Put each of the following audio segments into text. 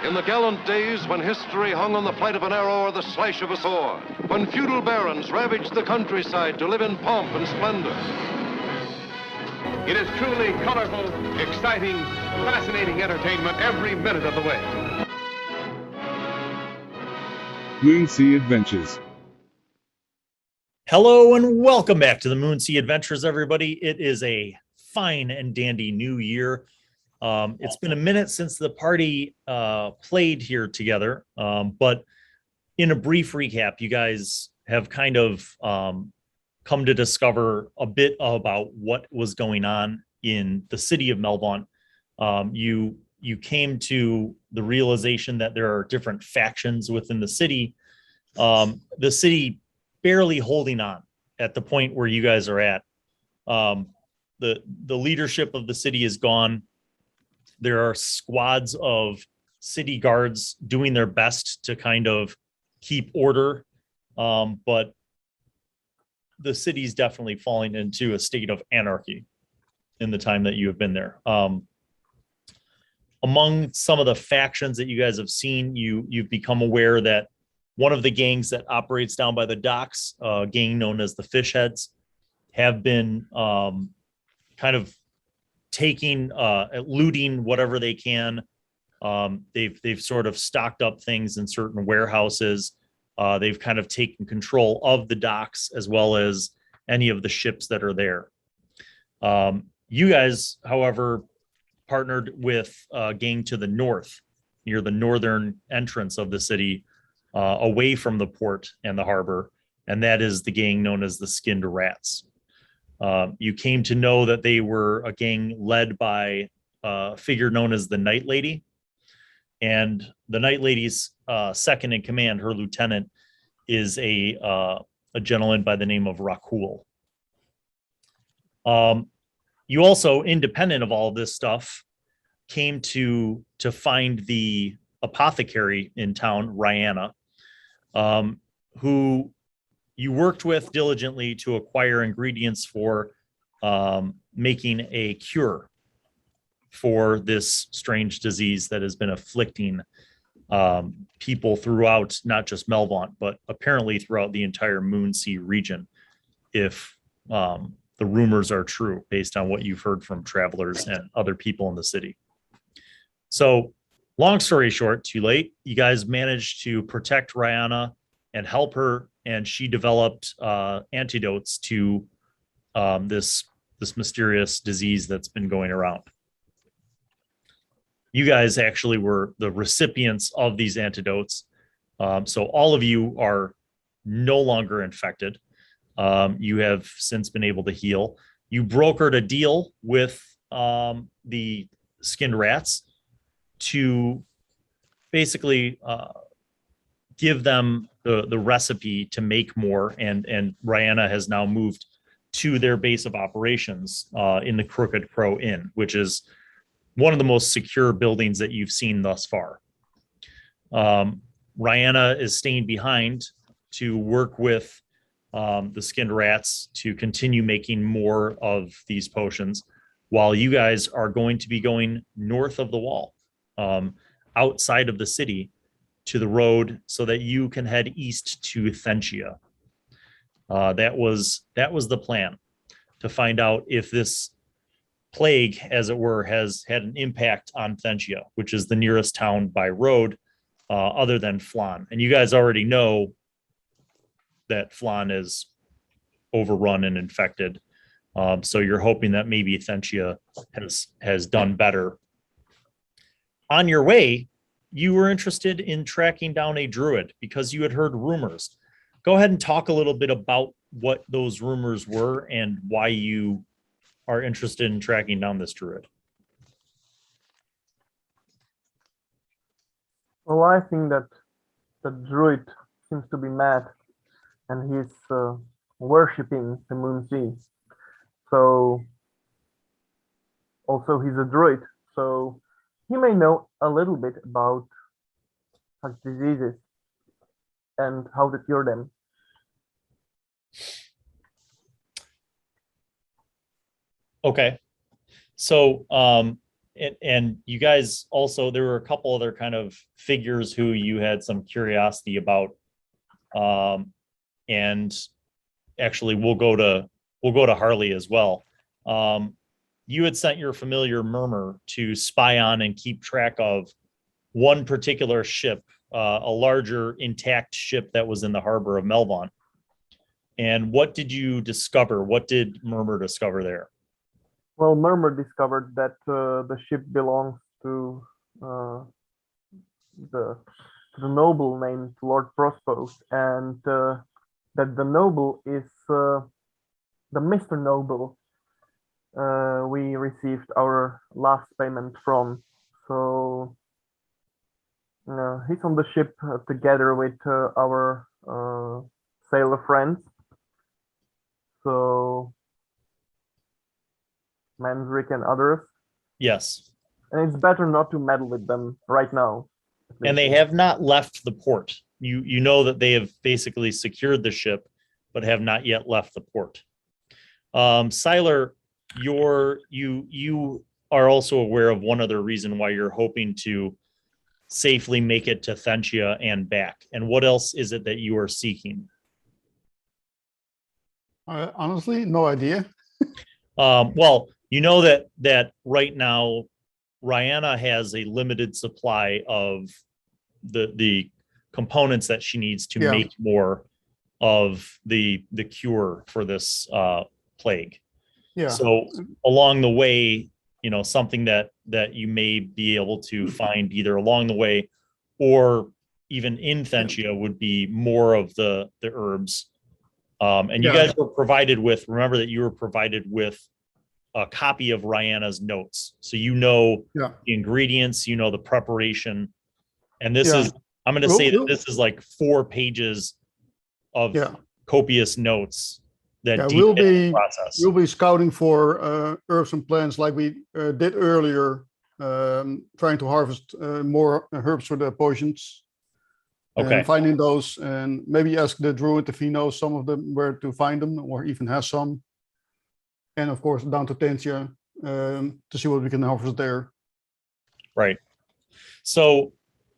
In the gallant days when history hung on the flight of an arrow or the slash of a sword, when feudal barons ravaged the countryside to live in pomp and splendor. It is truly colorful, exciting, fascinating entertainment every minute of the way. Moonsea Adventures. Hello and welcome back to the Moonsea Adventures, everybody. It is a fine and dandy new year. It's been a minute since the party played here together, but in a brief recap, you guys have kind of come to discover a bit about what was going on in the city of Melvaunt. You came to the realization that there are different factions within the city. The city barely holding on at the point where you guys are at. The leadership of the city is gone. There are squads of city guards doing their best to kind of keep order, but the city's definitely falling into a state of anarchy in the time that you have been there. Among some of the factions that you guys have seen, you've become aware that one of the gangs that operates down by the docks, a gang known as the Fishheads, have been kind of taking, looting whatever they can. They've sort of stocked up things in certain warehouses. They've kind of taken control of the docks as well as any of the ships that are there. You guys, however, partnered with a gang to the north, near the northern entrance of the city, away from the port and the harbor, and that is the gang known as the Skinned Rats. You came to know that they were a gang led by a figure known as the Night Lady, and the Night Lady's second in command, her lieutenant, is a gentleman by the name of Rakul. You also, independent of all of this stuff, came to find the apothecary in town, Rihanna, who you worked with diligently to acquire ingredients for making a cure for this strange disease that has been afflicting people throughout not just Melvaunt, but apparently throughout the entire Moonsea region, if the rumors are true, based on what you've heard from travelers and other people in the city. So, long story short, too late, you guys managed to protect Rihanna and help her, and she developed antidotes to this mysterious disease that's been going around. You guys actually were the recipients of these antidotes, so all of you are no longer infected. You have since been able to heal. You brokered a deal with the Skinned Rats to basically give them the recipe to make more, and Rihanna has now moved to their base of operations in the Crooked Crow Inn, which is one of the most secure buildings that you've seen thus far. Rihanna is staying behind to work with the Skinned Rats to continue making more of these potions, while you guys are going to be going north of the wall, outside of the city, to the road, so that you can head east to Thentia. That was the plan, to find out if this plague, as it were, has had an impact on Thentia, which is the nearest town by road, other than Flan. And you guys already know that Flan is overrun and infected. So you're hoping that maybe Thentia has done better. On your way, you were interested in tracking down a druid because you had heard rumors. Go ahead and talk a little bit about what those rumors were and why you are interested in tracking down this druid. Well, I think that the druid seems to be mad and he's worshipping the Moonsea. So, also he's a druid, so he may know a little bit about such diseases and how to cure them. Okay. So and you guys also, there were a couple other kind of figures who you had some curiosity about. And actually we'll go to Harley as well. You had sent your familiar Murmur to spy on and keep track of one particular ship, a larger intact ship that was in the harbor of Melvon. And what did you discover? What did Murmur discover there? Well, Murmur discovered that the ship belongs to the noble named Lord Prospos, and that the noble is the Mr. Noble we received our last payment from. So he's on the ship together with our sailor friends. So Manzrik and others. Yes. And it's better not to meddle with them right now. And they have not left the port. You know that they have basically secured the ship, but have not yet left the port. Syllar, you are also aware of one other reason why you're hoping to safely make it to Thentia and back. And what else is it that you are seeking? Honestly, no idea. Well, you know that right now, Rihanna has a limited supply of the components that she needs to make more of the cure for this plague. Yeah. So along the way, something that you may be able to find either along the way or even in Thentia would be more of the herbs. And you guys were provided with, remember that you were provided with a copy of Rihanna's notes. So the ingredients, the preparation. And this is, I'm going to say that this is like 4 pages of copious notes that we'll be scouting for herbs and plants like we did earlier, trying to harvest more herbs for the potions. Okay. And finding those, and maybe ask the druid if he knows some of them, where to find them, or even has some. And of course, down to Thentia to see what we can harvest there. Right. So,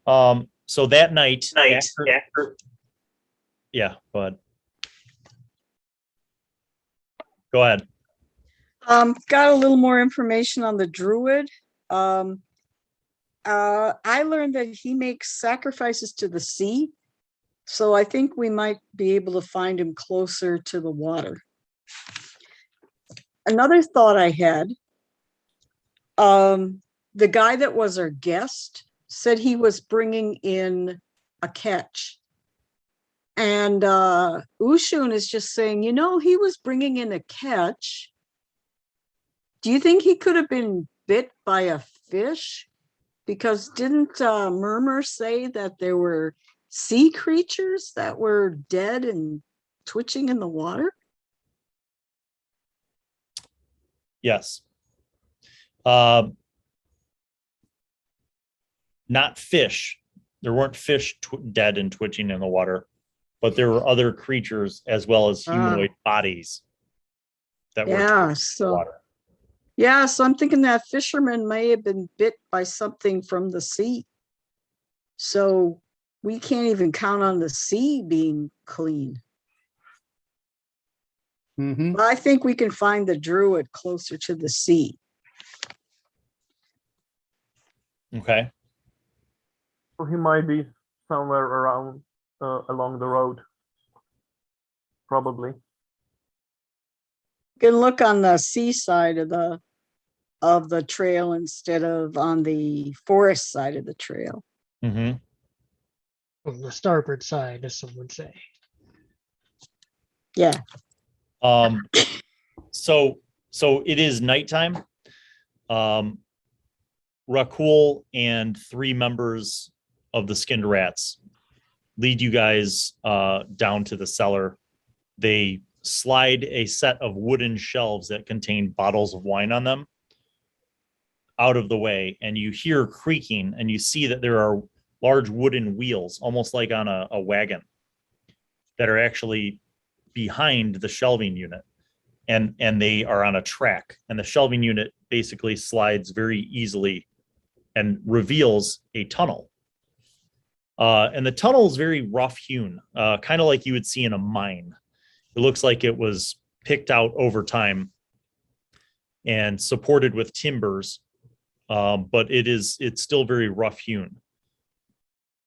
that night. Yeah, but go ahead. Got a little more information on the druid. I learned that he makes sacrifices to the sea, so I think we might be able to find him closer to the water. Another thought I had, the guy that was our guest said he was bringing in a catch. And Ushun is just saying, he was bringing in a catch. Do you think he could have been bit by a fish? Because didn't Murmur say that there were sea creatures that were dead and twitching in the water? Yes. Not fish. There weren't fish dead and twitching in the water, but there were other creatures as well as humanoid bodies that were in the water. Yeah, so I'm thinking that fisherman may have been bit by something from the sea. So we can't even count on the sea being clean. Mm-hmm. But I think we can find the druid closer to the sea. Okay. So he might be somewhere around along the road. Probably. You can look on the seaside of the trail instead of on the forest side of the trail. Mm-hmm. On the starboard side, as some would say. Yeah. So it is nighttime. Rakul and 3 members of the Skinned Rats lead you guys down to the cellar. They slide a set of wooden shelves that contain bottles of wine on them out of the way, and you hear creaking, and you see that there are large wooden wheels, almost like on a wagon, that are actually behind the shelving unit, and they are on a track, and the shelving unit basically slides very easily and reveals a tunnel. And the tunnel is very rough hewn, kind of like you would see in a mine. It looks like it was picked out over time and supported with timbers, but it's still very rough hewn.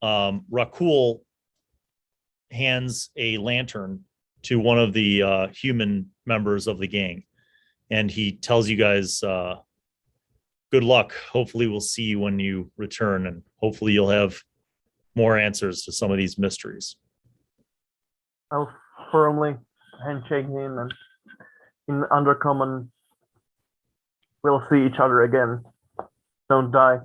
Rakul hands a lantern to one of the human members of the gang, and he tells you guys, good luck. Hopefully we'll see you when you return, and hopefully you'll have more answers to some of these mysteries. I'll firmly handshake him, and in Undercommon, we'll see each other again. Don't die.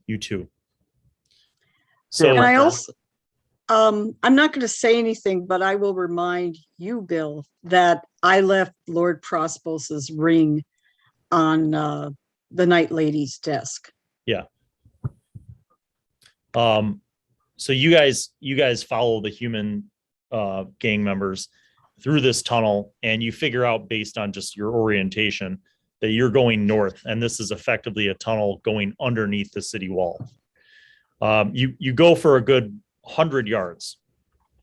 You too. So, And I also, I'm not going to say anything, but I will remind you, Bill, that I left Lord Prospos's ring on the Night Lady's desk. Yeah. So you guys follow the human gang members through this tunnel, and you figure out, based on just your orientation, that you're going north, and this is effectively a tunnel going underneath the city wall. You go for a good 100 yards,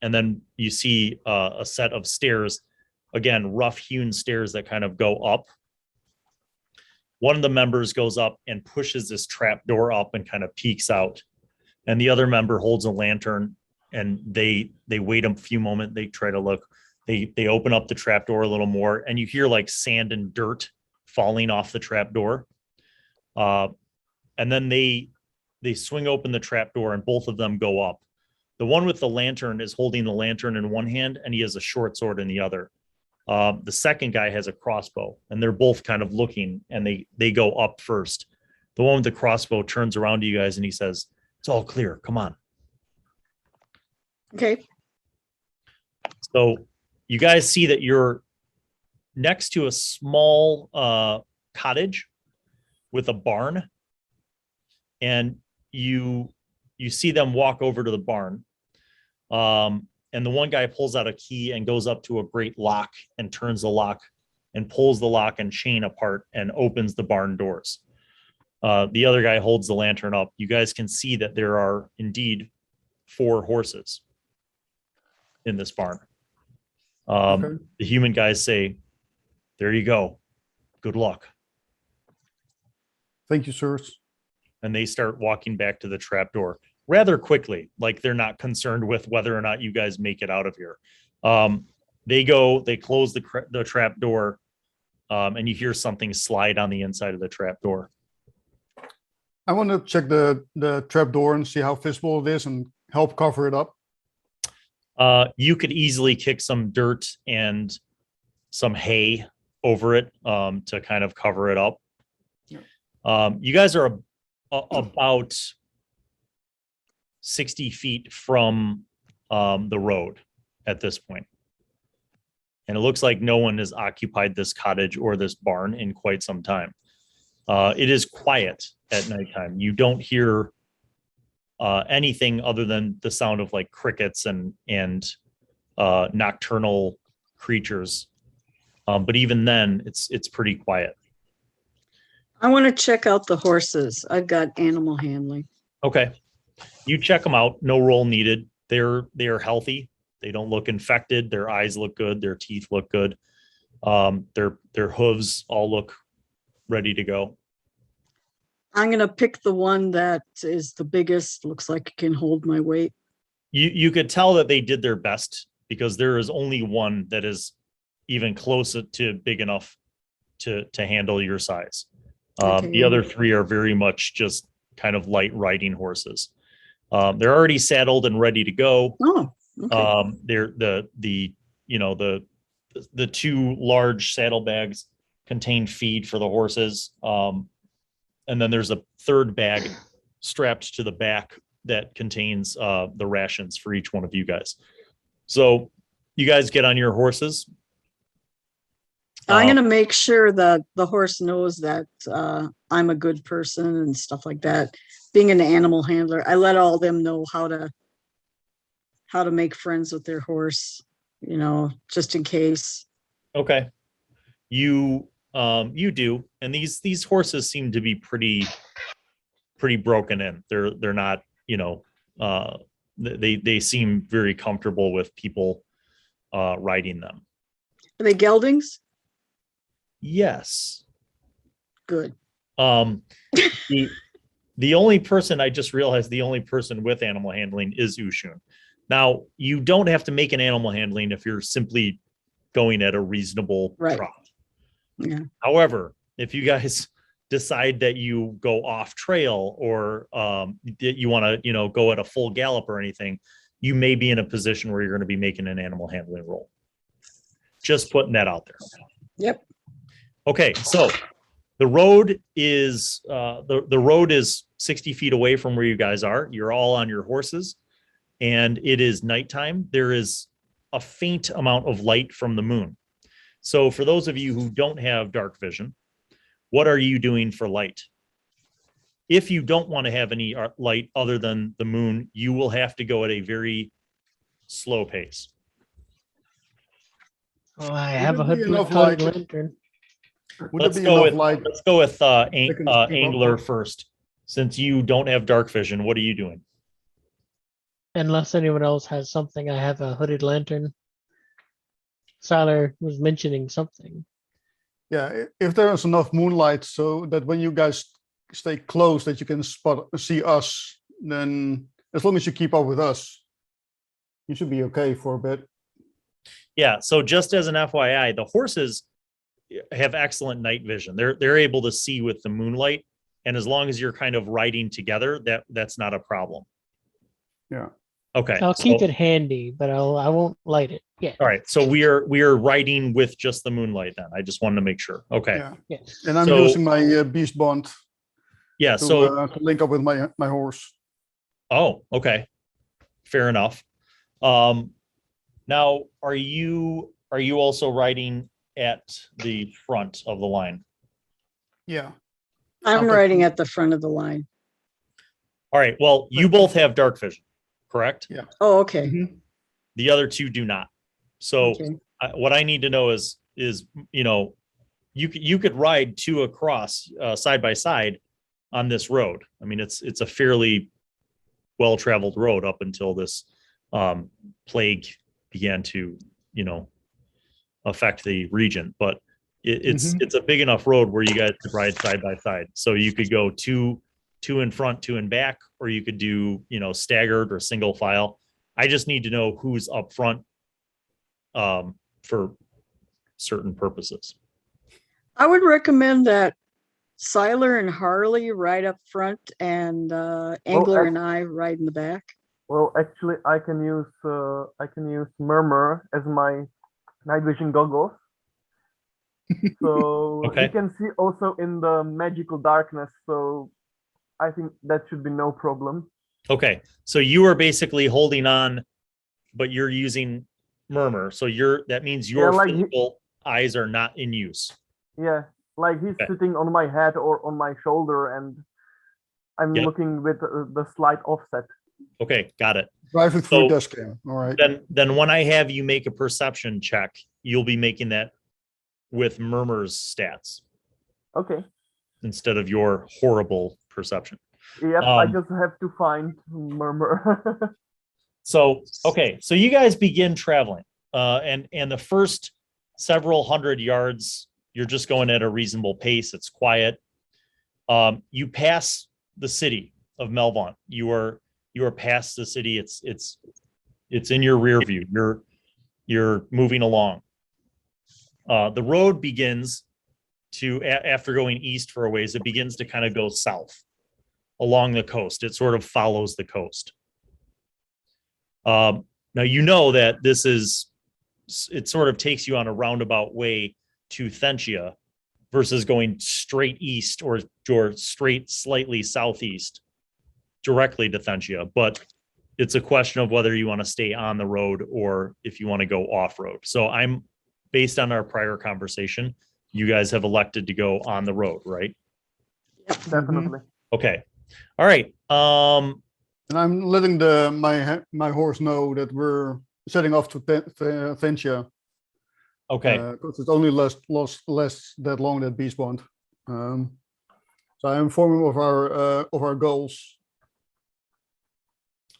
and then you see a set of stairs, again, rough hewn stairs that kind of go up. One of the members goes up and pushes this trap door up and kind of peeks out. And the other member holds a lantern, and they wait a few moments. They try to look. They open up the trap door a little more, and you hear like sand and dirt falling off the trap door. And then they swing open the trap door, and both of them go up. The one with the lantern is holding the lantern in one hand, and he has a short sword in the other. The second guy has a crossbow, and they're both kind of looking, and they go up first. The one with the crossbow turns around to you guys, and he says, "It's all clear. Come on." Okay. So you guys see that you're next to a small cottage with a barn, and you see them walk over to the barn. And the one guy pulls out a key and goes up to a great lock and turns the lock and pulls the lock and chain apart and opens the barn doors. The other guy holds the lantern up. You guys can see that there are indeed 4 horses in this barn. Okay. The human guys say, "There you go. Good luck." Thank you, sirs. And they start walking back to the trap door rather quickly, like they're not concerned with whether or not you guys make it out of here. They close the trap door, and you hear something slide on the inside of the trap door. I want to check the trap door and see how visible it is and help cover it up. You could easily kick some dirt and some hay over it to kind of cover it up. You guys are about 60 feet from the road at this point. And it looks like no one has occupied this cottage or this barn in quite some time. It is quiet at nighttime. You don't hear anything other than the sound of like crickets and nocturnal creatures. But even then, it's pretty quiet. I want to check out the horses. I've got animal handling. Okay. You check them out. No roll needed. They are healthy. They don't look infected. Their eyes look good. Their teeth look good. Their hooves all look ready to go. I'm going to pick the one that is the biggest. Looks like it can hold my weight. You could tell that they did their best, because there is only one that is even close to big enough to handle your size. Okay. The other 3 are very much just kind of light riding horses. They're already saddled and ready to go. Oh, okay. They're the 2 large saddlebags contain feed for the horses. And then there's a 3rd bag strapped to the back that contains the rations for each one of you guys. So you guys get on your horses. I'm going to make sure that the horse knows that I'm a good person and stuff like that. Being an animal handler, I let all them know how to make friends with their horse, just in case. Okay. you do, and these horses seem to be pretty broken in. They're not, they seem very comfortable with people riding them. Are they geldings? Yes. Good. The only person, I just realized, the only person with animal handling is Ushun. Now, you don't have to make an animal handling if you're simply going at a reasonable trot. Yeah. However, if you guys decide that you go off trail or that you want to, go at a full gallop or anything, you may be in a position where you're going to be making an animal handling roll. Just putting that out there. Yep. Okay, so the road is the road is 60 feet away from where you guys are. You're all on your horses, and it is nighttime. There is a faint amount of light from the moon. So for those of you who don't have dark vision, what are you doing for light? If you don't want to have any light other than the moon, you will have to go at a very slow pace. Oh, I have a hood lantern. Let's go with Angler first. Since you don't have dark vision, what are you doing? Unless anyone else has something, I have a hooded lantern. Syllar was mentioning something. Yeah, if there is enough moonlight so that when you guys stay close that you can see us, then as long as you keep up with us, you should be okay for a bit. Yeah, so just as an FYI, the horses have excellent night vision. They're able to see with the moonlight, and as long as you're kind of riding together, that's not a problem. Yeah. Okay. I'll keep it handy, but I won't light it. Yeah. All right. So we are riding with just the moonlight then. I just wanted to make sure. Okay. Yeah. Yes. And I'm using my beast bond. Yeah. To link up with my horse. Oh, okay. Fair enough. Now, are you also riding at the front of the line? Yeah. I'm riding at the front of the line. All right. Well, you both have dark vision, correct? Yeah. Oh, okay. Mm-hmm. The other two do not. So what I need to know is you could ride two across side by side on this road. I mean, it's a fairly well-traveled road up until this plague began to affect the region, but it's a big enough road where you guys could ride side by side. So you could go two in front, two in back, or you could do staggered or single file. I just need to know who's up front for certain purposes. I would recommend that Syllar and Harley ride up front and Angler and I ride in the back. Well, actually, I can use Murmur as my night vision goggles, so he can see also in the magical darkness. So I think that should be no problem. Okay, so you are basically holding on, but you're using Murmur. So that means your physical eyes are not in use. Yeah, like he's sitting on my head or on my shoulder, and I'm looking with the slight offset. Okay, got it. Driving through desk cam. All right. Then when I have you make a perception check, you'll be making that with Murmur's stats. Okay. Instead of your horrible perception. Yep, I just have to find Murmur. So you guys begin traveling, and the first several hundred yards, you're just going at a reasonable pace. It's quiet. You pass the city of Melvaunt. You are past the city. It's in your rear view. You're moving along. The road begins to, after going east for a ways, it begins to kind of go south along the coast. It sort of follows the coast. Now that it sort of takes you on a roundabout way to Thentia versus going straight east or straight slightly southeast directly to Thentia, but it's a question of whether you want to stay on the road or if you want to go off road. So I'm based on our prior conversation, you guys have elected to go on the road, right? Yep, definitely. Okay. All right. And I'm letting my horse know that we're setting off to Thentia. Okay. Because it's only less that long that beast won't. So I inform him of our goals,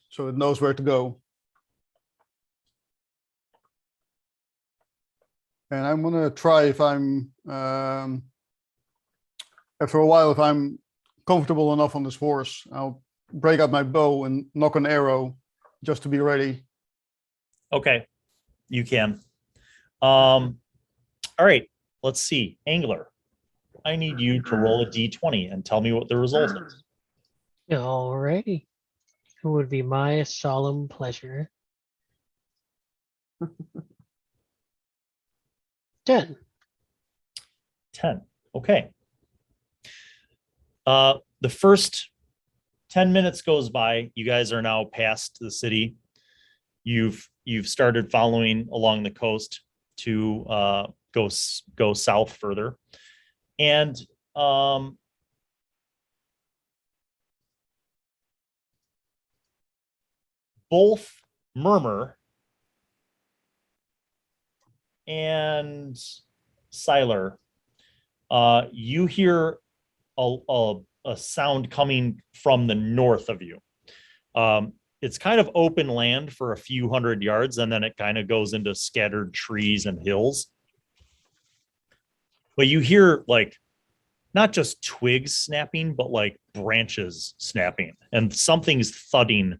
so it knows where to go. And I'm gonna try if I'm after a while, if I'm comfortable enough on this horse, I'll break out my bow and knock an arrow just to be ready. Okay, you can. All right, let's see. Angler, I need you to roll a d20 and tell me what the result is. Alrighty. It would be my solemn pleasure. 10. 10. Okay. The first 10 minutes goes by. You guys are now past the city. You've started following along the coast to go south further. And both Murmur and Syllar, you hear a sound coming from the north of you. It's kind of open land for a few hundred yards, and then it kind of goes into scattered trees and hills. But you hear like not just twigs snapping, but like branches snapping, and something's thudding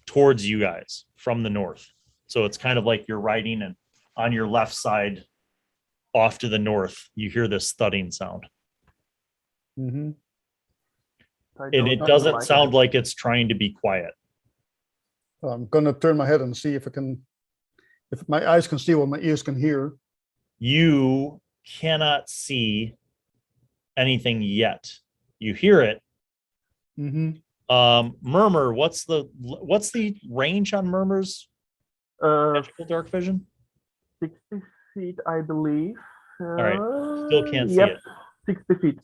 towards you guys from the north. So it's kind of like you're riding, and on your left side off to the north, you hear this thudding sound. Mm-hmm. And it doesn't sound like it's trying to be quiet. I'm gonna turn my head and see if my eyes can see what my ears can hear. You cannot see anything yet. You hear it. Mm-hmm. Murmur, what's the range on Murmur's magical dark vision? 60 feet, I believe. All right, still can't see it. 60 feet.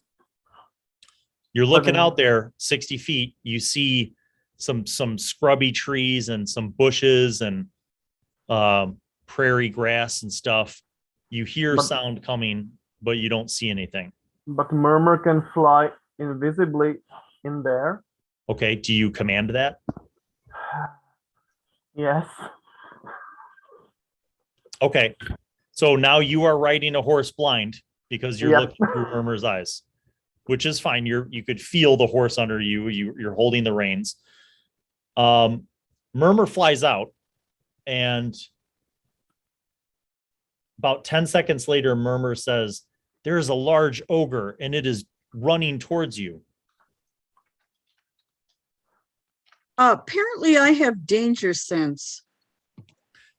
You're looking out there 60 feet. You see some scrubby trees and some bushes and prairie grass and stuff. You hear sound coming, but you don't see anything. But Murmur can fly invisibly in there. Okay, do you command that? Yes. Okay, so now you are riding a horse blind because you're looking through Murmur's eyes, which is fine. You could feel the horse under you. You're holding the reins. Murmur flies out, and about 10 seconds later, Murmur says, "There is a large ogre, and it is running towards you." Apparently, I have danger sense.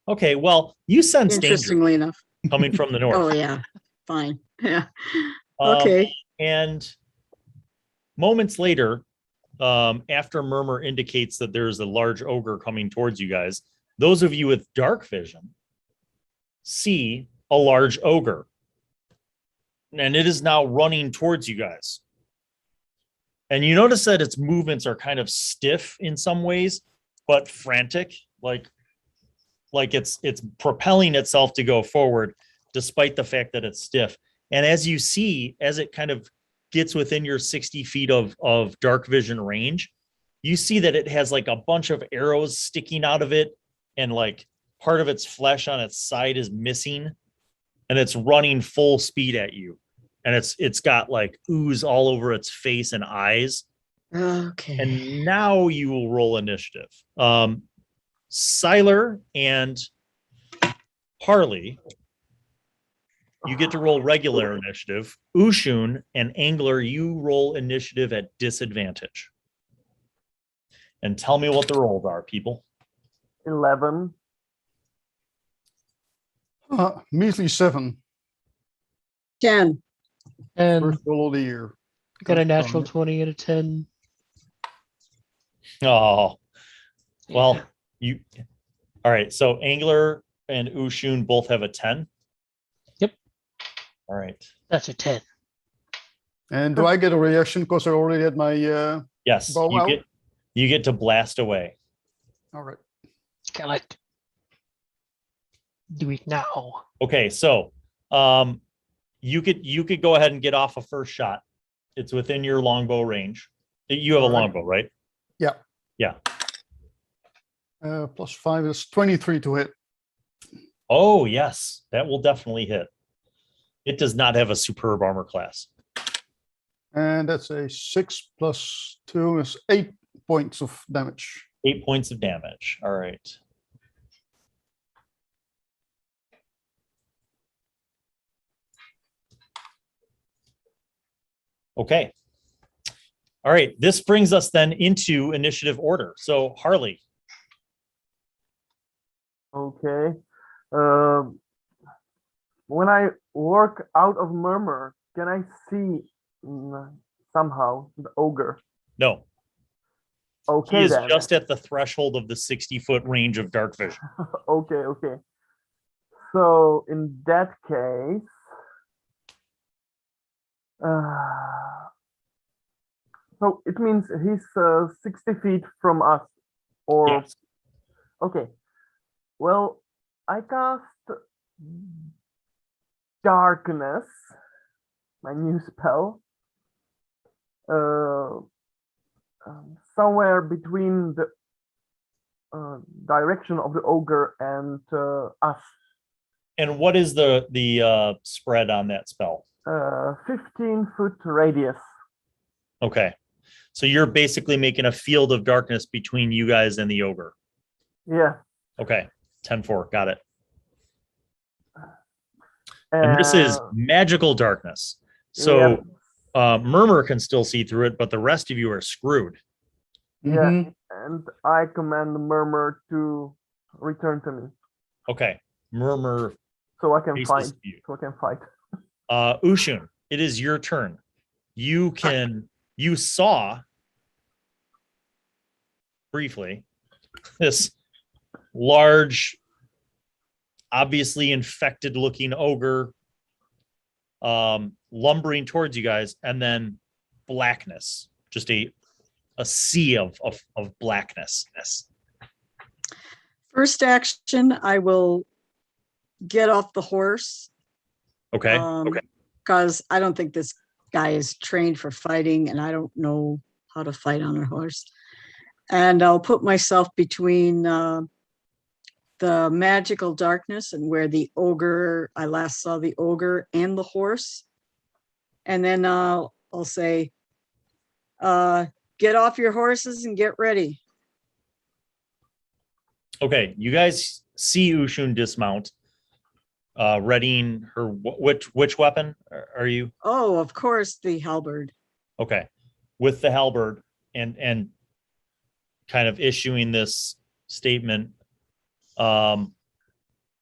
Okay, well, you sense Interestingly danger enough. coming from the north. Oh yeah, fine. Yeah. Okay. And moments later, after Murmur indicates that there's a large ogre coming towards you guys, those of you with dark vision see a large ogre. And it is now running towards you guys. And you notice that its movements are kind of stiff in some ways, but frantic, like it's propelling itself to go forward, despite the fact that it's stiff. And as you see, as it kind of gets within your 60 feet of dark vision range, you see that it has like a bunch of arrows sticking out of it, and like part of its flesh on its side is missing, and it's running full speed at you. And it's got like ooze all over its face and eyes. Okay. And now you will roll initiative. Syllar and Harley, you get to roll regular initiative. Ushun and Angler, you roll initiative at disadvantage. And tell me what the rolls are, people. 11. Measly 7. 10. And First roll of the year. got a natural 20 and a 10. Oh, well, all right. So Angler and Ushun both have a 10. Yep. All right. That's a 10. And do I get a reaction because I already had my yes, bow out? You get to blast away. All right. Collect. do it now. Okay, so you could go ahead and get off a first shot. It's within your longbow range. You have a longbow, right? Yeah. Yeah. +5 is 23 to hit. Oh, yes. That will definitely hit. It does not have a superb armor class. And that's a 6 + 2 is 8 points of damage. 8 points of damage. All right. Okay. All right. This brings us then into initiative order. So, Harley. Okay. When I work out of murmur, can I see somehow the ogre? No. Okay, he is then. just at the threshold of the 60-foot range of dark vision. Okay. So in that case, so it means he's 60 feet from us, or Yes. okay. Well, I cast darkness, my new spell, somewhere between the direction of the ogre and us. And what is the spread on that spell? 15-foot radius. Okay. So you're basically making a field of darkness between you guys and the ogre. Yeah. Okay. 10-4. Got it. And this is magical darkness. So Murmur can still see through it, but the rest of you are screwed. Yeah. And I command the Murmur to return to me. Okay. Murmur. So I can fight. Ushun, it is your turn. You saw briefly this large, obviously infected looking ogre lumbering towards you guys, and then blackness, just a sea of blackness. First action, I will get off the horse. Okay. Because I don't think this guy is trained for fighting, and I don't know how to fight on a horse. And I'll put myself between the magical darkness and where the ogre, I last saw the ogre, and the horse. And then I'll say, get off your horses and get ready. Okay, you guys see Ushun dismount, readying her. Which weapon are you? Oh, of course, the halberd. Okay, with the halberd and kind of issuing this statement.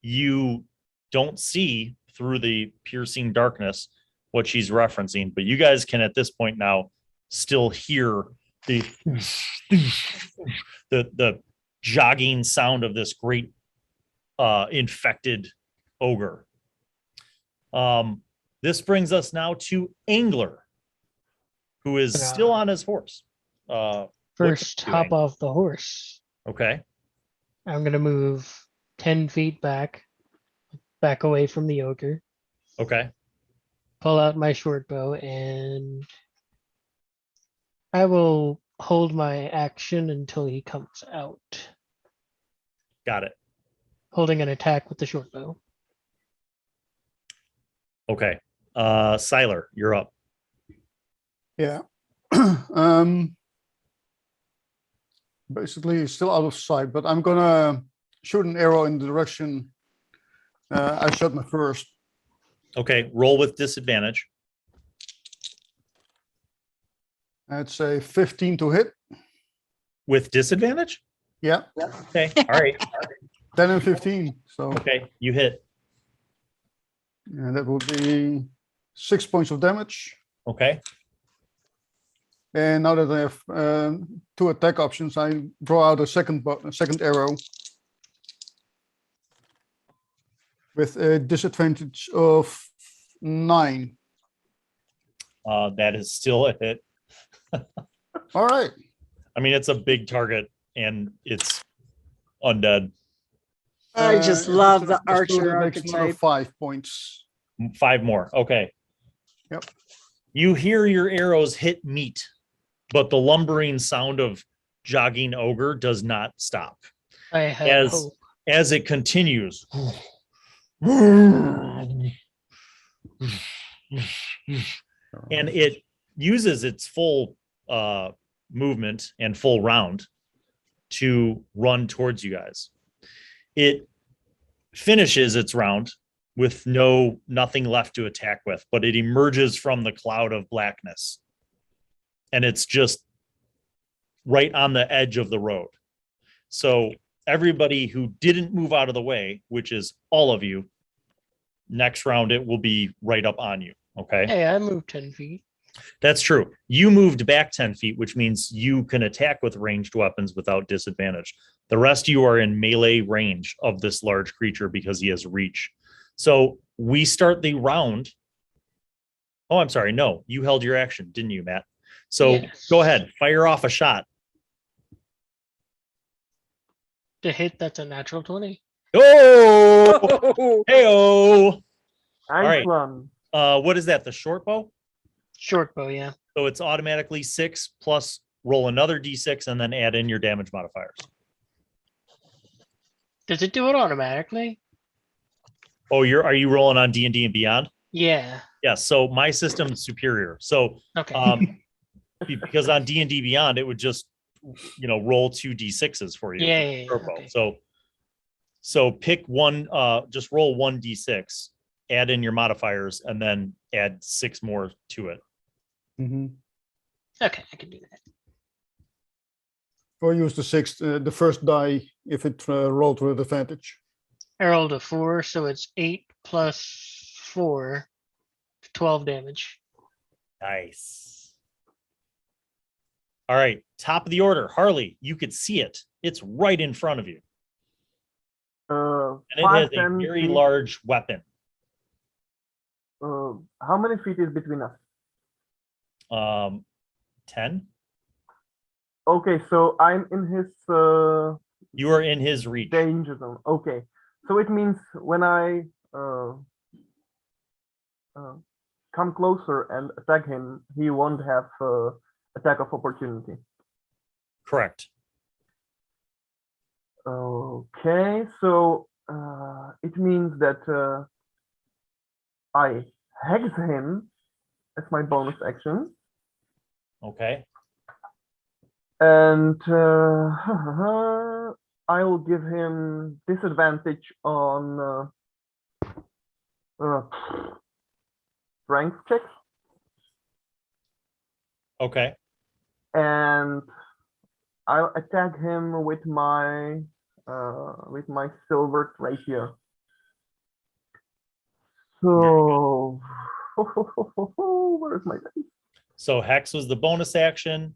You don't see through the piercing darkness what she's referencing, but you guys can at this point now still hear the jogging sound of this great infected ogre. This brings us now to Angler, who is still on his horse. First, hop off the horse. Okay. I'm going to move 10 feet back away from the ogre. Okay. Pull out my short bow, and I will hold my action until he comes out. Got it. Holding an attack with the short bow. Okay. Syllar, you're up. Yeah. Basically still out of sight, but I'm gonna shoot an arrow in the direction I shot my first. Okay, roll with disadvantage. That's a 15 to hit. With disadvantage? Yeah. Okay, all right. 10 and 15. So okay, you hit. And that would be 6 points of damage. Okay. And now that I have 2 attack options, I draw out a second arrow with a disadvantage of 9. That is still a hit. All right. I mean, it's a big target and it's undead. I just If love it's the understood, archer it makes another archetype. 5 points. 5 more. Okay. Yep. You hear your arrows hit meat, but the lumbering sound of jogging ogre does not stop. I had hope. As it continues. And it uses its full movement and full round to run towards you guys. It finishes its round with nothing left to attack with, but it emerges from the cloud of blackness. And it's just right on the edge of the road. So everybody who didn't move out of the way, which is all of you, next round it will be right up on you. Okay. Hey, I moved 10 feet. That's true. You moved back 10 feet, which means you can attack with ranged weapons without disadvantage. The rest of you are in melee range of this large creature because he has reach. So we start the round. Oh, I'm sorry. No, you held your action, didn't you, Matt? So Yes. Go ahead, fire off a shot. To hit, that's a natural 20. Oh, hey-oh. Nice right. one. What is that? The short bow? Short bow, yeah. So it's automatically 6 plus roll another d6 and then add in your damage modifiers. Does it do it automatically? Oh, are you rolling on D&D and Beyond? Yeah. Yes. So my system's superior. So Okay. because on D&D Beyond, it would just roll 2 d6s for you. Yeah. Okay. So pick one. Just roll 1 d6, add in your modifiers, and then add 6 more to it. Mm-hmm. Okay, I can do that. Or use the first die if it rolled with advantage. I rolled a 4, so it's 8 plus 4, 12 damage. Nice. All right, top of the order, Harley. You could see it. It's right in front of you, and it has a very large weapon. How many feet is between us? 10. Okay, so I'm in his You are in his reach. danger zone. Okay, so it means when I come closer and attack him, he won't have attack of opportunity. Correct. Okay, so it means that I hex him as my bonus action. Okay. And I will give him disadvantage on strength checks. Okay. And I'll attack him with my silver rapier. So where's my dice? So hex was the bonus action.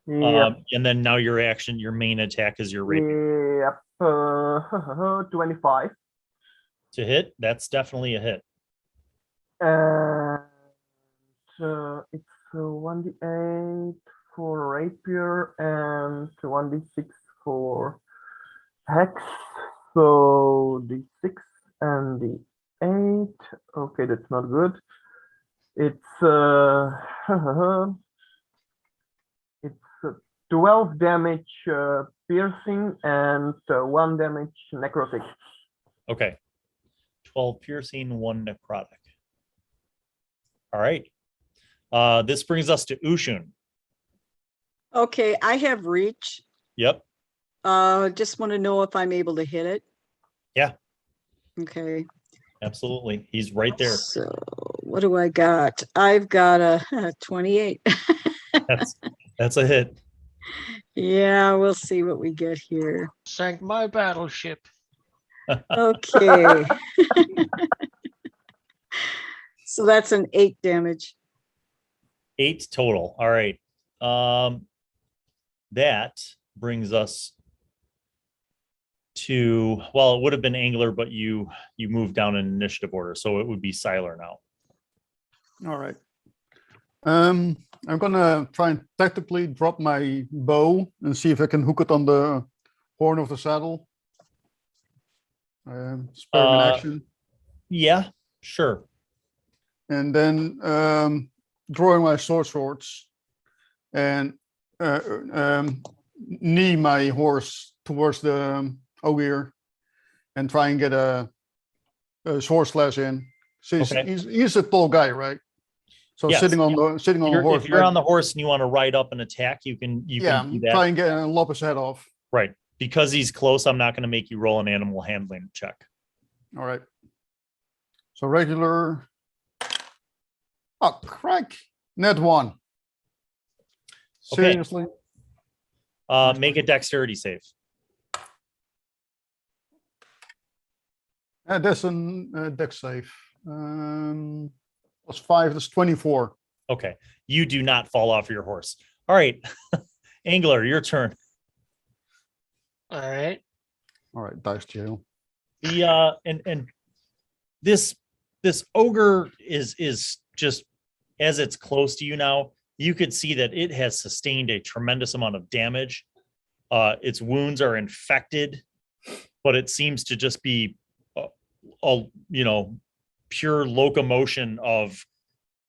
Yep. And then now your main attack is your rapier. Yep. 25. To hit, that's definitely a hit. And it's 1d8 for rapier and 1d6 for hex. So d6 and d8. Okay, that's not good. It's 12 damage piercing and 1 damage necrotic. Okay. 12 piercing, 1 necrotic. All right. This brings us to Ushun. Okay, I have reach. Yep. Just want to know if I'm able to hit it. Yeah. Okay. Absolutely. He's right there. So what do I got? I've got a 28. That's a hit. Yeah, we'll see what we get here. Sank my battleship. Okay. So that's an 8 damage. 8 total. All right. That brings us to, well, it would have been Angler, but you moved down in initiative order, so it would be Syllar now. All right. I'm gonna try and tactically drop my bow and see if I can hook it on the horn of the saddle. Spare an action. Yeah, sure. And then drawing my swords and knee my horse towards the ogre and try and get a sword slash in. Since he's a tall guy, right? So yes, sitting on the horse. If you're on the horse and you want to ride up and attack, you can do that. Try and get and lop his head off. Right. Because he's close, I'm not going to make you roll an animal handling check. All right. So regular. Oh, crack. Net 1. Seriously? Make a dexterity save. That's a dex save. +5, that's 24. Okay. You do not fall off your horse. All right. Angler, your turn. All right. All right, dice jail. And this ogre is just, as it's close to you now, you could see that it has sustained a tremendous amount of damage. Its wounds are infected, but it seems to just be pure locomotion of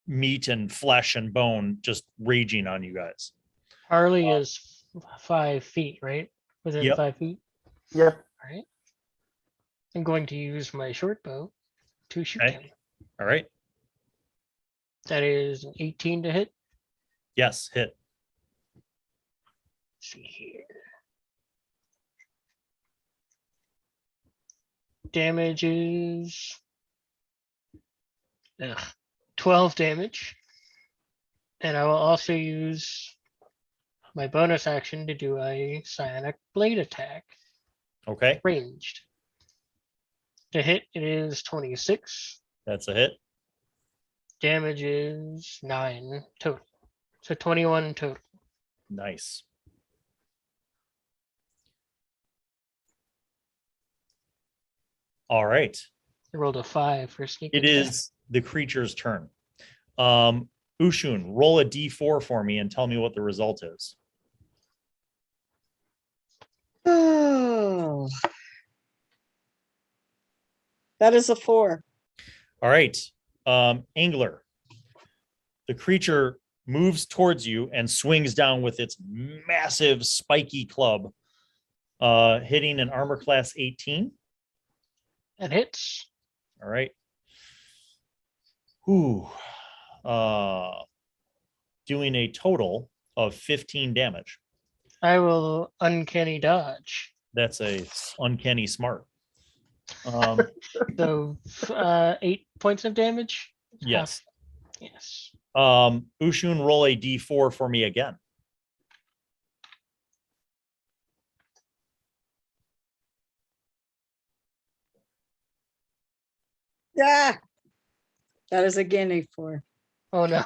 meat and flesh and bone just raging on you guys. Harley is 5 feet, right? Within 5 feet? Yep. All right. I'm going to use my short bow to shoot him. All right. That is an 18 to hit. Yes, hit. Let's see here. Damage is 12 damage. And I will also use my bonus action to do a psionic blade attack. Okay. Ranged. To hit, it is 26. That's a hit. Damage is 9 total. So 21 total. Nice. All right. I rolled a 5 for sneak It attack. is the creature's turn. Ushun, roll a d4 for me and tell me what the result is. Oh, that is a 4. All right. Angler. The creature moves towards you and swings down with its massive spiky club, hitting an armor class 18. That hits. All right. Ooh. Doing a total of 15 damage. I will uncanny dodge. That's a uncanny smart. So 8 points of damage? Yes. Yes. Ushun, roll a d4 for me again. Yeah. That is again a 4. Oh no.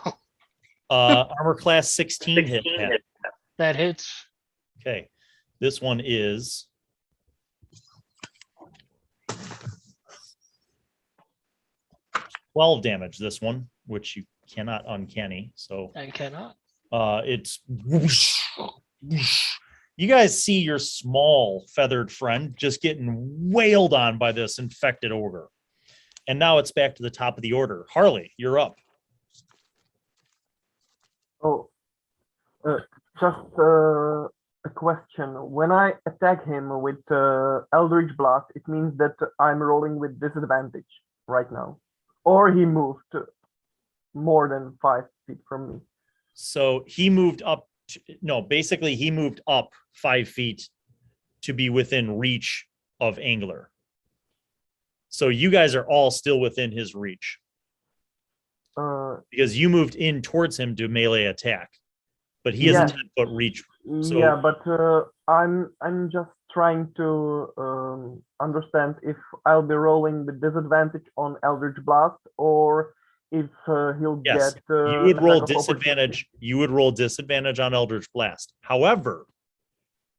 Armor class 16 hit. That hits. Okay. This one is 12 damage, this one, which you cannot uncanny. So I cannot. It's whoosh, whoosh. You guys see your small feathered friend just getting wailed on by this infected ogre. And now it's back to the top of the order. Harley, you're up. Oh, just a question. When I attack him with Eldritch Blast, it means that I'm rolling with disadvantage right now. Or he moved more than 5 feet from me. So he moved up. Basically he moved up 5 feet to be within reach of Angler. So you guys are all still within his reach. Because you moved in towards him to melee attack. But he has a 10-foot reach. So, yeah, but I'm just trying to understand if I'll be rolling with disadvantage on Eldritch Blast or if he'll yes, get. You would roll disadvantage. You would roll disadvantage on Eldritch Blast. However,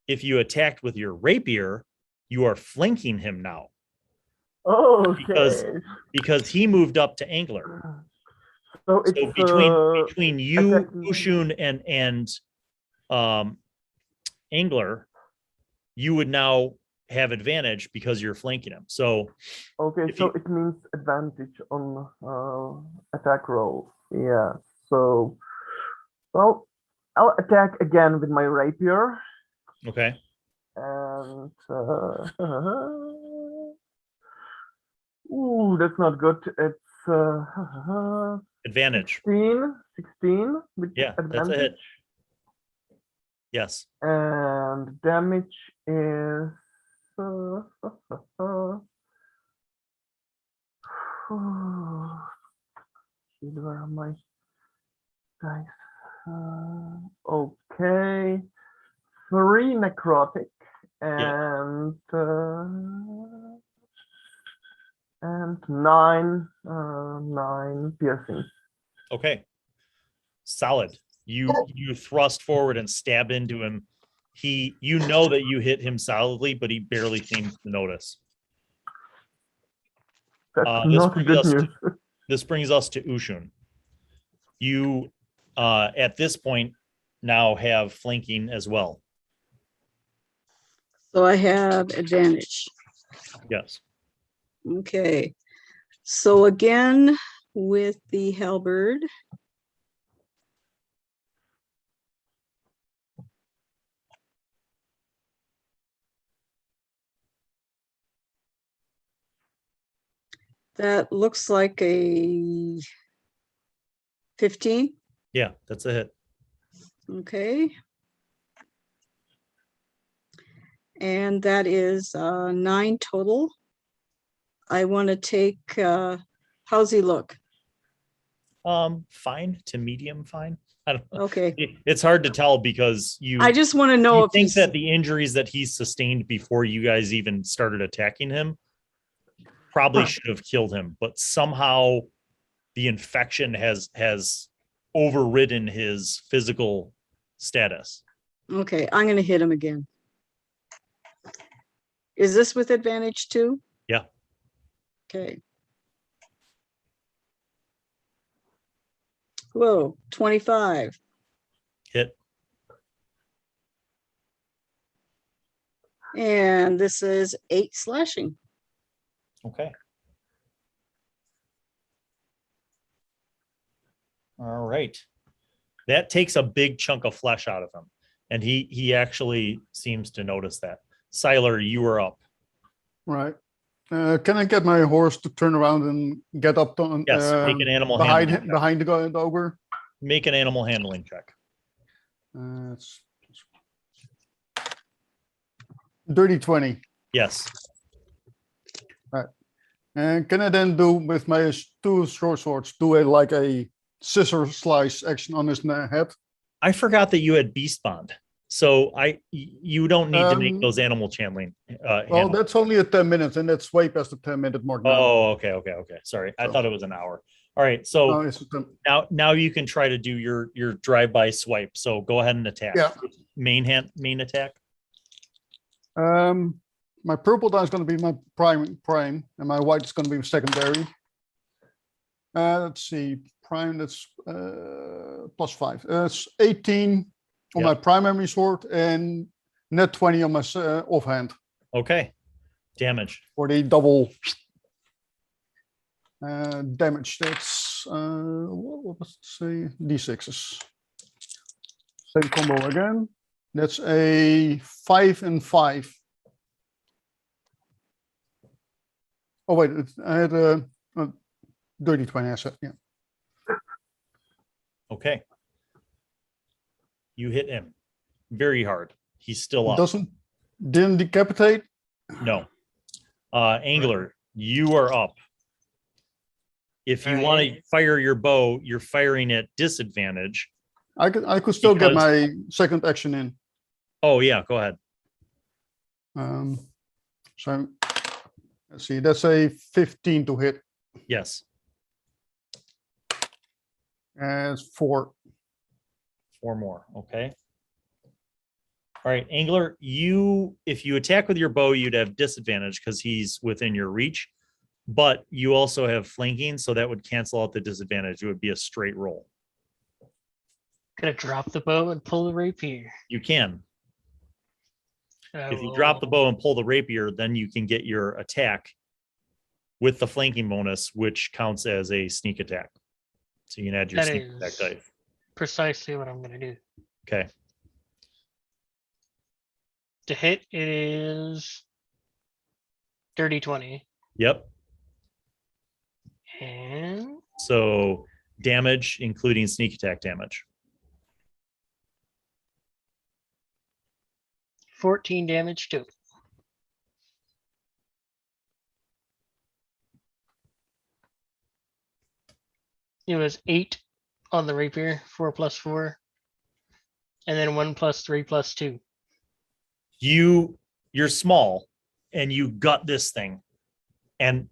if you attacked with your rapier, you are flanking him now. Oh, okay. Because he moved up to Angler. So it's between you, Ushun, and Angler, you would now have advantage because you're flanking him. So okay, so it means advantage on attack rolls. Yeah. So, well, I'll attack again with my rapier. Okay. And ooh, that's not good. It's advantage. 16 with advantage. That's a hit. Yes. And damage is where are my dice? Okay, 3 necrotic and 9 piercing. Okay. Solid. You thrust forward and stabbed into him. You know that you hit him solidly, but he barely seems to notice. That's not good news. This brings us to Ushun. You at this point now have flanking as well. So I have advantage. Yes. Okay. So again, with the halberd. That looks like a 15. Yeah, that's a hit. Okay. And that is 9 total. I want to take, how's he look? Fine to medium fine. I don't know. Okay. It's hard to tell because I just want to know if think that the injuries that he's sustained before you guys even started attacking him probably should have killed him, but somehow the infection has overridden his physical status. Okay, I'm going to hit him again. Is this with advantage too? Yeah. Okay. Whoa, 25. Hit. And this is 8 slashing. Okay. All right. That takes a big chunk of flesh out of him. And he actually seems to notice that. Syllar, you are up. Right. Can I get my horse to turn around and get up to Yes, make an animal behind handling the ogre? Make an animal handling check. It's dirty 20. Yes. Right. And can I then do with my 2 short swords like a scissor slice action on his head? I forgot that you had beast bond. So you don't need to make those animal channeling. Well, that's only at 10 minutes, and that's way past the 10-minute mark now. Oh, okay. Sorry, I thought it was an hour. All right, so now you can try to do your drive-by swipe. So go ahead and attack. Yeah. Main attack. My purple die is going to be my prime, and my white is going to be secondary. Let's see, prime. That's +5. It's 18 on my primary sword and net 20 on my offhand. Okay, damage for the double damage. That's what was it say? D6s. Same combo again. That's a 5 and 5. Oh wait, I had a dirty 20 asset. Yeah. Okay. You hit him very hard. He's still up. Didn't decapitate? No. Angler, you are up. If you want to fire your bow, you're firing at disadvantage. I could still get my second action in. Oh yeah, go ahead. So let's see, that's a 15 to hit. Yes. And it's 4. 4 more. Okay. All right, Angler, if you attack with your bow, you'd have disadvantage because he's within your reach, but you also have flanking, so that would cancel out the disadvantage. It would be a straight roll. Gonna drop the bow and pull the rapier. You can. If you drop the bow and pull the rapier, then you can get your attack with the flanking bonus, which counts as a sneak attack. So you can add your sneak attack dice. Precisely what I'm going to do. Okay. To hit, it is dirty 20. Yep. And so damage, including sneak attack damage. 14 damage too. It was 8 on the rapier, 4 plus 4, and then 1 plus 3 plus 2. You're small, and you gut this thing, and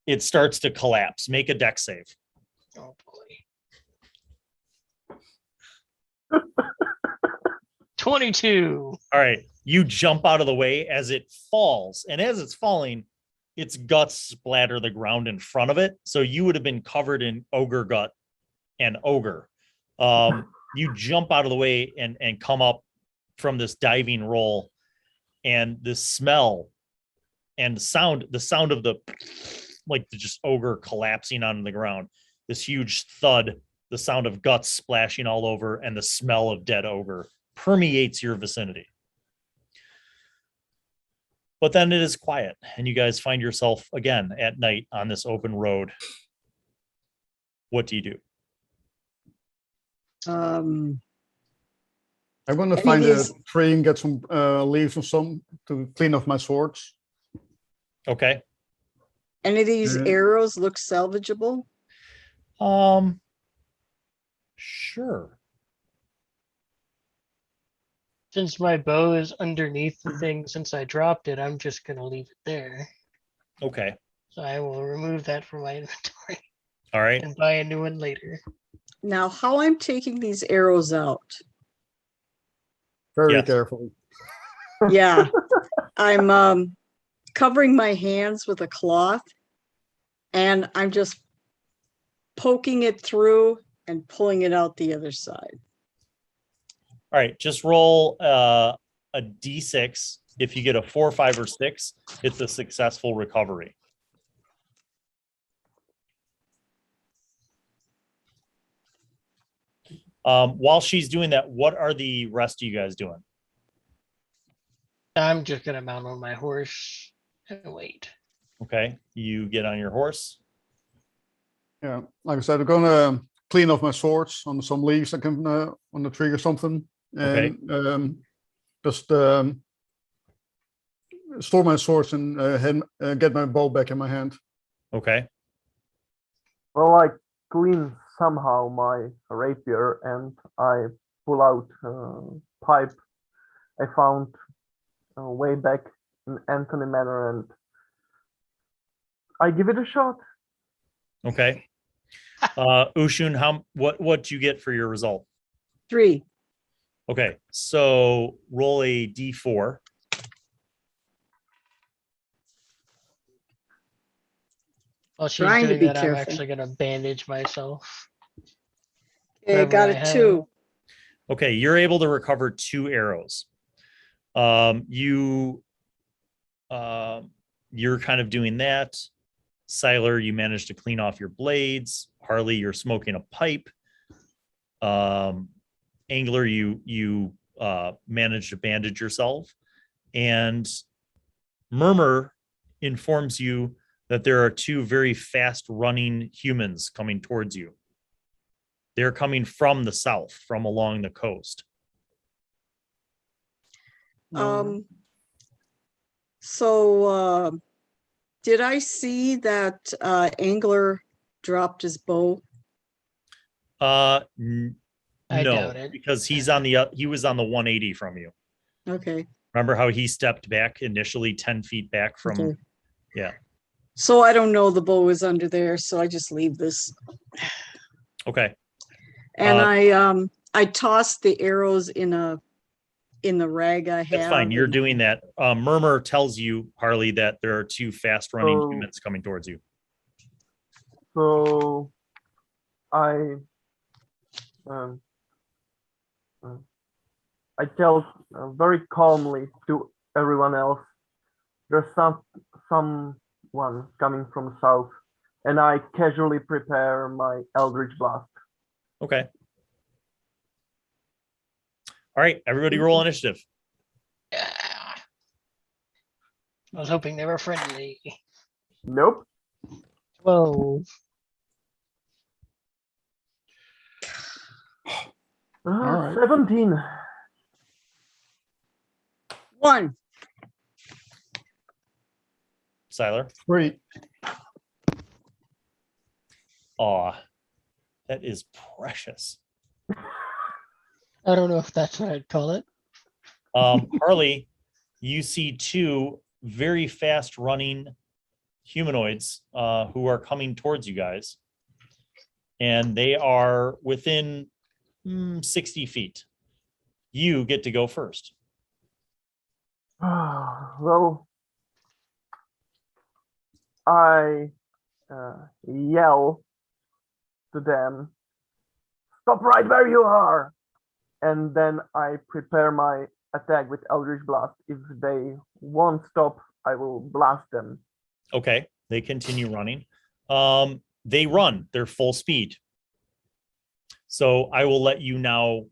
it starts to collapse. Make a dex save. Oh boy. 22. All right. You jump out of the way as it falls, and as it's falling, its guts splatter the ground in front of it. So you would have been covered in ogre gut and ogre. You jump out of the way and come up from this diving roll, and the smell and the sound of the just ogre collapsing onto the ground, this huge thud, the sound of guts splashing all over, and the smell of dead ogre permeates your vicinity. But then it is quiet, and you guys find yourself again at night on this open road. What do you do? I'm going to find a tree and get some leaves or some to clean off my swords. Okay. Any of these arrows look salvageable? Sure. Since my bow is underneath the thing, since I dropped it, I'm just going to leave it there. Okay. So I will remove that from my inventory. All right. And buy a new one later. Now, how I'm taking these arrows out? Very carefully. Yeah. I'm covering my hands with a cloth, and I'm just poking it through and pulling it out the other side. All right, just roll a d6. If you get a 4, 5, or 6, it's a successful recovery. While she's doing that, what are the rest of you guys doing? I'm just going to mount on my horse and wait. Okay, you get on your horse. Yeah, like I said, I'm going to clean off my swords on some leaves I can on the tree or something. And just store my swords and get my bow back in my hand. Okay. Well, I clean somehow my rapier and I pull out a pipe I found way back in Anthony Manor, and I give it a shot. Okay. Ushun, what do you get for your result? 3. Okay, so roll a d4. While she's doing that, I'm actually going to bandage myself. Okay, got a 2. Okay, you're able to recover 2 arrows. You're kind of doing that. Syllar, you managed to clean off your blades. Harley, you're smoking a pipe. Angler, you managed to bandage yourself, and Murmur informs you that there are 2 very fast running humans coming towards you. They're coming from the south, from along the coast. So did I see that Angler dropped his bow? No, because he was on the 180 from you. Okay. Remember how he stepped back initially 10 feet back from? Okay. Yeah. So I don't know the bow is under there, so I just leave this. Okay. And I tossed the arrows in the rag I have. That's fine. You're doing that. Murmur tells you, Harley, that there are 2 fast running humans coming towards you. So I I tell very calmly to everyone else, there's someone coming from south, and I casually prepare my Eldritch Blast. Okay. All right, everybody roll initiative. Yeah. I was hoping they were friendly. Nope. 12. right. 17. 1. Syllar. 3. Aw, that is precious. I don't know if that's what I'd call it. Harley, you see 2 very fast running humanoids who are coming towards you guys. And they are within 60 feet. You get to go first. Well, I yell to them, "Stop right where you are!" And then I prepare my attack with Eldritch Blast. If they won't stop, I will blast them. Okay, they continue running. They run, they're full speed. So I will let you now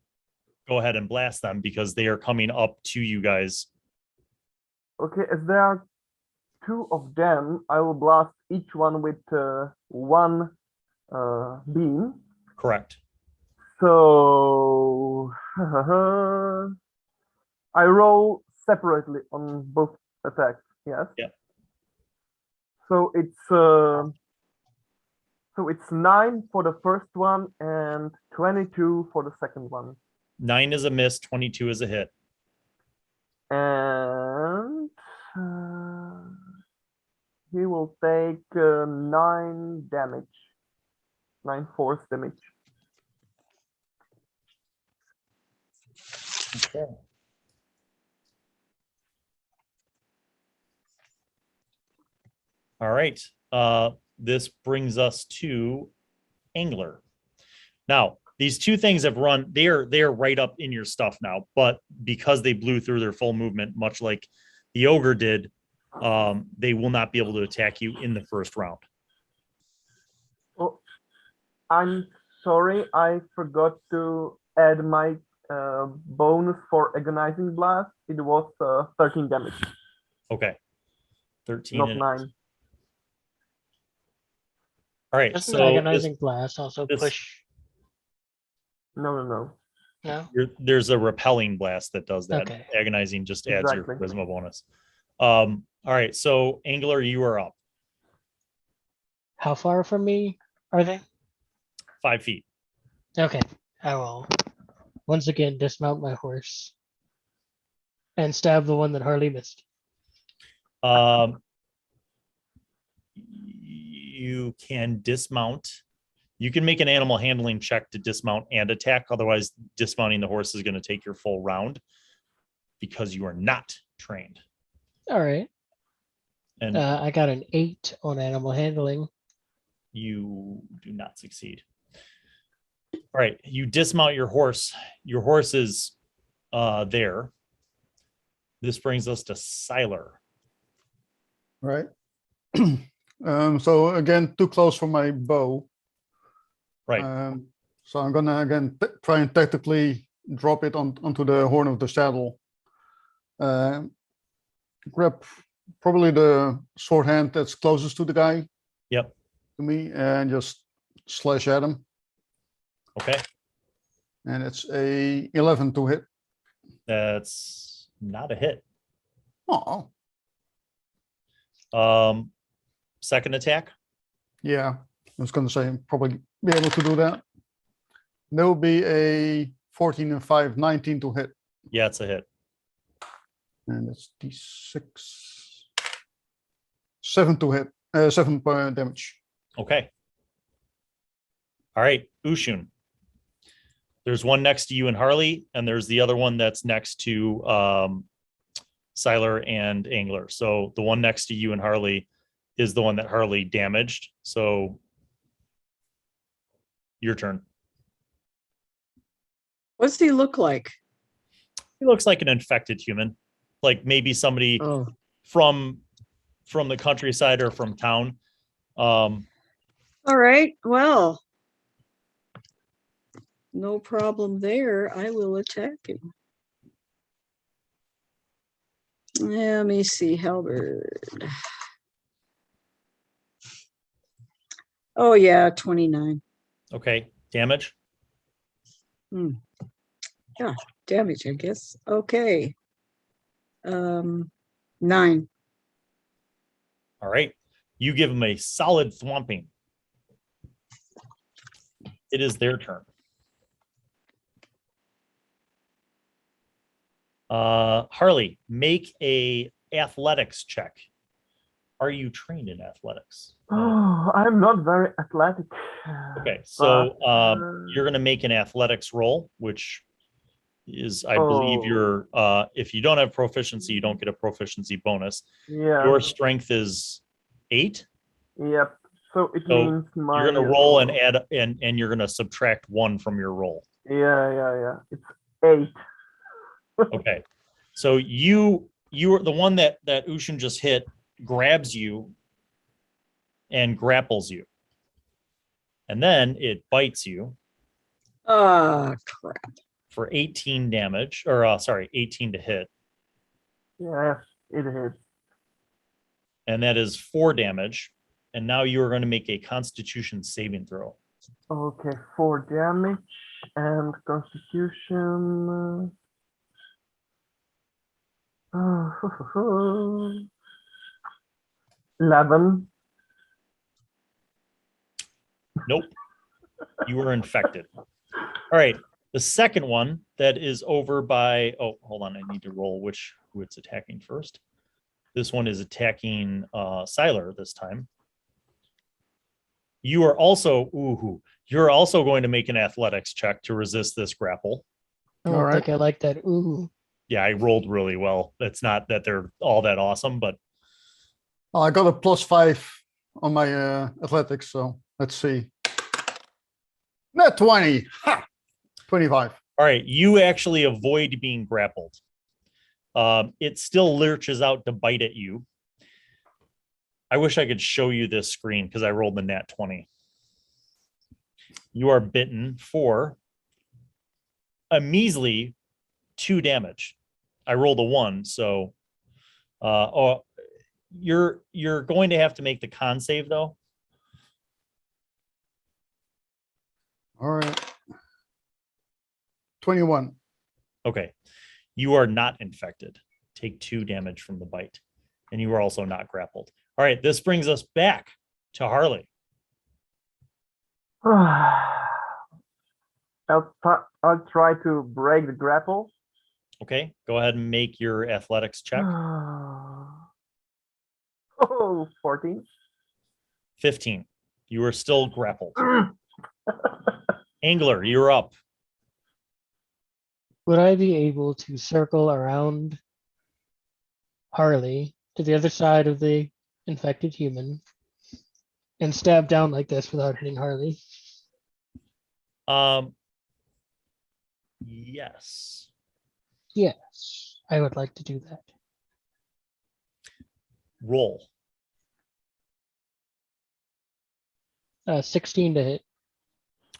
go ahead and blast them because they are coming up to you guys. Okay, as there are 2 of them, I will blast each one with 1 beam. Correct. So I roll separately on both attacks. Yes. Yeah. So it's 9 for the first one and 22 for the second one. 9 is a miss, 22 is a hit. And he will take 9 damage. 9 force damage. Okay. All right. This brings us to Angler. Now, these 2 things have run, they're right up in your stuff now, but because they blew through their full movement, much like the ogre did, they will not be able to attack you in the first round. Oh, I'm sorry, I forgot to add my bonus for agonizing blast. It was 13 damage. Okay. 13. Not 9. All right. Doesn't So agonizing blast also push? No. No. There's a repelling blast that does that. Okay. Agonizing just adds Exactly. your charisma bonus. All right. So Angler, you are up. How far from me are they? 5 feet. Okay. I will once again dismount my horse and stab the one that Harley missed. You can dismount. You can make an animal handling check to dismount and attack. Otherwise, dismounting the horse is going to take your full round because you are not trained. All right. And I got an 8 on animal handling. You do not succeed. All right. You dismount your horse. Your horse is there. This brings us to Syllar. Right. So again, too close for my bow. Right. So I'm gonna again try and tactically drop it onto the horn of the saddle. Grab probably the sword hand that's closest to the guy. Yep. To me, and just slash at him. Okay. And it's a 11 to hit. That's not a hit. Oh. Second attack. Yeah, I was gonna say probably be able to do that. There will be a 14 and 5, 19 to hit. Yeah, it's a hit. And it's D6. 7 to hit. 7 damage. Okay. All right, Ushun. There's one next to you and Harley, and there's the other one that's next to Syllar and Angler. So the one next to you and Harley is the one that Harley damaged. So your turn. What does he look like? He looks like an infected human, like maybe somebody from the countryside or from town. All right. Well, no problem there. I will attack him. Let me see, Halberd. Oh yeah, 29. Okay, damage. Yeah, damage, I guess. Okay. 9. All right. You give him a solid thwomping. It is their turn. Harley, make a athletics check. Are you trained in athletics? Oh, I'm not very athletic. Okay, so you're going to make an athletics roll, which is, I believe, your if you don't have proficiency, you don't get a proficiency bonus. Yeah. Your strength is 8. Yep. So it means you're going to roll and add, and you're going to subtract 1 from your roll. Yeah. It's 8. Okay, so you are the one that Ushun just hit, grabs you and grapples you, and then it bites you. Crap. For 18 damage, or sorry, 18 to hit. Yes, it is. And that is 4 damage. And now you are going to make a Constitution saving throw. Okay, 4 damage and Constitution. 11. Nope. You are infected. All right. The second one that is over by, oh, hold on. I need to roll who it's attacking first. This one is attacking Syllar this time. You are also, you're also going to make an athletics check to resist this grapple. I don't think I like that. Ooh. Yeah, I rolled really well. It's not that they're all that awesome, but. I got a +5 on my athletics, so let's see. Net 20. Ha! 25. All right, you actually avoid being grappled. It still lurches out to bite at you. I wish I could show you this screen because I rolled the nat 20. You are bitten for a measly 2 damage. I rolled a 1, so you're going to have to make the con save though. All right. 21. Okay. You are not infected. Take 2 damage from the bite. And you are also not grappled. All right, this brings us back to Harley. I'll try to break the grapple. Okay, go ahead and make your athletics check. 14. 15. You are still grappled. Angler, you're up. Would I be able to circle around Harley to the other side of the infected human and stab down like this without hitting Harley? Yes. Yes, I would like to do that. Roll. 16 to hit.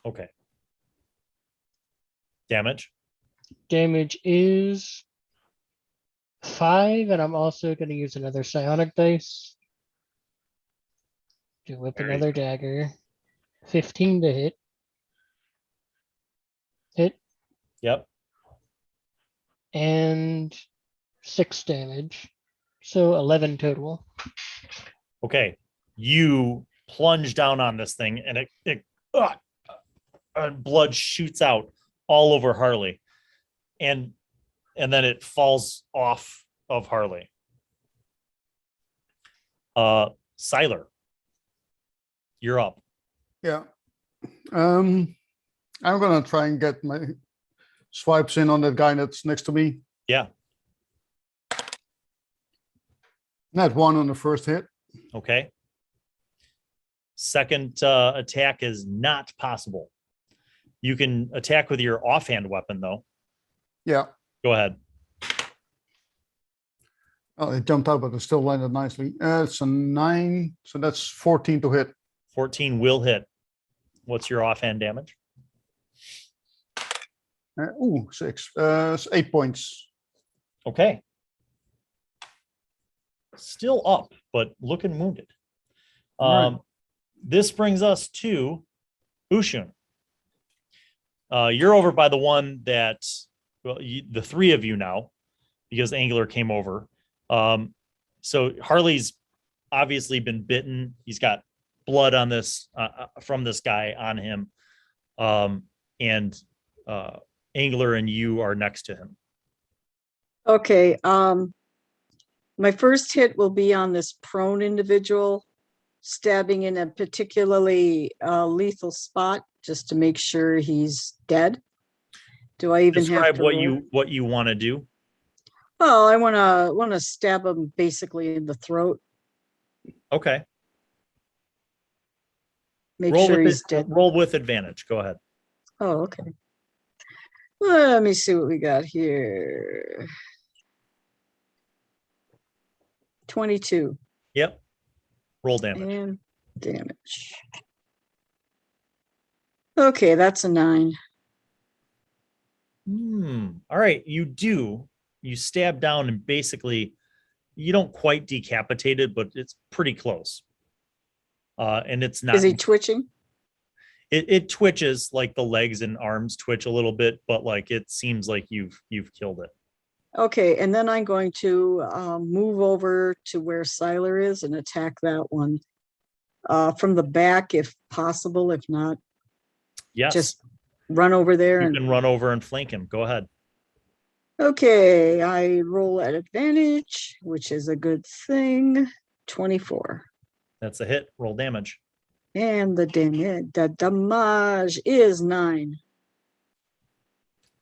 Okay. Damage? Damage is 5, and I'm also going to use another psionic dice to whip another dagger. 15 to hit. Hit. Yep. And 6 damage. So 11 total. Okay. You plunge down on this thing and blood shoots out all over Harley. And then it falls off of Harley. Syllar, you're up. Yeah. I'm gonna try and get my swipes in on that guy that's next to me. Yeah. Net 1 on the first hit. Okay. Second attack is not possible. You can attack with your offhand weapon, though. Yeah. Go ahead. Oh, it jumped out, but it still landed nicely. It's a 9, so that's 14 to hit. 14 will hit. What's your offhand damage? 6. It's 8 points. Okay. Still up, but looking wounded. Right. This brings us to Ushun. You're over by the one that, well, the three of you now, because Angler came over. So Harley's obviously been bitten. He's got blood on this from this guy on him, and Angler and you are next to him. Okay. My first hit will be on this prone individual, stabbing in a particularly lethal spot just to make sure he's dead. Do I even describe have to what you want to do? Oh, I want to stab him basically in the throat. Okay. Make sure he's dead. Roll with advantage. Go ahead. Oh, okay. Let me see what we got here. 22. Yep. Roll damage. And damage. Okay, that's a 9. All right, you stab down and basically you don't quite decapitate it, but it's pretty close. And it's not. Is he twitching? It twitches, like the legs and arms twitch a little bit, but like it seems like you've killed it. Okay, and then I'm going to move over to where Syllar is and attack that one from the back, if possible. If not, yes, just run over there. You can run over and flank him. Go ahead. Okay, I roll at advantage, which is a good thing. 24. That's a hit. Roll damage. And the damage is 9.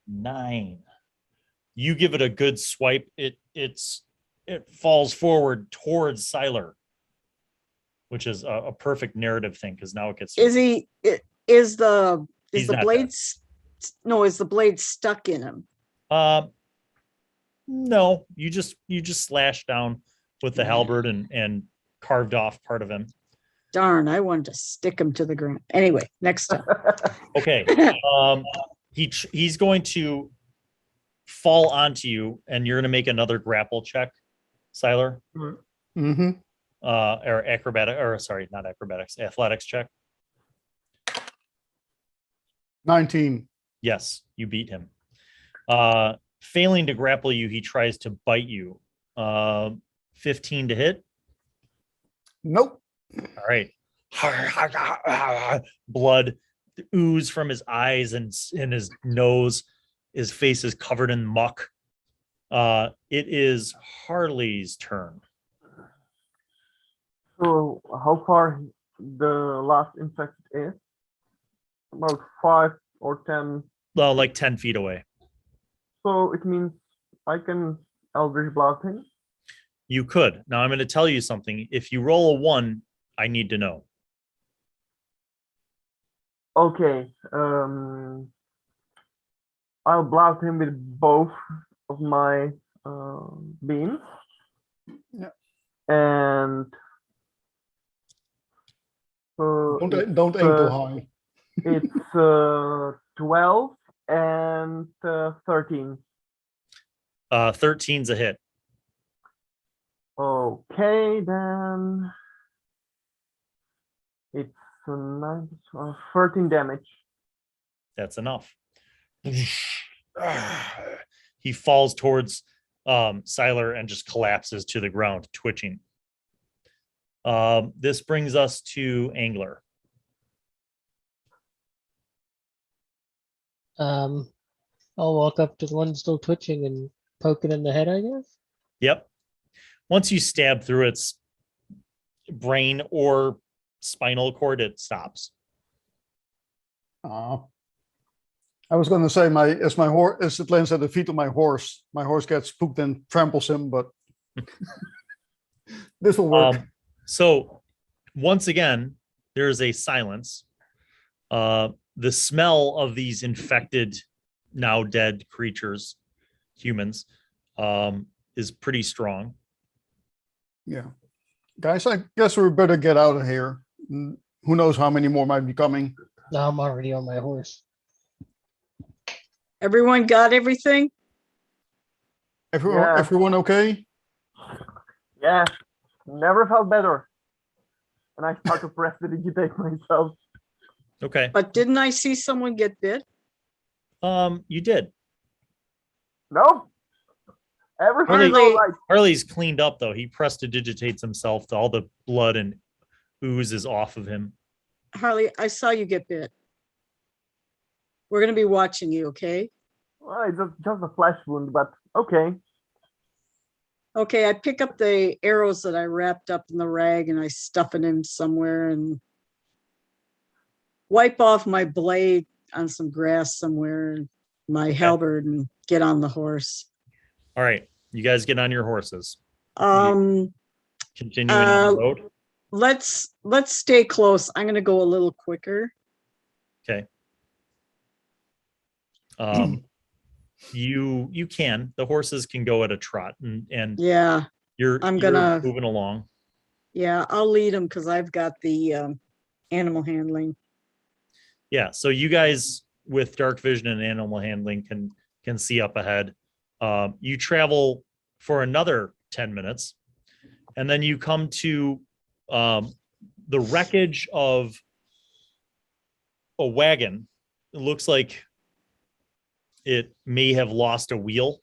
9. You give it a good swipe. It falls forward towards Syllar, which is a perfect narrative thing because now it gets. Is the blade? No, is the blade stuck in him? No. You just slashed down with the halberd and carved off part of him. Darn, I wanted to stick him to the ground. Anyway, next time. Okay. He's going to fall onto you, and you're going to make another grapple check, Syllar. Mm-hmm. Or acrobatic, or sorry, not acrobatics, athletics check. 19. Yes, you beat him. Failing to grapple you, he tries to bite you. 15 to hit. Nope. All right. Blood ooze from his eyes and his nose. His face is covered in muck. It is Harley's turn. So how far the last infected is? About 5 or 10. Well, like 10 feet away. So it means I can Eldritch Blast him? You could. Now I'm going to tell you something. If you roll a 1, I need to know. Okay. I'll blast him with both of my beams. Yeah. And don't aim too high. It's 12 and 13. 13's a hit. Okay, then it's 13 damage. That's enough. He falls towards Syllar and just collapses to the ground, twitching. This brings us to Angler. I'll walk up to the one still twitching and poke it in the head, I guess. Yep. Once you stab through its brain or spinal cord, it stops. I was going to say as it lands at the feet of my horse gets spooked and tramples him, but this will work. So once again, there's a silence. The smell of these infected, now dead creatures, humans, is pretty strong. Yeah. Guys, I guess we better get out of here. Who knows how many more might be coming. Now I'm already on my horse. Everyone got everything? Everyone okay? Yeah, never felt better. And I start to press the digitate myself. Okay. But didn't I see someone get bit? You did. No. Everything's all right. Harley's cleaned up though. He prestidigitates himself. All the blood and ooze is off of him. Harley, I saw you get bit. We're going to be watching you, okay? Well, it's just a flesh wound, but okay. Okay, I pick up the arrows that I wrapped up in the rag and I stuff it in somewhere and wipe off my blade on some grass somewhere, my halberd, and get on the horse. All right, you guys get on your horses. Continuing on the road. Let's stay close. I'm going to go a little quicker. Okay. You can. The horses can go at a trot, and yeah, you're moving along. Yeah, I'll lead them because I've got the animal handling. Yeah, so you guys with dark vision and animal handling can see up ahead. You travel for another 10 minutes, and then you come to the wreckage of a wagon. It looks like it may have lost a wheel,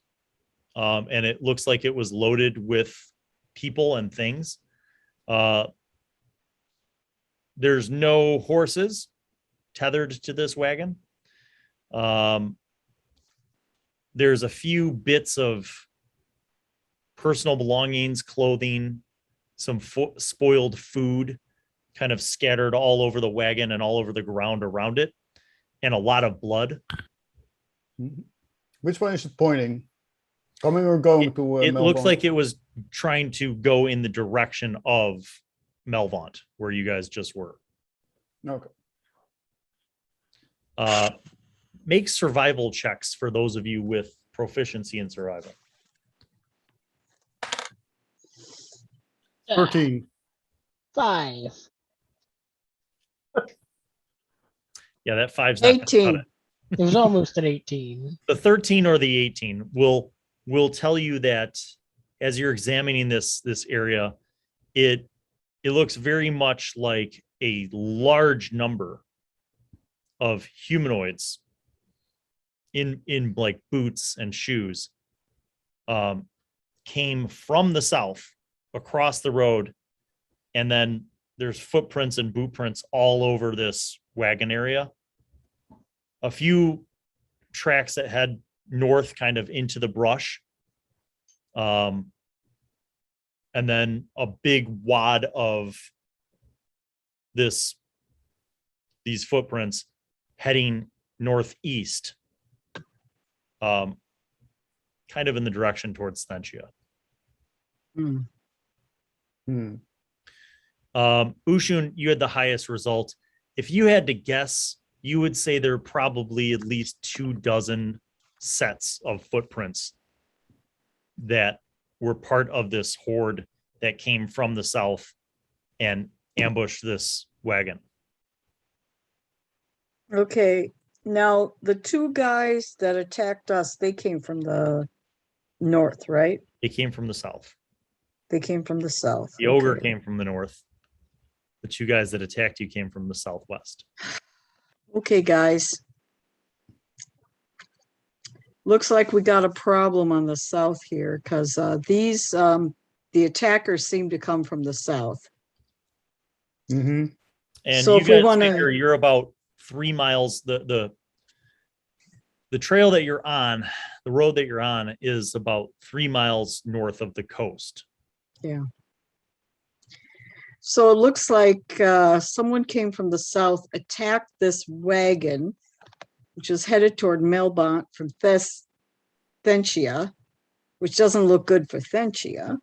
and it looks like it was loaded with people and things. There's no horses tethered to this wagon. There's a few bits of personal belongings, clothing, some spoiled food kind of scattered all over the wagon and all over the ground around it, and a lot of blood. Which one is it pointing? Coming or going to it Melvant? Looks like it was trying to go in the direction of Melvant, where you guys just were. Okay. Make survival checks for those of you with proficiency in survival. 13. 5. Yeah, that 5's not 18. It was almost an 18. The 13 or the 18 will tell you that as you're examining this area, it looks very much like a large number of humanoids in like boots and shoes came from the south across the road, and then there's footprints and boot prints all over this wagon area. A few tracks that head north kind of into the brush. And then a big wad of these footprints heading northeast, kind of in the direction towards Stentia. Ushun, you had the highest result. If you had to guess, you would say there are probably at least 24 sets of footprints that were part of this horde that came from the south and ambushed this wagon. Okay. Now, the two guys that attacked us, they came from the north, right? They came from the south. They came from the south. The ogre came from the north. The two guys that attacked you came from the southwest. Okay, guys. Looks like we got a problem on the south here because the attackers seem to come from the south. Mm-hmm. And so you if we guys want figure you're about 3 miles. The trail that you're on, the road that you're on, is about 3 miles north of the coast. Yeah. So it looks like someone came from the south, attacked this wagon, which is headed toward Melbont from Thentia, which doesn't look good for Thentia.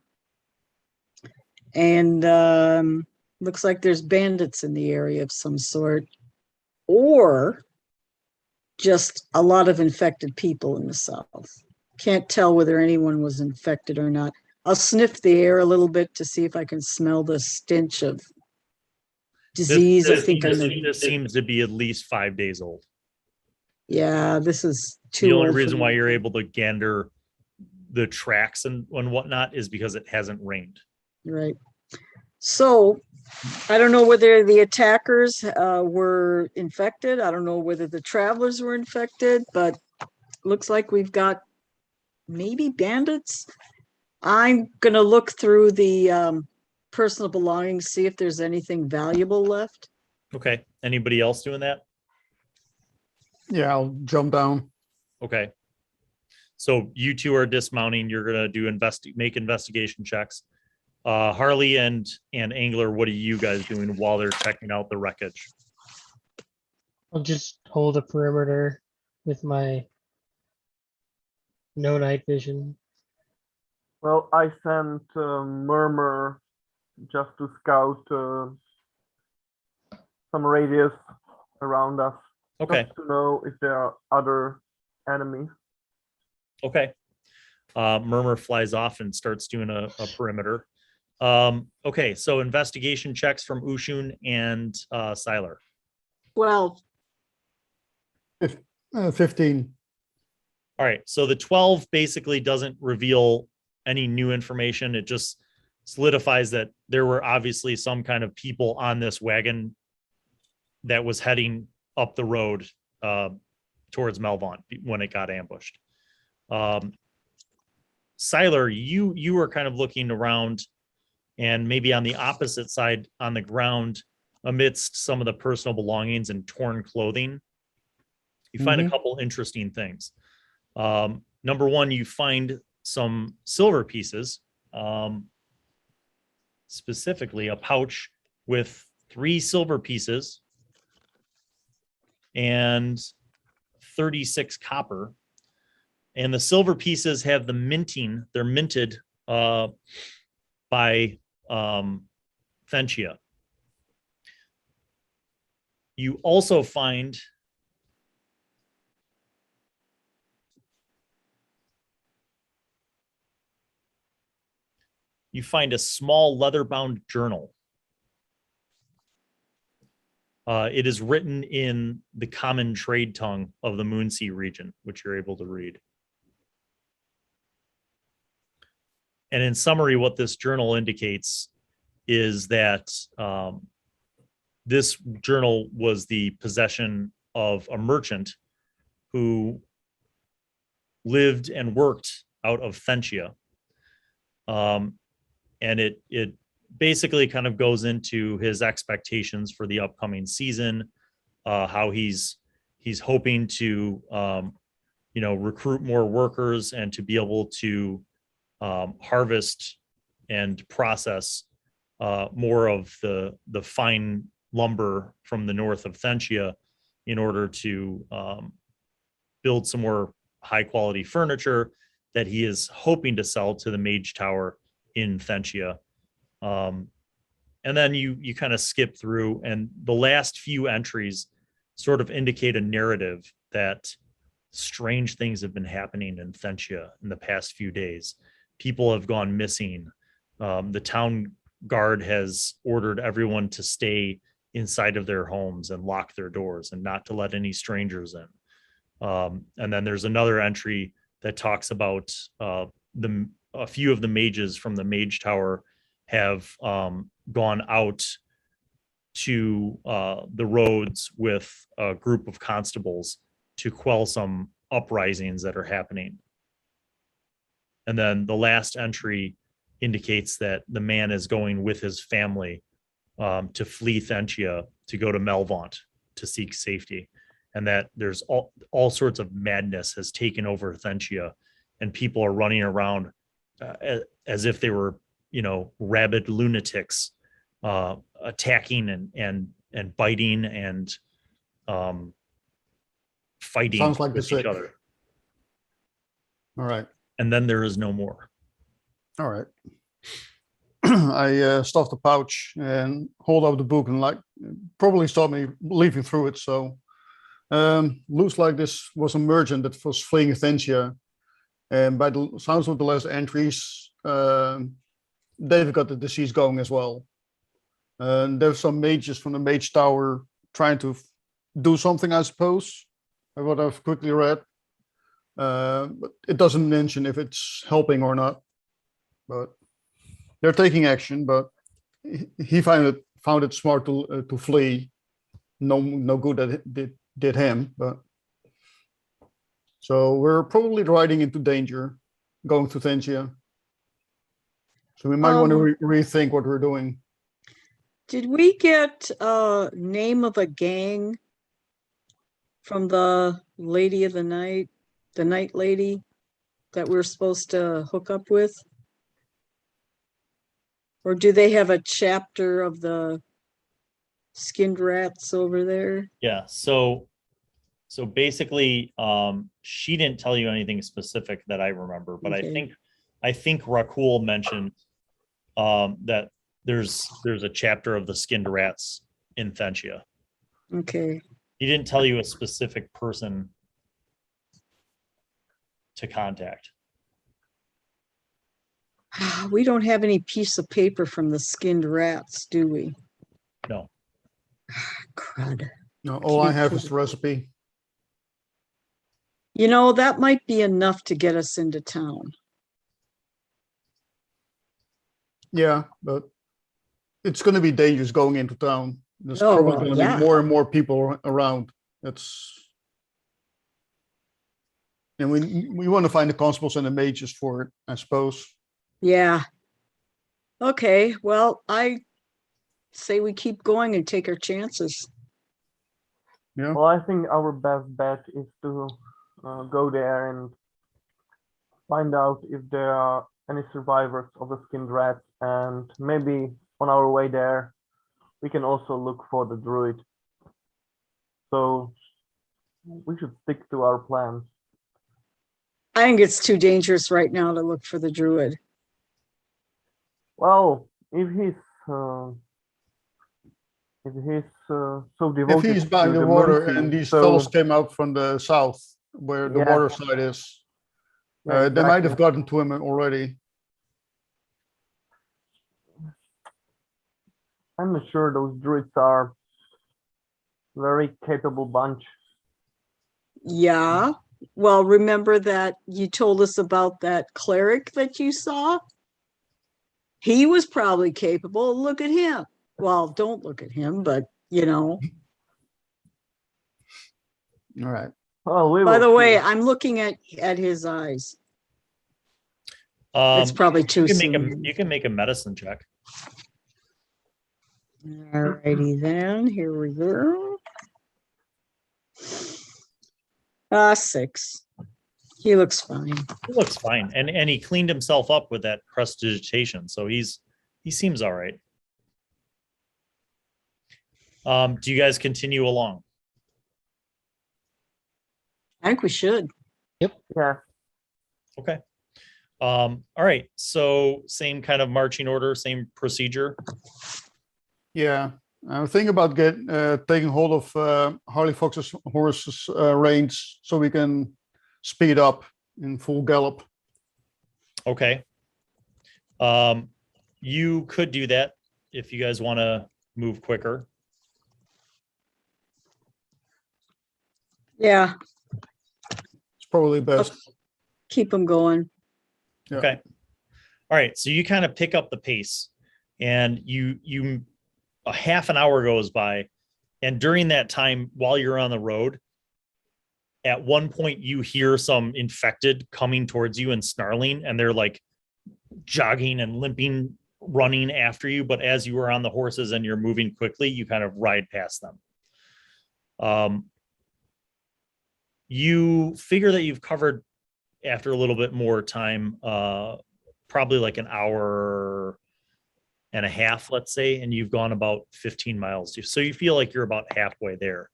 And looks like there's bandits in the area of some sort, or just a lot of infected people in the south. Can't tell whether anyone was infected or not. I'll sniff the air a little bit to see if I can smell the stench of disease. This seems to be at least 5 days old. Yeah, this is too The only old for reason why me. you're able to gander the tracks and whatnot is because it hasn't rained. Right. So I don't know whether the attackers were infected. I don't know whether the travelers were infected, but looks like we've got maybe bandits. I'm going to look through the personal belongings, see if there's anything valuable left. Okay. Anybody else doing that? Yeah, I'll jump down. Okay. So you two are dismounting. You're gonna do make investigation checks. Harley and Angler, what are you guys doing while they're checking out the wreckage? I'll just hold a perimeter with my no night vision. Well, I sent Murmur just to scout some radius around us. Okay. Just to know if there are other enemies. Okay. Murmur flies off and starts doing a perimeter. Okay, so investigation checks from Ushun and Syllar. 12. 15. All right, so the 12 basically doesn't reveal any new information. It just solidifies that there were obviously some kind of people on this wagon that was heading up the road towards Melvaunt when it got ambushed. Syllar, you were kind of looking around and maybe on the opposite side on the ground amidst some of the personal belongings and torn clothing. You find a couple interesting things. Number one, you find some silver pieces, specifically a pouch with 3 silver pieces and 36 copper. And the silver pieces have the minting, they're minted by Thentia. You also find a small leather-bound journal. It is written in the common trade tongue of the Moonsea region, which you're able to read. And in summary, what this journal indicates is that this journal was the possession of a merchant who lived and worked out of Thentia. And it basically kind of goes into his expectations for the upcoming season, how he's hoping to recruit more workers and to be able to harvest and process more of the fine lumber from the north of Thentia in order to build some more high quality furniture that he is hoping to sell to the Mage Tower in Thentia. And then you kind of skip through, and the last few entries sort of indicate a narrative that strange things have been happening in Thentia in the past few days. People have gone missing. The town guard has ordered everyone to stay inside of their homes and lock their doors and not to let any strangers in. And then there's another entry that talks about a few of the mages from the Mage Tower have gone out to the roads with a group of constables to quell some uprisings that are happening. And then the last entry indicates that the man is going with his family to flee Thentia to go to Melvaunt to seek safety, and that there's all sorts of madness has taken over Thentia, and people are running around as if they were, rabid lunatics, attacking and biting and fighting. Sounds like with each other. All right. And then there is no more. All right. I stuff the pouch and hold up the book and probably stop me leafing through it. So looks like this was a merchant that was fleeing Thentia. And by the sounds of the last entries, they've got the disease going as well. And there's some mages from the Mage Tower trying to do something, I suppose, what I've quickly read. But it doesn't mention if it's helping or not. But they're taking action, but he found it smart to flee. No good that it did him, but so we're probably riding into danger, going to Thentia. So we might want to rethink what we're doing. Did we get a name of a gang from the Lady of the Night, the Night Lady, that we're supposed to hook up with? Or do they have a chapter of the skinned rats over there? Yeah, so basically, she didn't tell you anything specific that I remember, but Okay. I think Rakul mentioned that there's a chapter of the skinned rats in Thentia. Okay. He didn't tell you a specific person to contact. We don't have any piece of paper from the skinned rats, do we? No. Crud. No, all I have is the recipe. You know, that might be enough to get us into town. Yeah, but it's going to be dangerous going into town. There's Oh, probably well, going to yeah. be more and more people around. And we want to find the constables and the mages for it, I suppose. Yeah. Okay, well, I say we keep going and take our chances. Yeah. Well, I think our best bet is to go there and find out if there are any survivors of the skinned rats, and maybe on our way there, we can also look for the druid. So we should stick to our plans. I think it's too dangerous right now to look for the druid. Well, if he's so devoted If he's by to the water mercy, and these so fellows came out from the south, where the Yeah. water side is, yeah, they might have exactly. gotten to him already. I'm not sure those druids are very capable bunch. Yeah. Well, remember that you told us about that cleric that you saw? He was probably capable. Look at him. Well, don't look at him, but you know. All right. Well, we By will the way, see. I'm looking at his eyes. It's probably too soon. You can make a medicine check. Alrighty then, here we go. 6. He looks fine. He looks fine, and he cleaned himself up with that prestidigitation, so he seems all right. Do you guys continue along? I think we should. Yeah. Okay. All right. So same kind of marching order, same procedure. Yeah. I'm thinking about taking hold of Harleyfox's horse's reins so we can speed up in full gallop. Okay. You could do that if you guys want to move quicker. Yeah, It's probably best. keep him going. Yeah. Okay. All right. So you kind of pick up the pace, and you a half an hour goes by, and during that time, while you're on the road, at one point you hear some infected coming towards you and snarling, and they're like jogging and limping, running after you. But as you are on the horses and you're moving quickly, you kind of ride past them. You figure that you've covered, after a little bit more time, probably like an hour and a half, let's say, and you've gone about 15 miles. So you feel like you're about halfway there,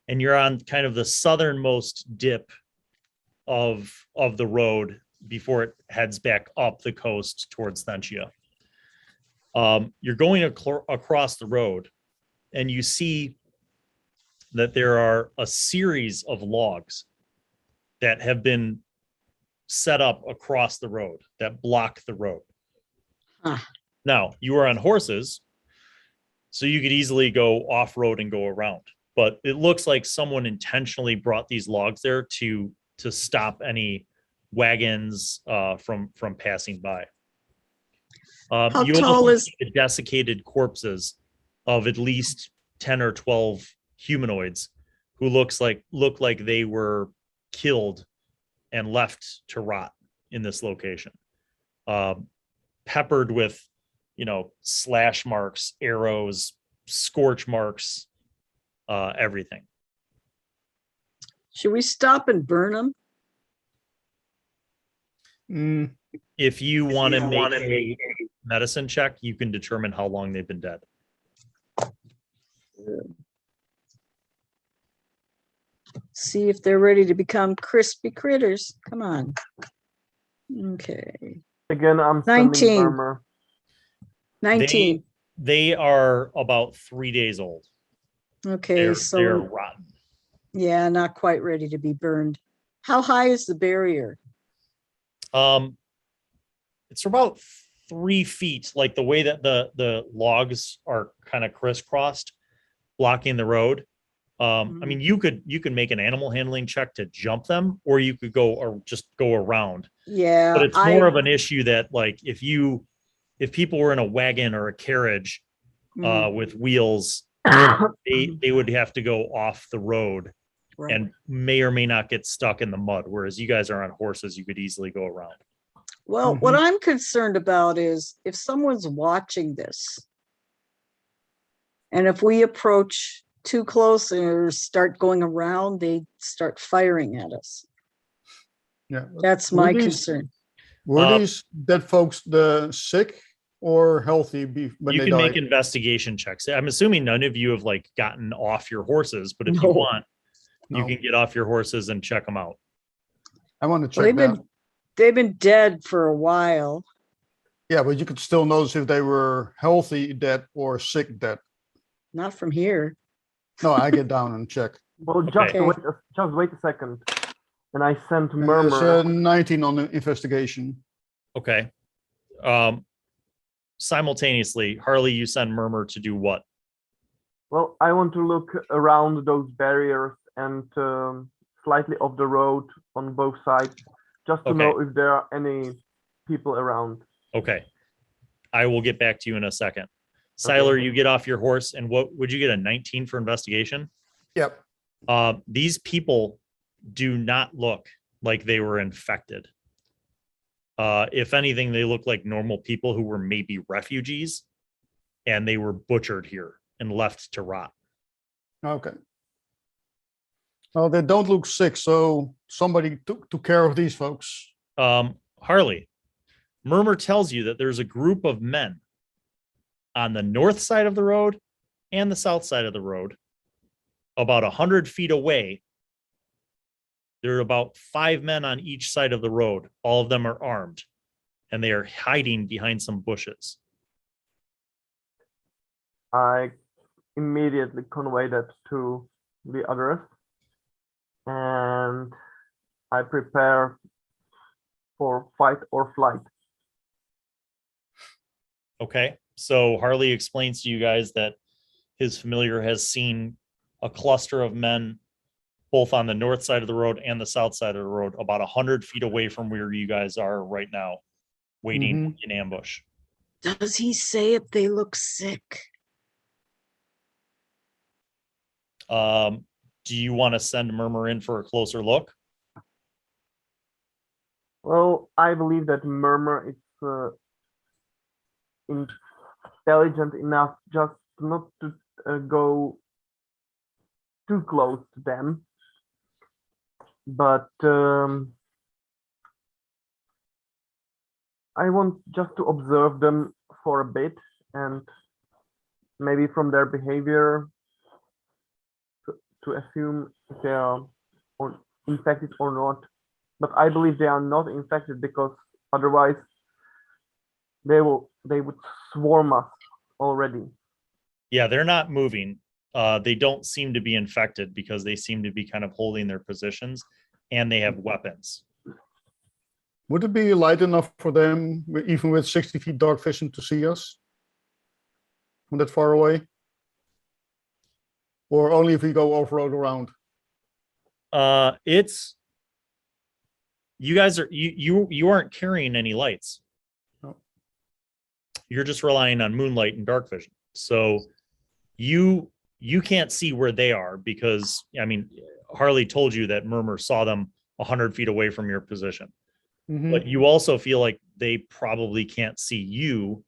and you're on kind of the southernmost dip of the road before it heads back up the coast towards Thentia. You're going across the road, and you see that there are a series of logs that have been set up across the road that block the road. Now, you are on horses, so you could easily go off-road and go around. But it looks like someone intentionally brought these logs there to stop any wagons from passing by. How you tall also is see the desiccated corpses of at least 10 or 12 humanoids who look like they were killed and left to rot in this location, peppered with, slash marks, arrows, scorch marks, everything. Should we stop and burn them? If you want to make a medicine check, you can determine how long they've been dead. See if they're ready to become crispy critters. Come on. Okay. Again, I'm 19. Murmur. 19. They are about 3 days old. Okay, they're rotten. Yeah, not quite ready to be burned. How high is the barrier? It's about 3 feet, like the way that the logs are kind of crisscrossed, blocking the road. I mean, you could make an animal handling check to jump them, or you could go or just go around. Yeah, but it's more of an issue that, like, if people were in a wagon or a carriage with wheels, they would have to go off the road, right, and may or may not get stuck in the mud. Whereas you guys are on horses, you could easily go around. Well, what I'm concerned about is if someone's watching this, and if we approach too close or start going around, they start firing at us. Yeah, that's my concern. Were these dead folks the sick or healthy when you they can died? make investigation checks. I'm assuming none of you have gotten off your horses, but if you want, you can get off your horses and check them out. I want to check that. They've been dead for a while. Yeah, but you could still notice if they were healthy dead or sick dead. Not from here. No, I get down and check. Well, just wait a second. And I sent Murmur. There's 19 on the investigation. Okay. Simultaneously, Harley, you send Murmur to do what? Well, I want to look around those barriers and slightly off the road on both sides, just to know if there are any people around. Okay. I will get back to you in a second. Syllar, you get off your horse, and what would you get, a 19 for investigation? Yep. These people do not look like they were infected. If anything, they look like normal people who were maybe refugees, and they were butchered here and left to rot. Okay. Oh, they don't look sick, so somebody took care of these folks. Harley, Murmur tells you that there's a group of men on the north side of the road and the south side of the road, about 100 feet away. There are about 5 men on each side of the road. All of them are armed, and they are hiding behind some bushes. I immediately convey that to the others, and I prepare for fight or flight. Okay, so Harley explains to you guys that his familiar has seen a cluster of men both on the north side of the road and the south side of the road, about 100 feet away from where you guys are right now, waiting in ambush. Does he say if they look sick? Do you want to send Murmur in for a closer look? Well, I believe that Murmur is intelligent enough just not to go too close to them. But I want just to observe them for a bit, and maybe from their behavior to assume if they are infected or not. But I believe they are not infected, because otherwise they would swarm us already. Yeah, they're not moving. They don't seem to be infected because they seem to be kind of holding their positions, and they have weapons. Would it be light enough for them, even with 60 feet dark vision, to see us from that far away? Or only if we go off-road around? It's you guys are you aren't carrying any lights. No. You're just relying on moonlight and dark vision. So you can't see where they are because I mean Harley told you that Murmur saw them 100 feet away from your position. Mm-hmm. But you also feel like they probably can't see you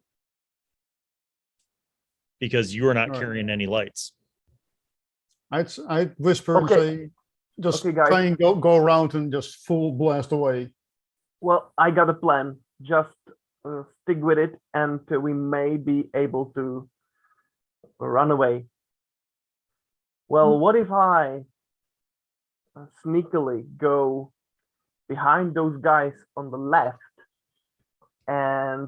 because you are not carrying any lights. I'd whisper and say, just try and go around and just full blast away. Well, I got a plan. Just stick with it, and we may be able to run away. Well, what if I sneakily go behind those guys on the left, and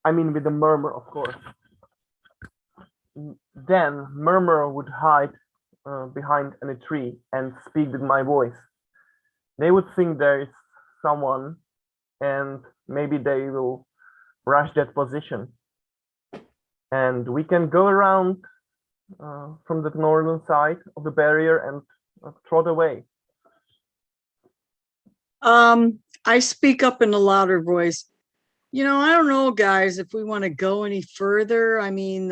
I mean with the Murmur, of course. Then Murmur would hide behind in a tree and speak with my voice. They would think there is someone, and maybe they will rush that position. And we can go around from the northern side of the barrier and trot away. I speak up in a louder voice. You know, I don't know, guys, if we want to go any further. I mean,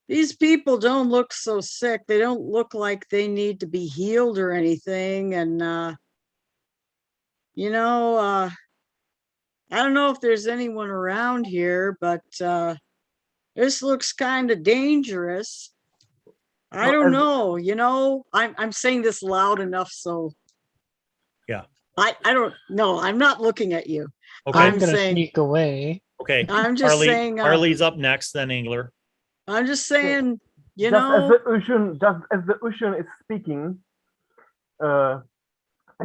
these people don't look so sick. They don't look like they need to be healed or anything. And, you know, I don't know if there's anyone around here, but this looks kind of dangerous. I don't know, you know, I'm saying this loud enough so. Yeah. I don't know. I'm not looking at you. Okay. I'm gonna sneak away. Okay. I'm just saying. Harley's up next, then Angler. I'm just saying, you just know. Just as the Ushun is speaking, I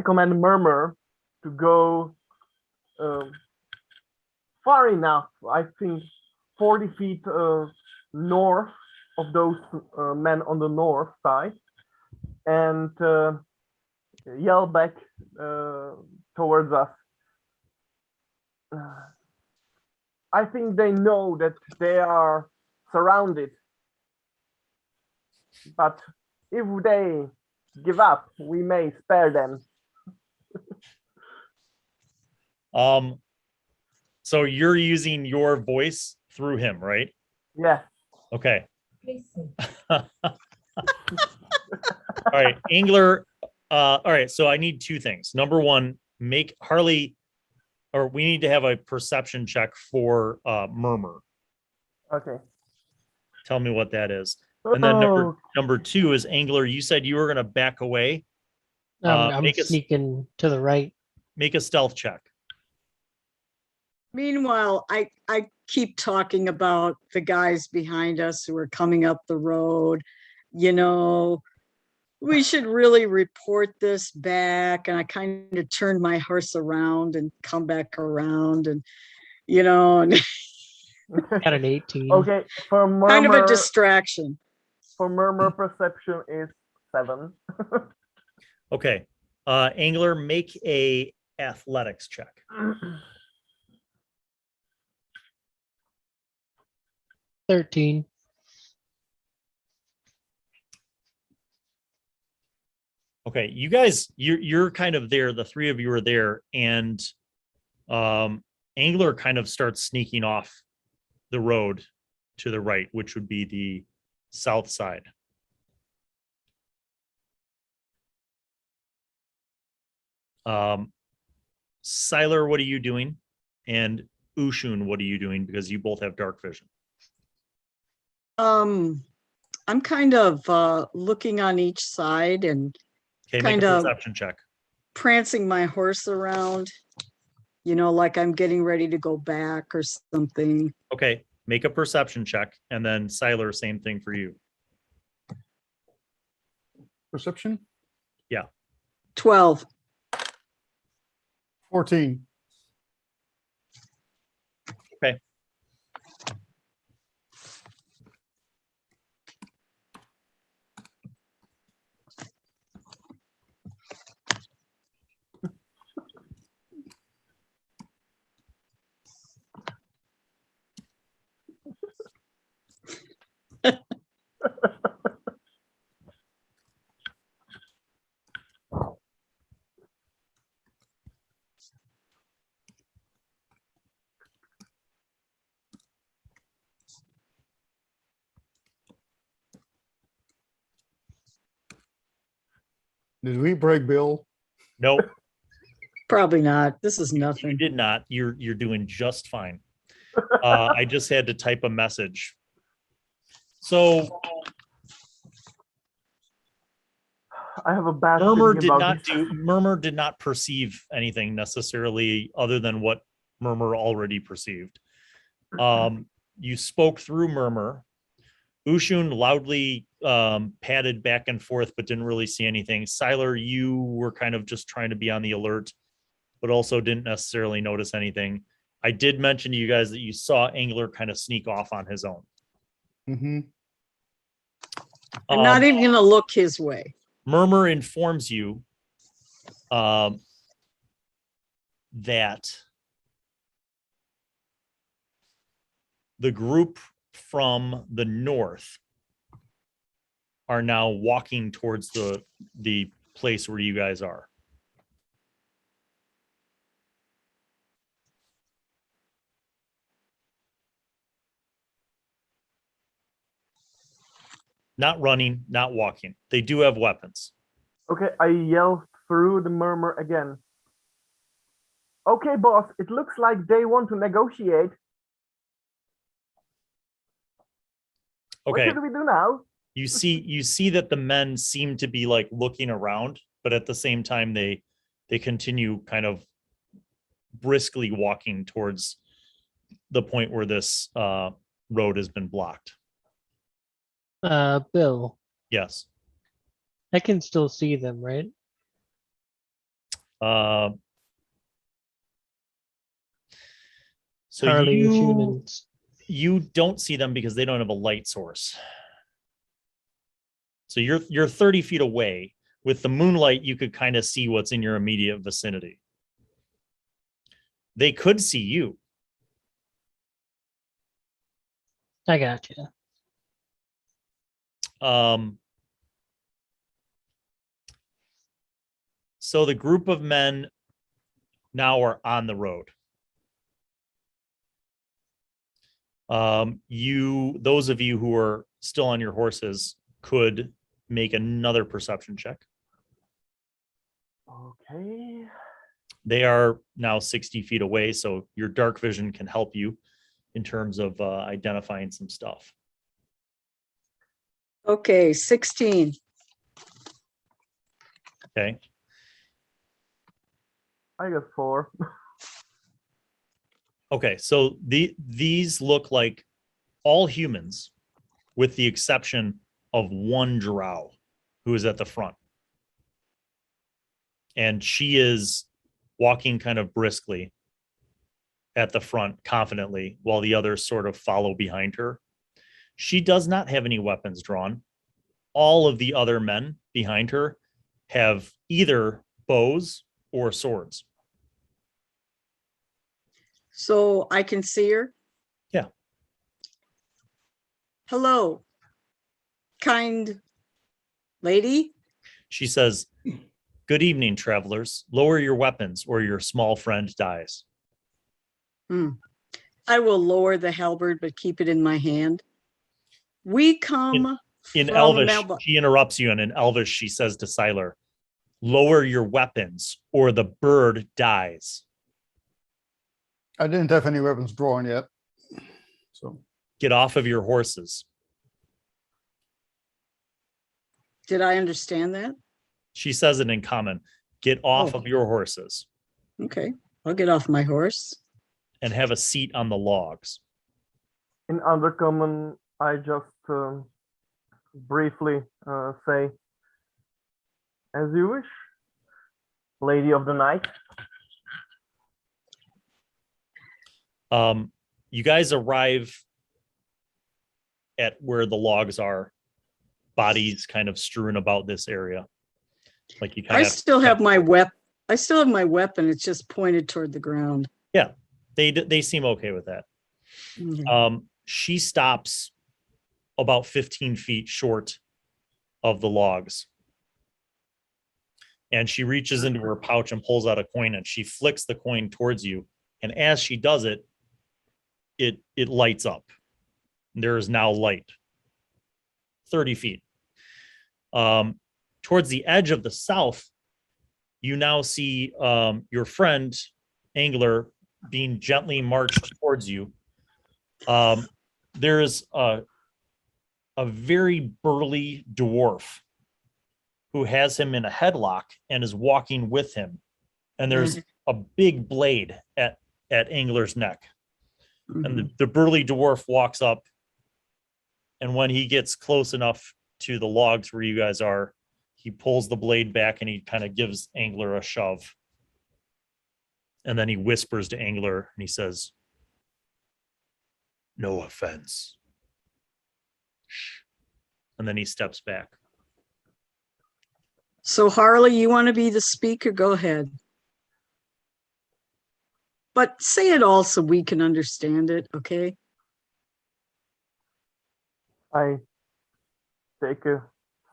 command Murmur to go far enough, I think 40 feet north of those men on the north side, and yell back towards us. I think they know that they are surrounded, but if they give up, we may spare them. So you're using your voice through him, right? Yeah. Okay. All right, Angler. All right, so I need two things. Number one, make Harley, or we need to have a perception check for Murmur. Okay. Tell me what that is. And then number two is Angler. You said you were going to back away. I'm sneaking to the right. Make a stealth check. Meanwhile, I keep talking about the guys behind us who are coming up the road. You know, we should really report this back. And I kind of turned my horse around and come back around, and you know, and got an 18. Okay, for Murmur, kind of a distraction. For Murmur, perception is 7. Okay, Angler, make a athletics check. 13. Okay, you guys, you're kind of there. The three of you are there, and Angler kind of starts sneaking off the road to the right, which would be the south side. Syllar, what are you doing? And Ushun, what are you doing? Because you both have dark vision. I'm kind of looking on each side and make a perception check. Prancing my horse around, you know, like I'm getting ready to go back or something. Okay, make a perception check, and then Syllar, same thing for you. Perception? Yeah. 12. 14. Okay. Did we break Bill? Nope. Probably not. This is You nothing. did not. You're doing just fine. I just had to type a message. So I have a bad Murmur feeling did about not this. Murmur did not perceive anything necessarily other than what Murmur already perceived. You spoke through Murmur. Ushun loudly padded back and forth, but didn't really see anything. Syllar, you were kind of just trying to be on the alert, but also didn't necessarily notice anything. I did mention to you guys that you saw Angler kind of sneak off on his own. Mm-hmm. I'm not even going to look his way. Murmur informs you that the group from the north are now walking towards the place where you guys are. Not running, not walking. They do have weapons. Okay, I yell through the murmur again. Okay, boss, it looks like they want to negotiate. Okay. What should we do now? You see that the men seem to be like looking around, but at the same time they continue kind of briskly walking towards the point where this road has been blocked. Bill, Yes. I can still see them, right? So Harley, Ushun, and you don't see them because they don't have a light source. So you're 30 feet away. With the moonlight, you could kind of see what's in your immediate vicinity. They could see you. I got you. So the group of men now are on the road. Those of you who are still on your horses could make another perception check. Okay. They are now 60 feet away, so your dark vision can help you in terms of identifying some stuff. Okay, 16. Okay. I got 4. Okay, so these look like all humans with the exception of one drow who is at the front. And she is walking kind of briskly at the front confidently while the others sort of follow behind her. She does not have any weapons drawn. All of the other men behind her have either bows or swords. So I can see her? Yeah. Hello, kind lady. She says, "Good evening, travelers. Lower your weapons or your small friend dies." I will lower the halberd, but keep it in my hand. We come in from Elvish. Melba. She interrupts you, and in Elvish, she says to Syllar, "Lower your weapons or the bird dies." I didn't have any weapons drawn yet. So Get off of your horses. Did I understand that? She says it in common. Get off of your horses Okay, I'll get off my horse. and have a seat on the logs. In Undercommon, I just briefly say, as you wish, Lady of the Night. You guys arrive at where the logs are, bodies kind of strewn about this area. Like you kind I of still have my weapon. I still have my weapon. It's just pointed toward the ground. Yeah, they seem okay with that. Okay. She stops about 15 feet short of the logs. And she reaches into her pouch and pulls out a coin, and she flicks the coin towards you. And as she does it, it lights up. There is now light. 30 feet. towards the edge of the south, you now see your friend Angler being gently marched towards you. There's a very burly dwarf who has him in a headlock and is walking with him. And there's a big blade at Angler's neck. And the burly dwarf walks up. And when he gets close enough to the logs where you guys are, he pulls the blade back and he kind of gives Angler a shove. And then he whispers to Angler and he says, "No offense." Shh. And then he steps back. So Harley, you want to be the speaker? Go ahead. But say it all so we can understand it, okay? I take a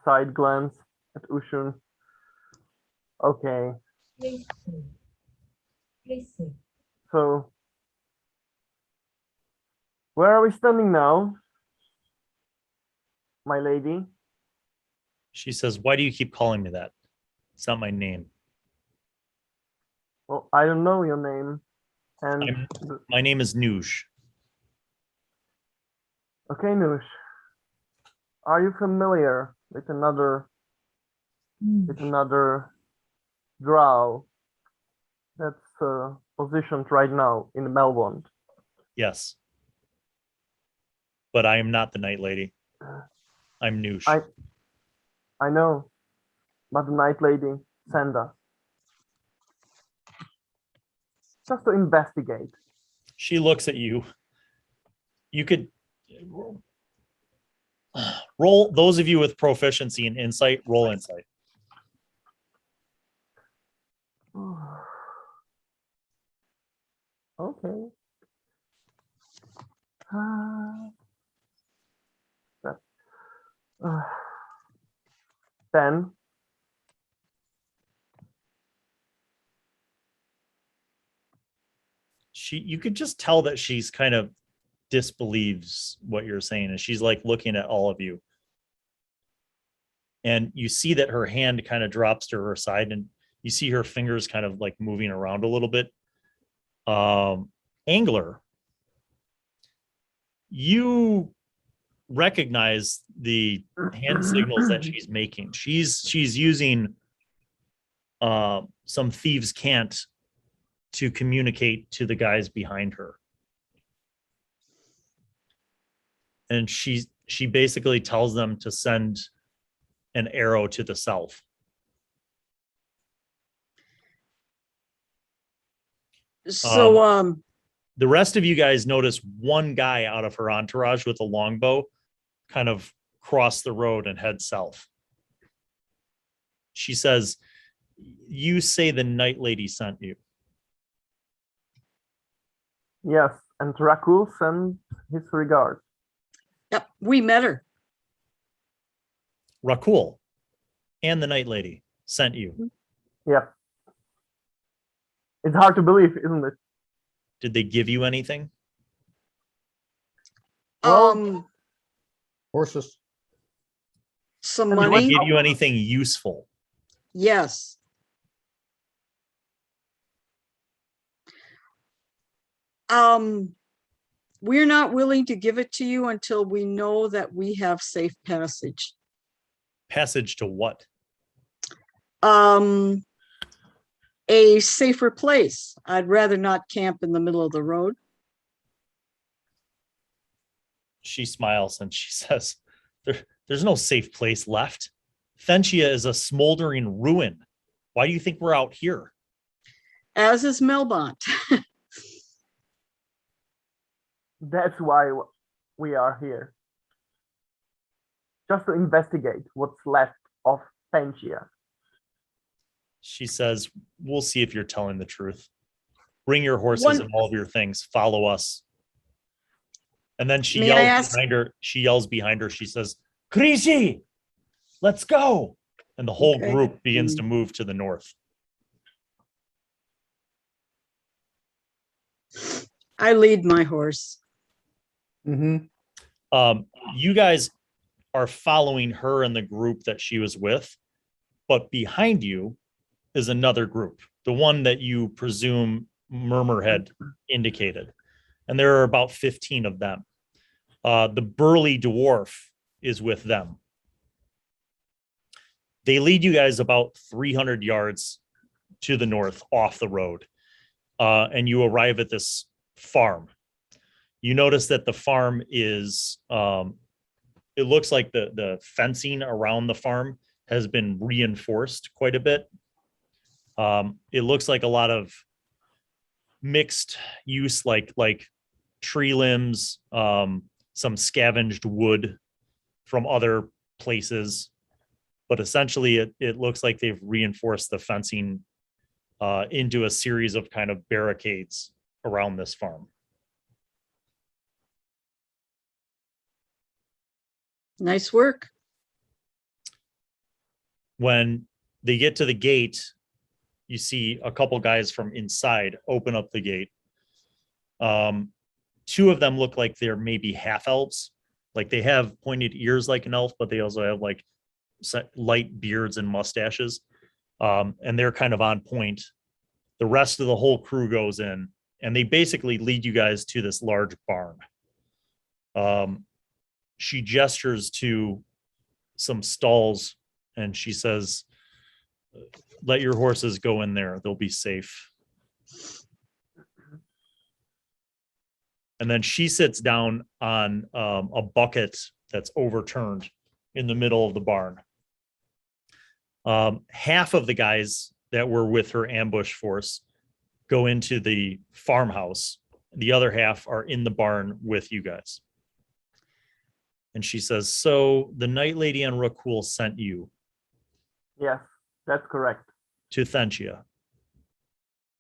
side glance at Ushun. Okay. So, where are we standing now, my lady? She says, "Why do you keep calling me that? It's not my name." Well, I don't know your name. And my name is Noosh. Okay, Noosh. Are you familiar with another drow that's positioned right now in Melbourne? Yes. But I am not the Night Lady. I'm Noosh. I know, but the Night Lady sent us just to investigate. She looks at you. You could roll, those of you with proficiency in insight, roll insight. Okay. 10. You could just tell that she's kind of disbelieves what you're saying, and she's like looking at all of you. And you see that her hand kind of drops to her side, and you see her fingers kind of like moving around a little bit. Angler, you recognize the hand signals that she's making. She's using some thieves' cant to communicate to the guys behind her. And she basically tells them to send an arrow to the south. So the rest of you guys notice one guy out of her entourage with a longbow kind of cross the road and head south. She says, "You say the Night Lady sent you." Yes, and Rakul sent his regards. Yep, we met her. Rakul and the Night Lady sent you. Yep. It's hard to believe, isn't it? Did they give you anything? Horses. Some Did money. they give you anything useful? Yes. We're not willing to give it to you until we know that we have safe passage. Passage to what? A safer place. I'd rather not camp in the middle of the road. She smiles and she says, there's no safe place left. Fenchia is a smoldering ruin. Why do you think we're out here? As is Melbont. That's why we are here. Just to investigate what's left of Fenchia. She says, "We'll see if you're telling the truth. Bring your horses and all of your things. Follow us." And then she yells behind her. She says, "Krishi, let's go." And the whole group begins to move to the north. I lead my horse. Mm-hmm. You guys are following her and the group that she was with. But behind you is another group, the one that you presume Murmur had indicated. And there are about 15 of them. The burly dwarf is with them. They lead you guys about 300 yards to the north off the road. And you arrive at this farm. You notice that the farm is, it looks like the fencing around the farm has been reinforced quite a bit. It looks like a lot of mixed use, like tree limbs, some scavenged wood from other places. But essentially, it looks like they've reinforced the fencing into a series of kind of barricades around this farm. Nice work. When they get to the gate, you see a couple guys from inside open up the gate. Two of them look like they're maybe half elves. Like they have pointed ears like an elf, but they also have like light beards and mustaches. And they're kind of on point. The rest of the whole crew goes in, and they basically lead you guys to this large barn. She gestures to some stalls, and she says, "Let your horses go in there. They'll be safe." And then she sits down on a bucket that's overturned in the middle of the barn. Half of the guys that were with her ambush force go into the farmhouse. The other half are in the barn with you guys. And she says, "So the Night Lady and Rakul sent you." Yes, that's correct. "To Thentia."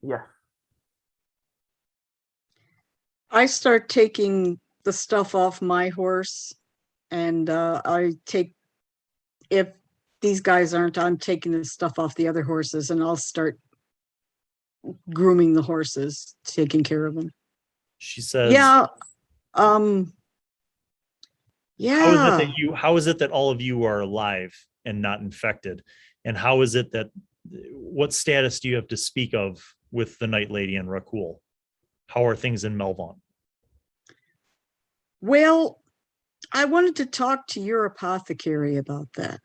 Yes. I start taking the stuff off my horse, and I take, if these guys aren't, I'm taking the stuff off the other horses, and I'll start grooming the horses, taking care of them. She says, Yeah. Yeah. How is it that all of you are alive and not infected? And how is it that, what status do you have to speak of with the Night Lady and Rakul? How are things in Melvon? Well, I wanted to talk to your apothecary about that.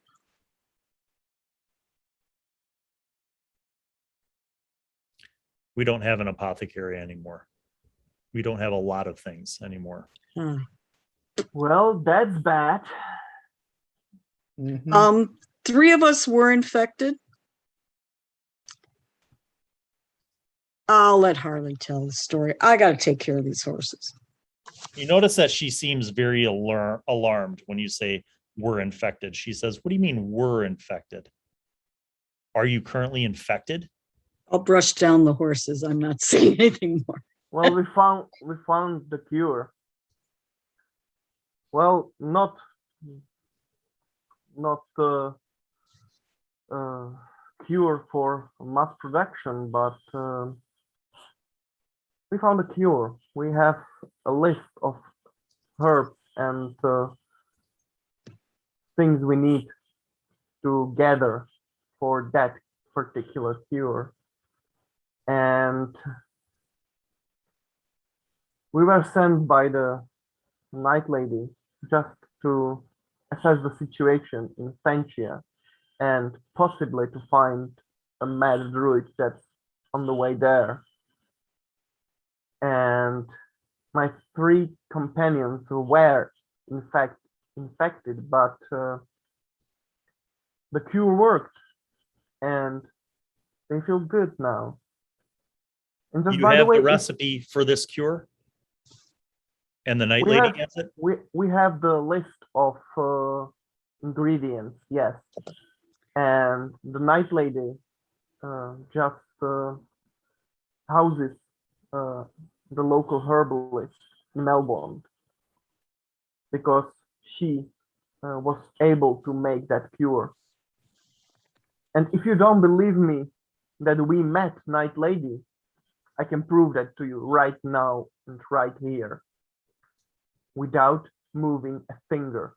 We don't have an apothecary anymore. We don't have a lot of things anymore. Well, that's bad. Mhm. 3 of us were infected. I'll let Harley tell the story. I got to take care of these horses. You notice that she seems very alarmed when you say we're infected. She says, "What do you mean we're infected? Are you currently infected?" I'll brush down the horses. I'm not saying anything more. Well, we found the cure. Well, not the cure for mass production, but we found a cure. We have a list of herbs and things we need to gather for that particular cure. And we were sent by the Night Lady just to assess the situation in Thentia and possibly to find a mad druid that's on the way there. And my 3 companions were in fact infected, but the cure worked and they feel good now. And just You by have the way, the recipe for this cure? And the Night Lady has it? We have the list of ingredients, yes. And the Night Lady just houses the local herbalist in Melbourne because she was able to make that cure. And if you don't believe me that we met Night Lady, I can prove that to you right now and right here, without moving a finger.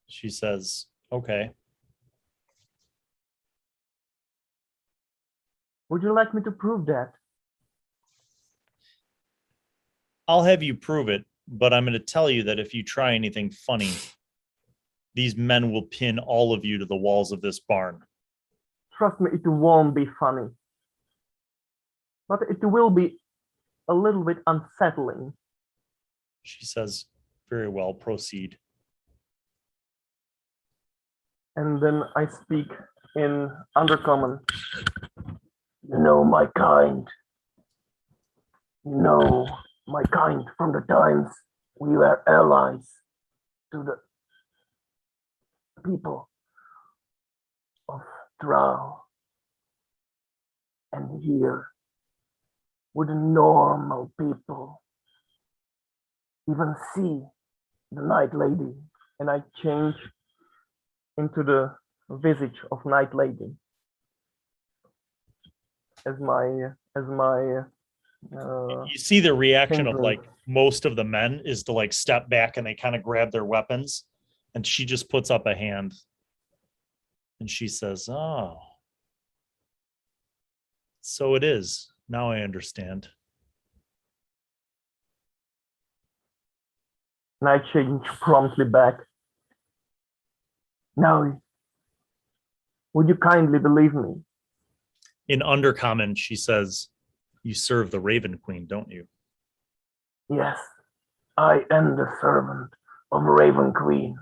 She says, Okay. Would you like me to prove that? I'll have you prove it, but I'm going to tell you that if you try anything funny, these men will pin all of you to the walls of this barn. Trust me, it won't be funny. But it will be a little bit unsettling. She says, very well, proceed. And then I speak in Undercommon. You know my kind. You know my kind from the times we were allies to the people of Drow. And here, would normal people even see the Night Lady? And I change into the visage of Night Lady as my you see the reaction of like most of the men is to like step back and they kind of grab their weapons, and she just puts up a hand and she says, oh, so it is. Now I understand. And I change promptly back. Now, would you kindly believe me? In Undercommon, she says, you serve the Raven Queen, don't you? Yes, I am the servant of Raven Queen.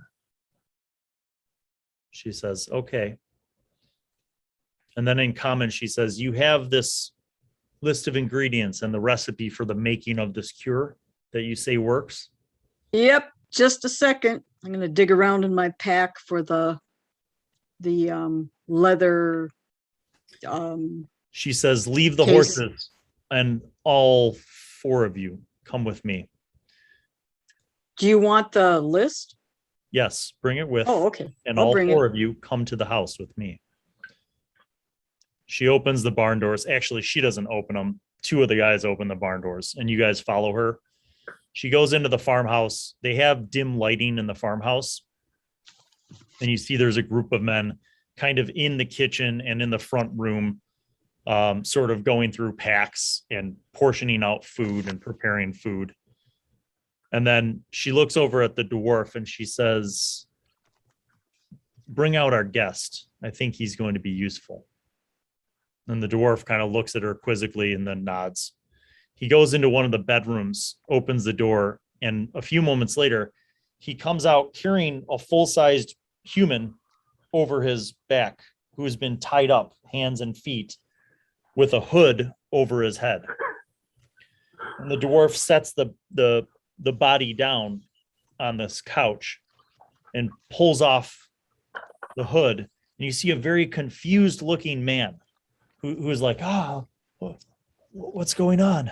She says, okay. And then in common, she says, you have this list of ingredients and the recipe for the making of this cure that you say works? Yep, just a second. I'm going to dig around in my pack for the leather. She says, leave the Case. horses and all four of you come with me. Do you want the list? Yes, bring it with. Oh, okay. And I'll all bring four it. of you come to the house with me. She opens the barn doors. Actually, she doesn't open them. Two of the guys open the barn doors, and you guys follow her. She goes into the farmhouse. They have dim lighting in the farmhouse. And you see there's a group of men kind of in the kitchen and in the front room, sort of going through packs and portioning out food and preparing food. And then she looks over at the dwarf and she says, bring out our guest. I think he's going to be useful. And the dwarf kind of looks at her quizzically and then nods. He goes into one of the bedrooms, opens the door, and a few moments later, he comes out carrying a full-sized human over his back who has been tied up, hands and feet, with a hood over his head. And the dwarf sets the body down on this couch and pulls off the hood. And you see a very confused looking man who is like, what's going on?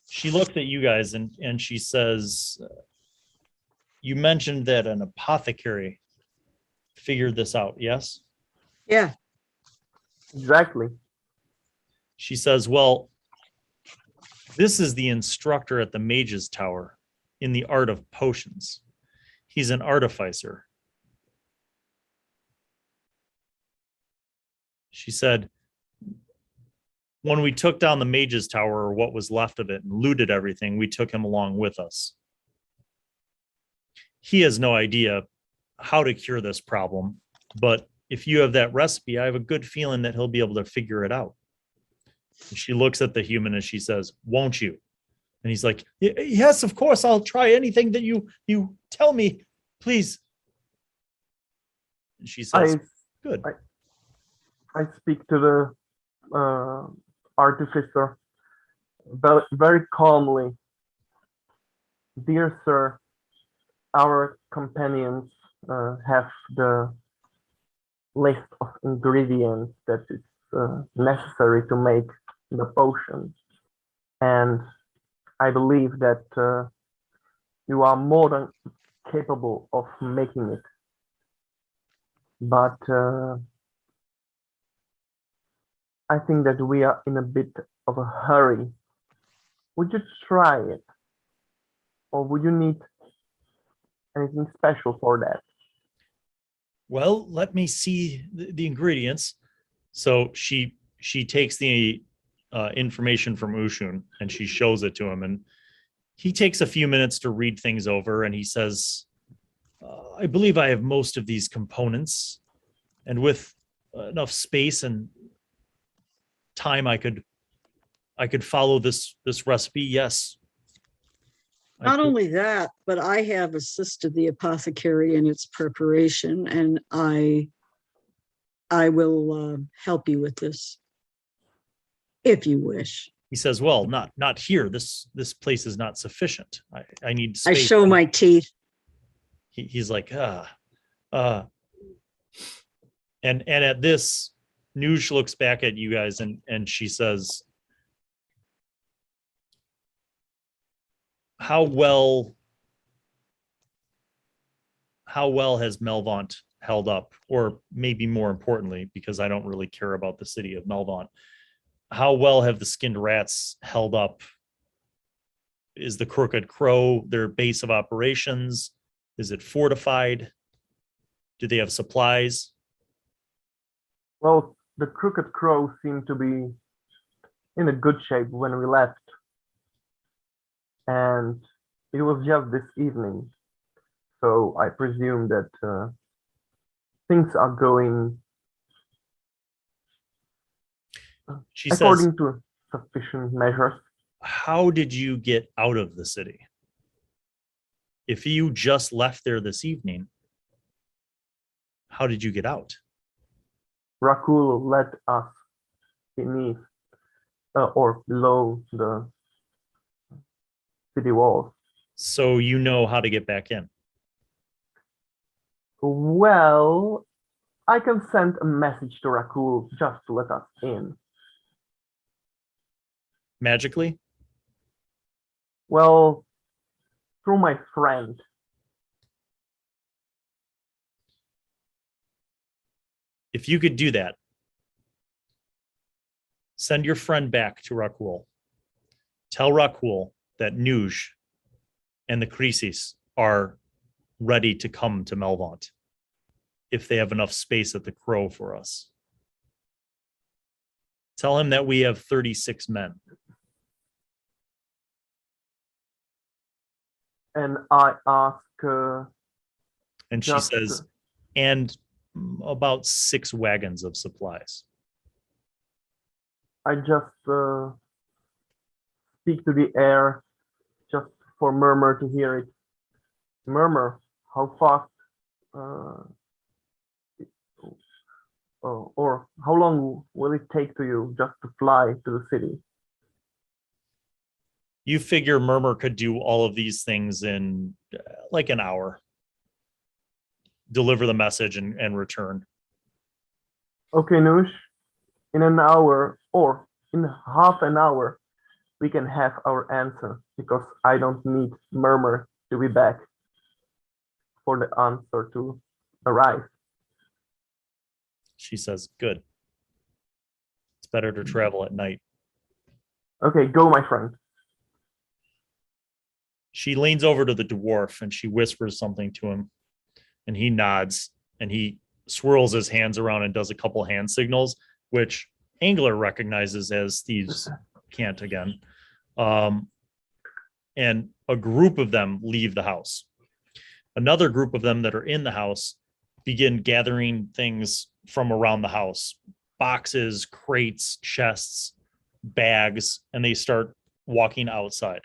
She looks at you guys and she says, you mentioned that an apothecary figured this out, yes? Yeah. Exactly. She says, well, this is the instructor at the Mage's Tower in the art of potions. He's an artificer. She said, when we took down the Mage's Tower, or what was left of it, and looted everything, we took him along with us. He has no idea how to cure this problem, but if you have that recipe, I have a good feeling that he'll be able to figure it out. And she looks at the human and she says, won't you? And he's like, yes, of course, I'll try anything that you tell me, please. And she says, good. I speak to the artificer very calmly. Dear sir, our companions have the list of ingredients that is necessary to make the potion, and I believe that you are more than capable of making it, but I think that we are in a bit of a hurry. Would you try it, or would you need anything special for that? Well, let me see the ingredients. So she takes the information from Ushun and she shows it to him, and he takes a few minutes to read things over, and he says, I believe I have most of these components, and with enough space and time, I could follow this recipe. Yes. Not only that, but I have assisted the apothecary in its preparation, and I will help you with this if you wish. He says, well, not here. This place is not sufficient. I need space. I show my teeth. He's like, and at this, Noosh looks back at you guys and she says, how well has Melvont held up? Or maybe more importantly, because I don't really care about the city of Melvont, how well have the skinned rats held up? Is the Crooked Crow their base of operations? Is it fortified? Do they have supplies? Well, the Crooked Crow seemed to be in a good shape when we left. And it was just this evening. So I presume that things are going according to sufficient measures. How did you get out of the city? If you just left there this evening, how did you get out? Rakul led us beneath or below the city walls. So you know how to get back in? Well, I can send a message to Rakul just to let us in. Magically? Well, through my friend. If you could do that, send your friend back to Rakul. Tell Rakul that Noosh and the Crisis are ready to come to Melvont if they have enough space at the Crow for us. Tell him that we have 36 men. And I ask... and she says, and about 6 wagons of supplies. I just speak to the air just for Murmur to hear it. Murmur, how fast or how long will it take to you just to fly to the city? You figure Murmur could do all of these things in like an hour. Deliver the message and return. Okay, Noosh. In an hour or in half an hour, we can have our answer because I don't need Murmur to be back for the answer to arrive. She says, good. It's better to travel at night. Okay, go, my friend. She leans over to the dwarf and she whispers something to him. And he nods and he swirls his hands around and does a couple hand signals, which Angler recognizes as thieves can't again. And a group of them leave the house. Another group of them that are in the house begin gathering things from around the house, boxes, crates, chests, bags, and they start walking outside.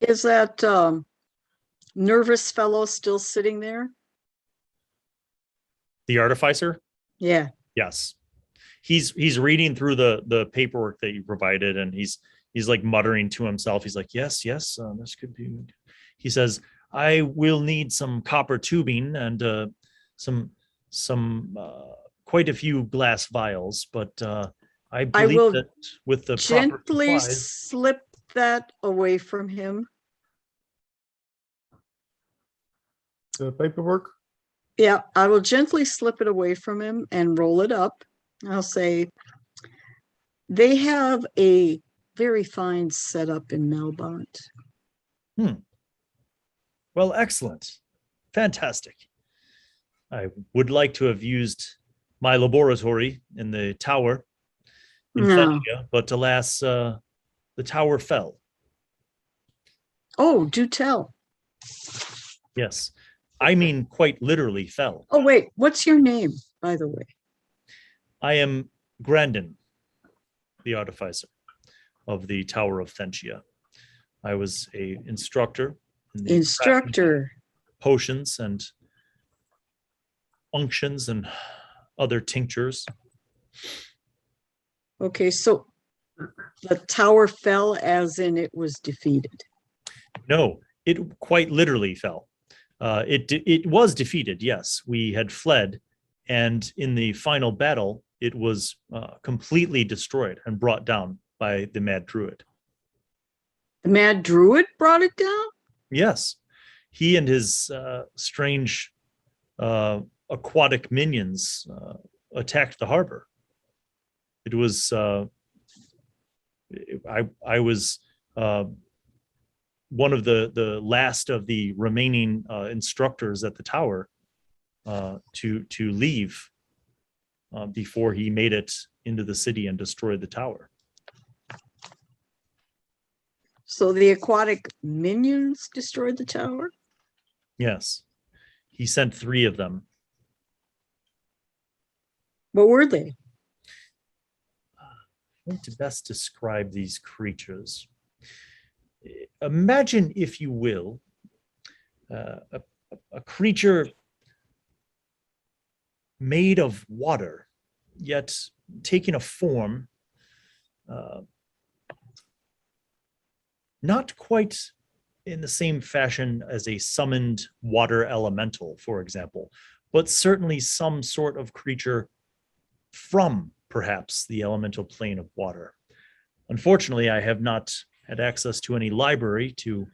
Is that nervous fellow still sitting there? The artificer? Yeah. Yes. He's reading through the paperwork that you provided, and he's like muttering to himself. He's like, yes, this could be. He says, I will need some copper tubing and some quite a few glass vials, but I believe that with the proper gently supplies, slip that away from him. The paperwork? Yeah, I will gently slip it away from him and roll it up. I'll say, they have a very fine setup in Melvont. Well, excellent. Fantastic. I would like to have used my laboratory in the tower in Thenia, but alas, the tower fell. Oh, do tell. Yes. I mean, quite literally fell. Oh, wait. What's your name, by the way? I am Grandin, the artificer of the Tower of Thentia. I was a instructor. Instructor. Potions and unctions and other tinctures. Okay, so the tower fell as in it was defeated. No, it quite literally fell. It was defeated, yes. We had fled, and in the final battle, it was completely destroyed and brought down by the Mad Druid. The Mad Druid brought it down? Yes. He and his strange aquatic minions attacked the harbor. It was... I was... one of the last of the remaining instructors at the tower to leave before he made it into the city and destroyed the tower. So the aquatic minions destroyed the tower? Yes. He sent 3 of them. What were they? I want to best describe these creatures. Imagine, if you will, a creature made of water, yet taking a form not quite in the same fashion as a summoned water elemental, for example, but certainly some sort of creature from perhaps the elemental plane of water. Unfortunately, I have not had access to any library to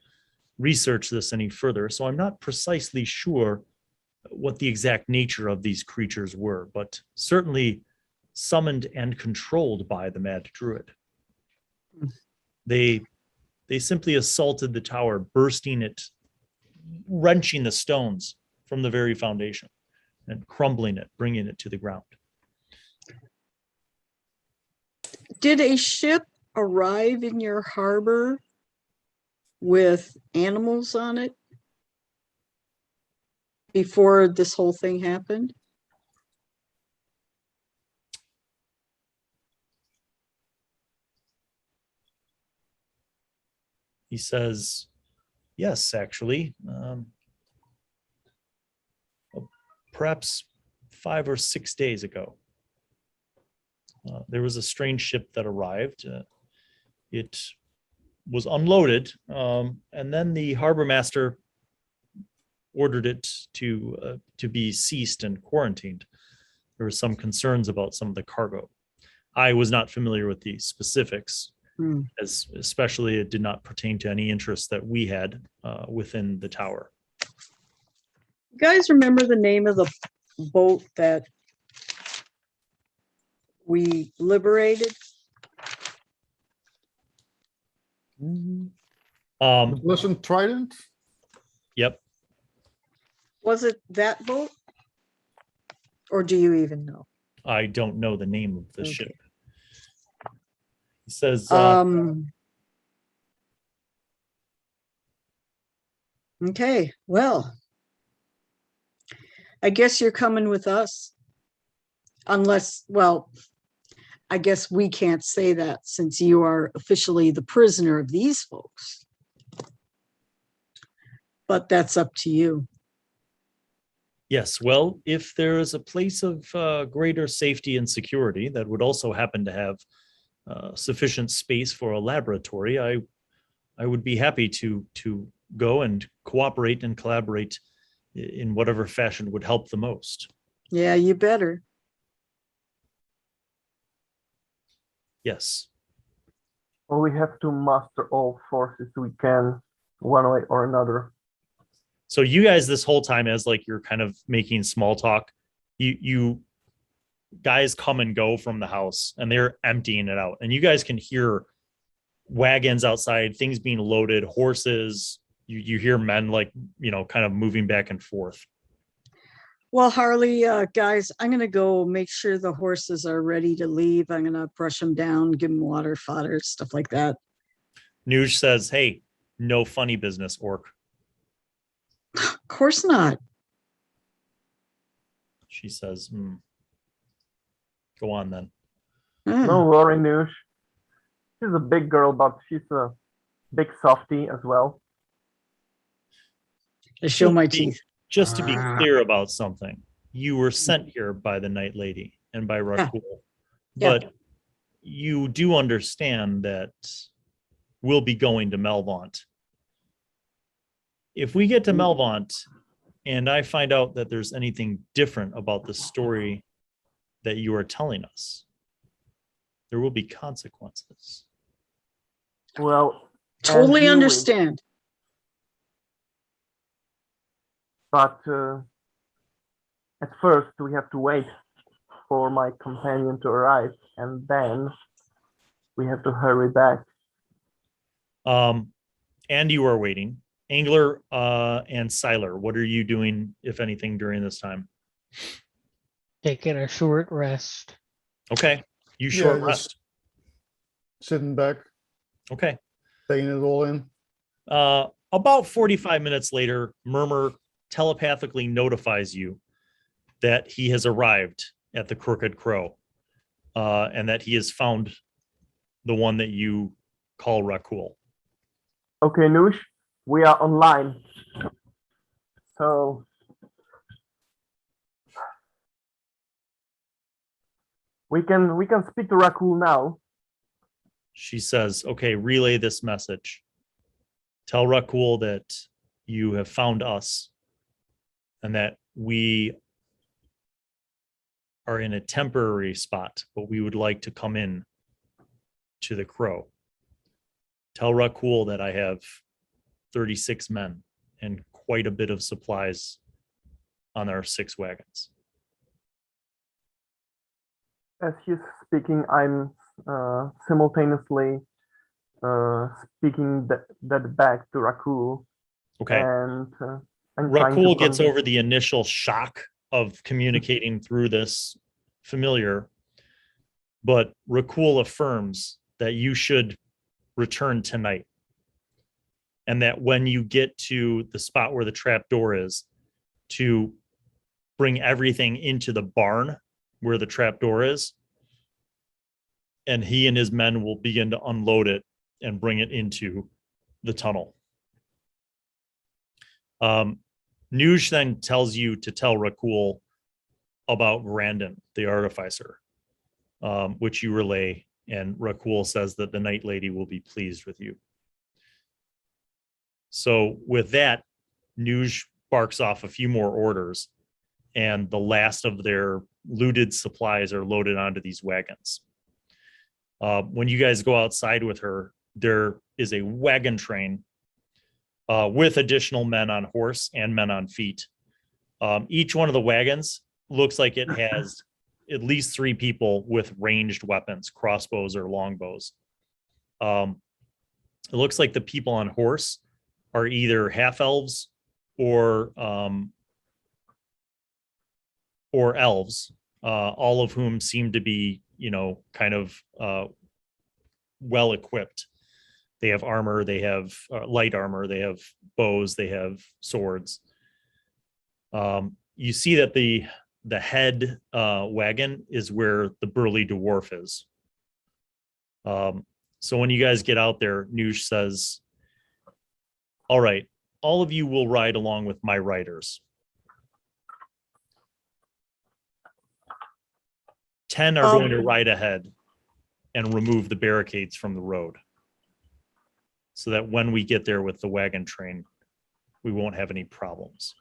research this any further, so I'm not precisely sure what the exact nature of these creatures were, but certainly summoned and controlled by the Mad Druid. They simply assaulted the tower, bursting it, wrenching the stones from the very foundation and crumbling it, bringing it to the ground. Did a ship arrive in your harbor with animals on it before this whole thing happened? He says, yes, actually. Perhaps 5 or 6 days ago. There was a strange ship that arrived. It was unloaded, and then the harbor master ordered it to be ceased and quarantined. There were some concerns about some of the cargo. I was not familiar with the specifics, as especially it did not pertain to any interest that we had within the tower. You guys remember the name of the boat that we liberated? Wasn't Trident? Yep. Was it that boat? Or do you even know? I don't know the name of the ship. He says, okay, well, I guess you're coming with us. Unless, well, I guess we can't say that since you are officially the prisoner of these folks. But that's up to you. yes, well, if there is a place of greater safety and security that would also happen to have sufficient space for a laboratory, I would be happy to go and cooperate and collaborate in whatever fashion would help the most. Yeah, you better. Yes. Well, we have to muster all forces we can, one way or another. So you guys, this whole time, as like you're kind of making small talk, you guys come and go from the house, and they're emptying it out, and you guys can hear wagons outside, things being loaded, horses, You hear men like, kind of moving back and forth. Well, Harley, guys, I'm going to go make sure the horses are ready to leave. I'm going to brush them down, give them water, fodder, stuff like that. Nuge says, hey, no funny business, Orc. Of course not. She says, go on then. No worry, Nuge. She's a big girl, but she's a big softie as well. I show my teeth. Just to be clear about something, you were sent here by the Night Lady and by Rakul, but you do understand that we'll be going to Melvaunt. If we get to Melvaunt and I find out that there's anything different about the story that you are telling us, there will be consequences. Well, totally understand. But at first, we have to wait for my companion to arrive, and then we have to hurry back. And you are waiting. Angler and Syllar, what are you doing, if anything, during this time? Taking a short rest. Okay. You short rest. Sitting back. Okay. Taking it all in. About 45 minutes later, Murmur telepathically notifies you that he has arrived at the Crooked Crow, and that he has found the one that you call Rakul. Okay, Nuge, we are online. So we can speak to Rakul now. She says, okay, relay this message. Tell Rakul that you have found us and that we are in a temporary spot, but we would like to come in to the Crow. Tell Rakul that I have 36 men and quite a bit of supplies on our 6 wagons. As he's speaking, I'm simultaneously speaking that back to Rakul. Okay. And Rakul gets over the initial shock of communicating through this familiar, but Rakul affirms that you should return tonight, and that when you get to the spot where the trap door is, to bring everything into the barn where the trap door is, and he and his men will begin to unload it and bring it into the tunnel. Nuge then tells you to tell Rakul about Grandin, the artificer, which you relay, and Rakul says that the Night Lady will be pleased with you. So with that, Nuge barks off a few more orders, and the last of their looted supplies are loaded onto these wagons. When you guys go outside with her, there is a wagon train with additional men on horse and men on feet. Each one of the wagons looks like it has at least 3 people with ranged weapons, crossbows or longbows. It looks like the people on horse are either half elves or elves, all of whom seem to be, kind of well equipped. They have armor, they have light armor, they have bows, they have swords. You see that the head wagon is where the burly dwarf is. So when you guys get out there, Nuge says, all right, all of you will ride along with my riders. 10 are going to ride ahead and remove the barricades from the road, so that when we get there with the wagon train, we won't have any problems.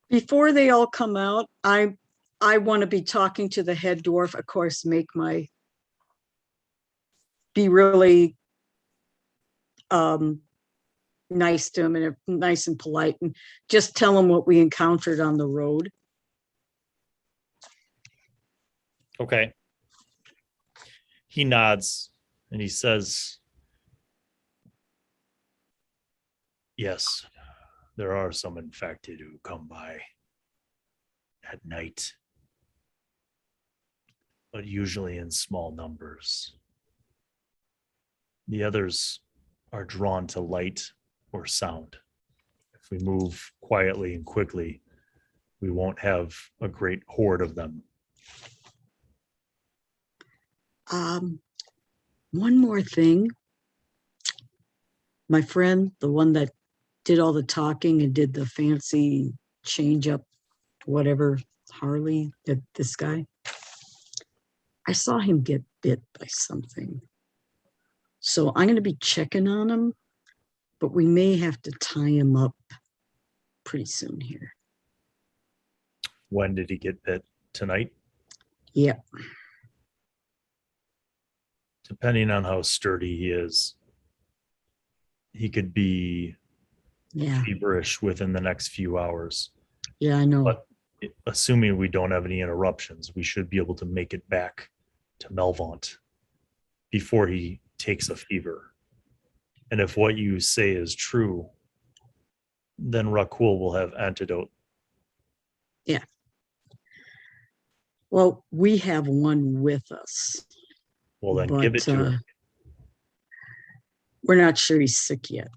Before they all come out, I want to be talking to the head dwarf, of course, be really nice to him and nice and polite, and just tell him what we encountered on the road. Okay. He nods and he says, Yes, there are some infected who come by at night, but usually in small numbers. The others are drawn to light or sound. If we move quietly and quickly, we won't have a great horde of them. One more thing. My friend, the one that did all the talking and did the fancy change up, whatever, Harley, this guy, I saw him get bit by something. So I'm going to be checking on him, but we may have to tie him up pretty soon here. When did he get bit? Tonight? Yeah. Depending on how sturdy he is, he could be feverish within the next few hours. Yeah, I know. But assuming we don't have any interruptions, we should be able to make it back to Melvant before he takes a fever. And if what you say is true, then Rakul will have antidote. Yeah. Well, we have one with us. Well, then give it to him. We're not sure he's sick yet.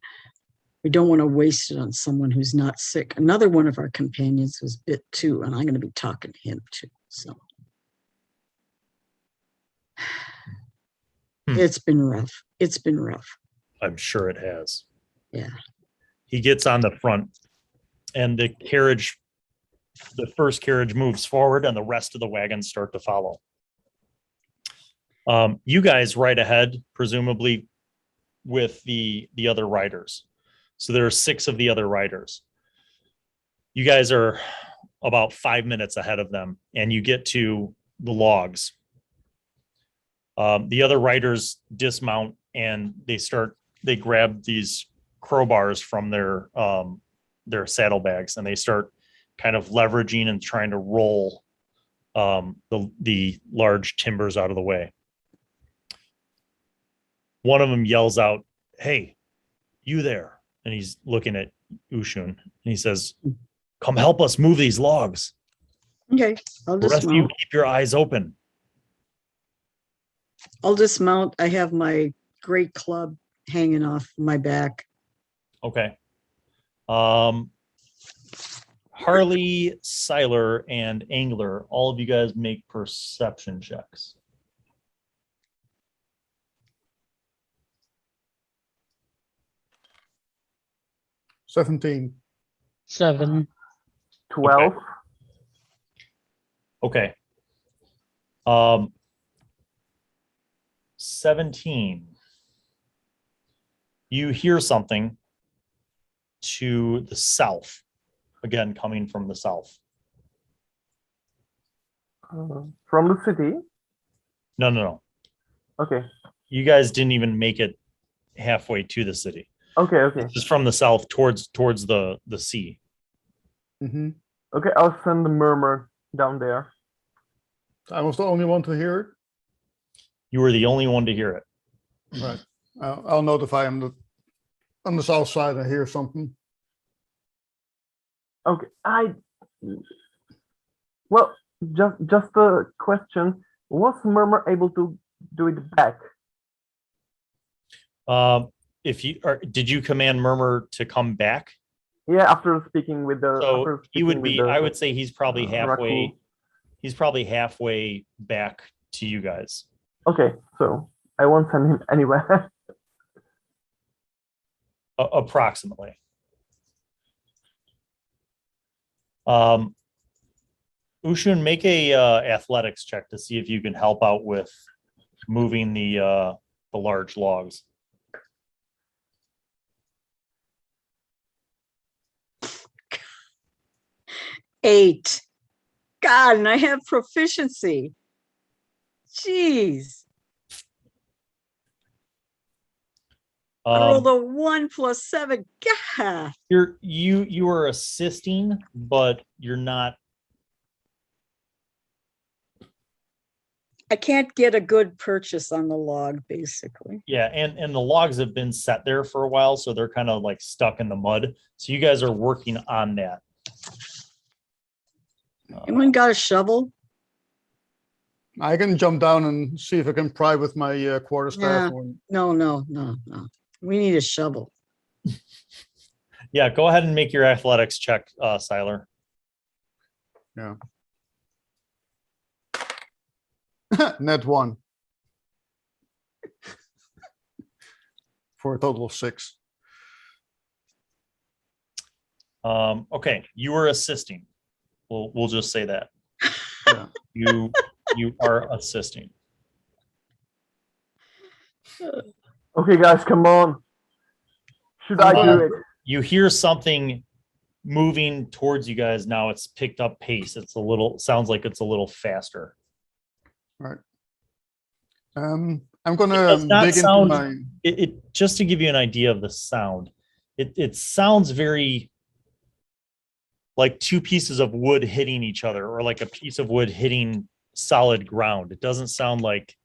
We don't want to waste it on someone who's not sick. Another one of our companions was bit too, and I'm going to be talking to him too. So it's been rough. It's been rough. I'm sure it has. Yeah. He gets on the front, and the first carriage moves forward, and the rest of the wagons start to follow. You guys right ahead, presumably with the other riders. So there are 6 of the other riders. You guys are about 5 minutes ahead of them, and you get to the logs. The other riders dismount, and they grab these crowbars from their saddlebags, and they start kind of leveraging and trying to roll the large timbers out of the way. One of them yells out, "Hey, you there?" And he's looking at Ushun, and he says, "Come help us move these logs." Okay, I'll The rest of you dismount. keep your eyes open. I'll dismount. I have my great club hanging off my back. Okay. Harley, Syllar, and Angler, all of you guys make perception checks. $17. 7. 12. Okay. 17. You hear something to the south. Again, coming from the south. From the city? No. Okay. You guys didn't even make it halfway to the city. Okay. Just from the south towards the sea. Mm-hmm. Okay, I'll send the murmur down there. I was the only one to hear it. You were the only one to hear it. Right. I'll notify him that on the south side I hear something. Okay, well, just a question. Was Murmur able to do it back? Did you command Murmur to come back? Yeah, after speaking with the. So he would be. I would say he's probably halfway. Rakul. He's probably halfway back to you guys. Okay, so I won't send him anywhere. Approximately. Ushun, make a athletics check to see if you can help out with moving the large logs. Eight. God, and I have proficiency. Jeez. I rolled a 1 + 7. God. You are assisting, but you're not. I can't get a good purchase on the log, basically. Yeah, and the logs have been set there for a while, so they're kind of like stuck in the mud. So you guys are working on that. Anyone got a shovel? I can jump down and see if I can pry with my quarterstaff. No. We need a shovel. Yeah, go ahead and make your athletics check, Syllar. Yeah. Net 1. For a total of 6. Okay, you were assisting. We'll just say that. Yeah. You are assisting. Okay, guys, come on. Should I do it? You hear something moving towards you guys now. It's picked up pace. Sounds like it's a little faster. All right. I'm gonna dig into my. It just to give you an idea of the sound. It sounds very like two pieces of wood hitting each other, or like a piece of wood hitting solid ground. It doesn't sound like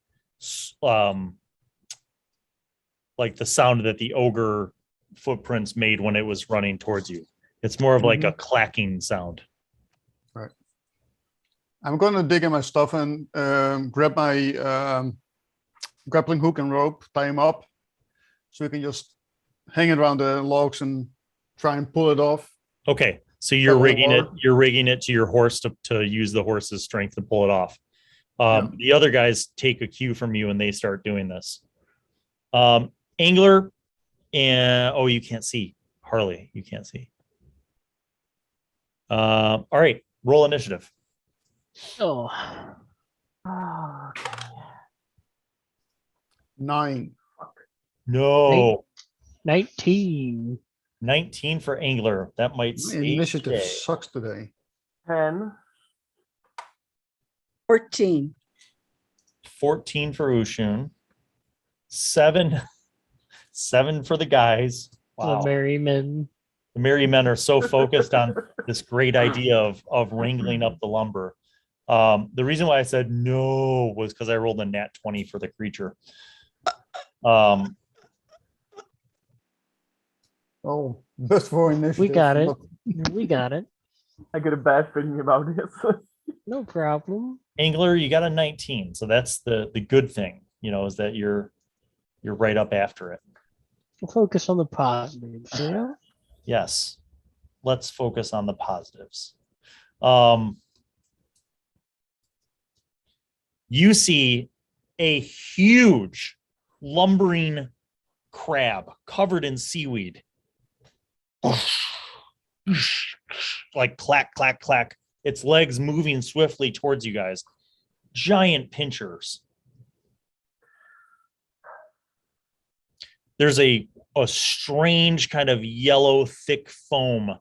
the sound that the ogre footprints made when it was running towards you. It's more of like a clacking sound. Right. I'm gonna dig in my stuff and grab my grappling hook and rope, tie him up, so we can just hang it around the logs and try and pull it off. Okay, so you're rigging it. You're rigging it to your horse to use the horse's strength to pull it off. The other guys take a cue from you and they start doing this. Angler, and you can't see. Harley, you can't see. All right, roll initiative. Oh. 9. No. 19. 19 for Angler. That might My initiative sucks today. 10. 14. 14 for Ushun. 7 for the guys. Wow. The merry men. The merry men are so focused on this great idea of wrangling up the lumber. The reason why I said no was because I rolled a nat 20 for the creature. Best for initiative. We got it. We got it. I get a bad feeling about this. No problem. Angler, you got a 19, so that's the good thing, is that you're right up after it. We'll focus on the positives, Yes. Let's focus on the positives. You see a huge lumbering crab covered in seaweed. Like clack, clack, clack. Its legs moving swiftly towards you guys. Giant pinchers. There's a strange kind of yellow, thick foam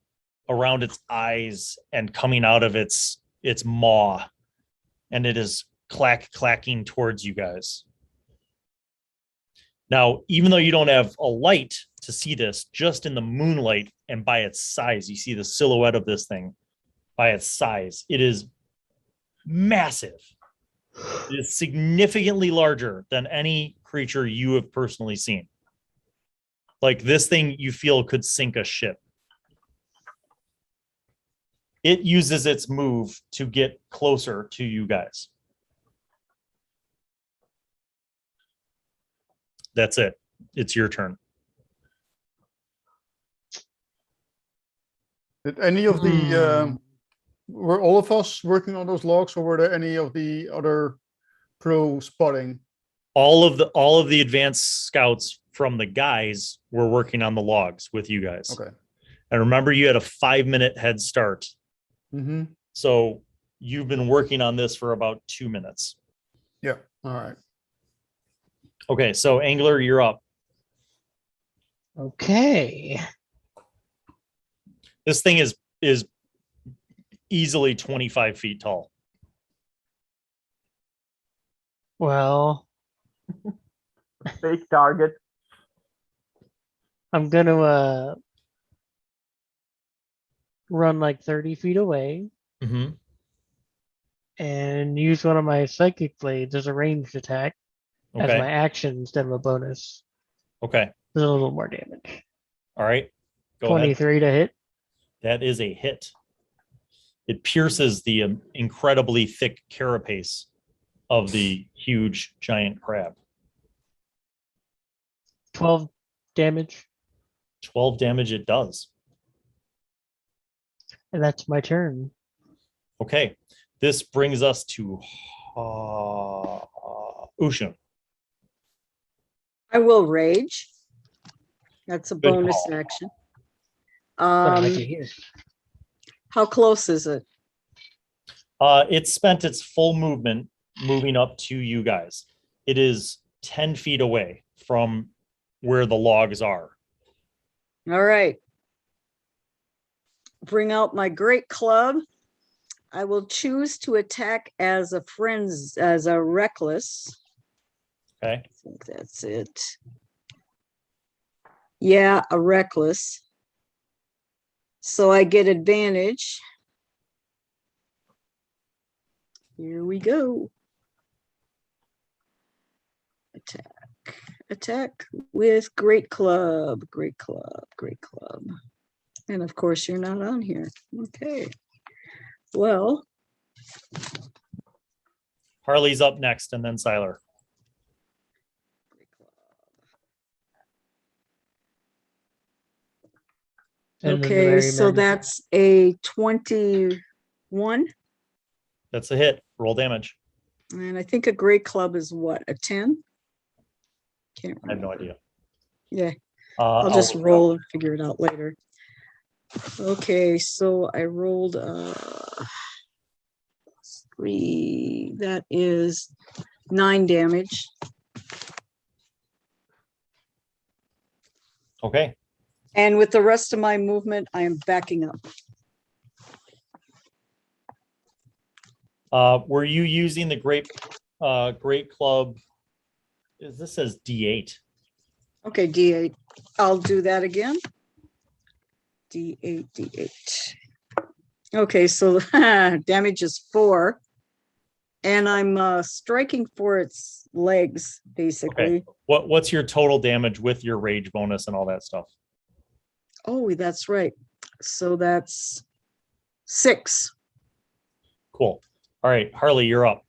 around its eyes and coming out of its maw. And it is clacking towards you guys. Now, even though you don't have a light to see this, just in the moonlight and by its size, you see the silhouette of this thing by its size. It is massive. It is significantly larger than any creature you have personally seen. Like this thing you feel could sink a ship. It uses its move to get closer to you guys. That's it. It's your turn. Did any of the were all of us working on those logs, or were there any of the other crew spotting? All of the advanced scouts from the guys were working on the logs with you guys. Okay. And remember, you had a 5-minute head start. Mm-hmm. So you've been working on this for about 2 minutes. Yeah. All right. Okay, so Angler, you're up. Okay. This thing is easily 25 feet tall. Well, Fake target. I'm gonna run like 30 feet away. Mm-hmm. and use one of my psychic blades as a ranged attack as Okay. my action instead of a bonus. Okay. There's a little more damage. All right. Go 23 ahead. to hit. That is a hit. It pierces the incredibly thick carapace of the huge giant crab. 12 damage. 12 damage it does. And that's my turn. Okay. This brings us to Ushun. I will rage. That's a Good bonus call. action. What do I do here? How close is it? It spent its full movement moving up to you guys. It is 10 feet away from where the logs are. All right. Bring out my great club. I will choose to attack as a reckless. Okay. I think that's it. Yeah, a reckless. So I get advantage. Here we go. Attack with great club. And of course you're not on here. Okay. Well, Harley's up next and then Syllar. okay, so that's a 21. That's a hit. Roll damage. And I think a great club is what, a 10? Can't remember. I have no idea. Yeah, I'll just roll and figure it out later. Okay, so I rolled 3. That is 9 damage. Okay. And with the rest of my movement, I am backing up. Were you using the great club? This says D8. Okay, D8. I'll do that again. D8. Okay, so damage is 4. And I'm striking for its legs, basically. Okay. What's your total damage with your rage bonus and all that stuff? Oh, that's right. So that's 6. Cool. All right, Harley, you're up.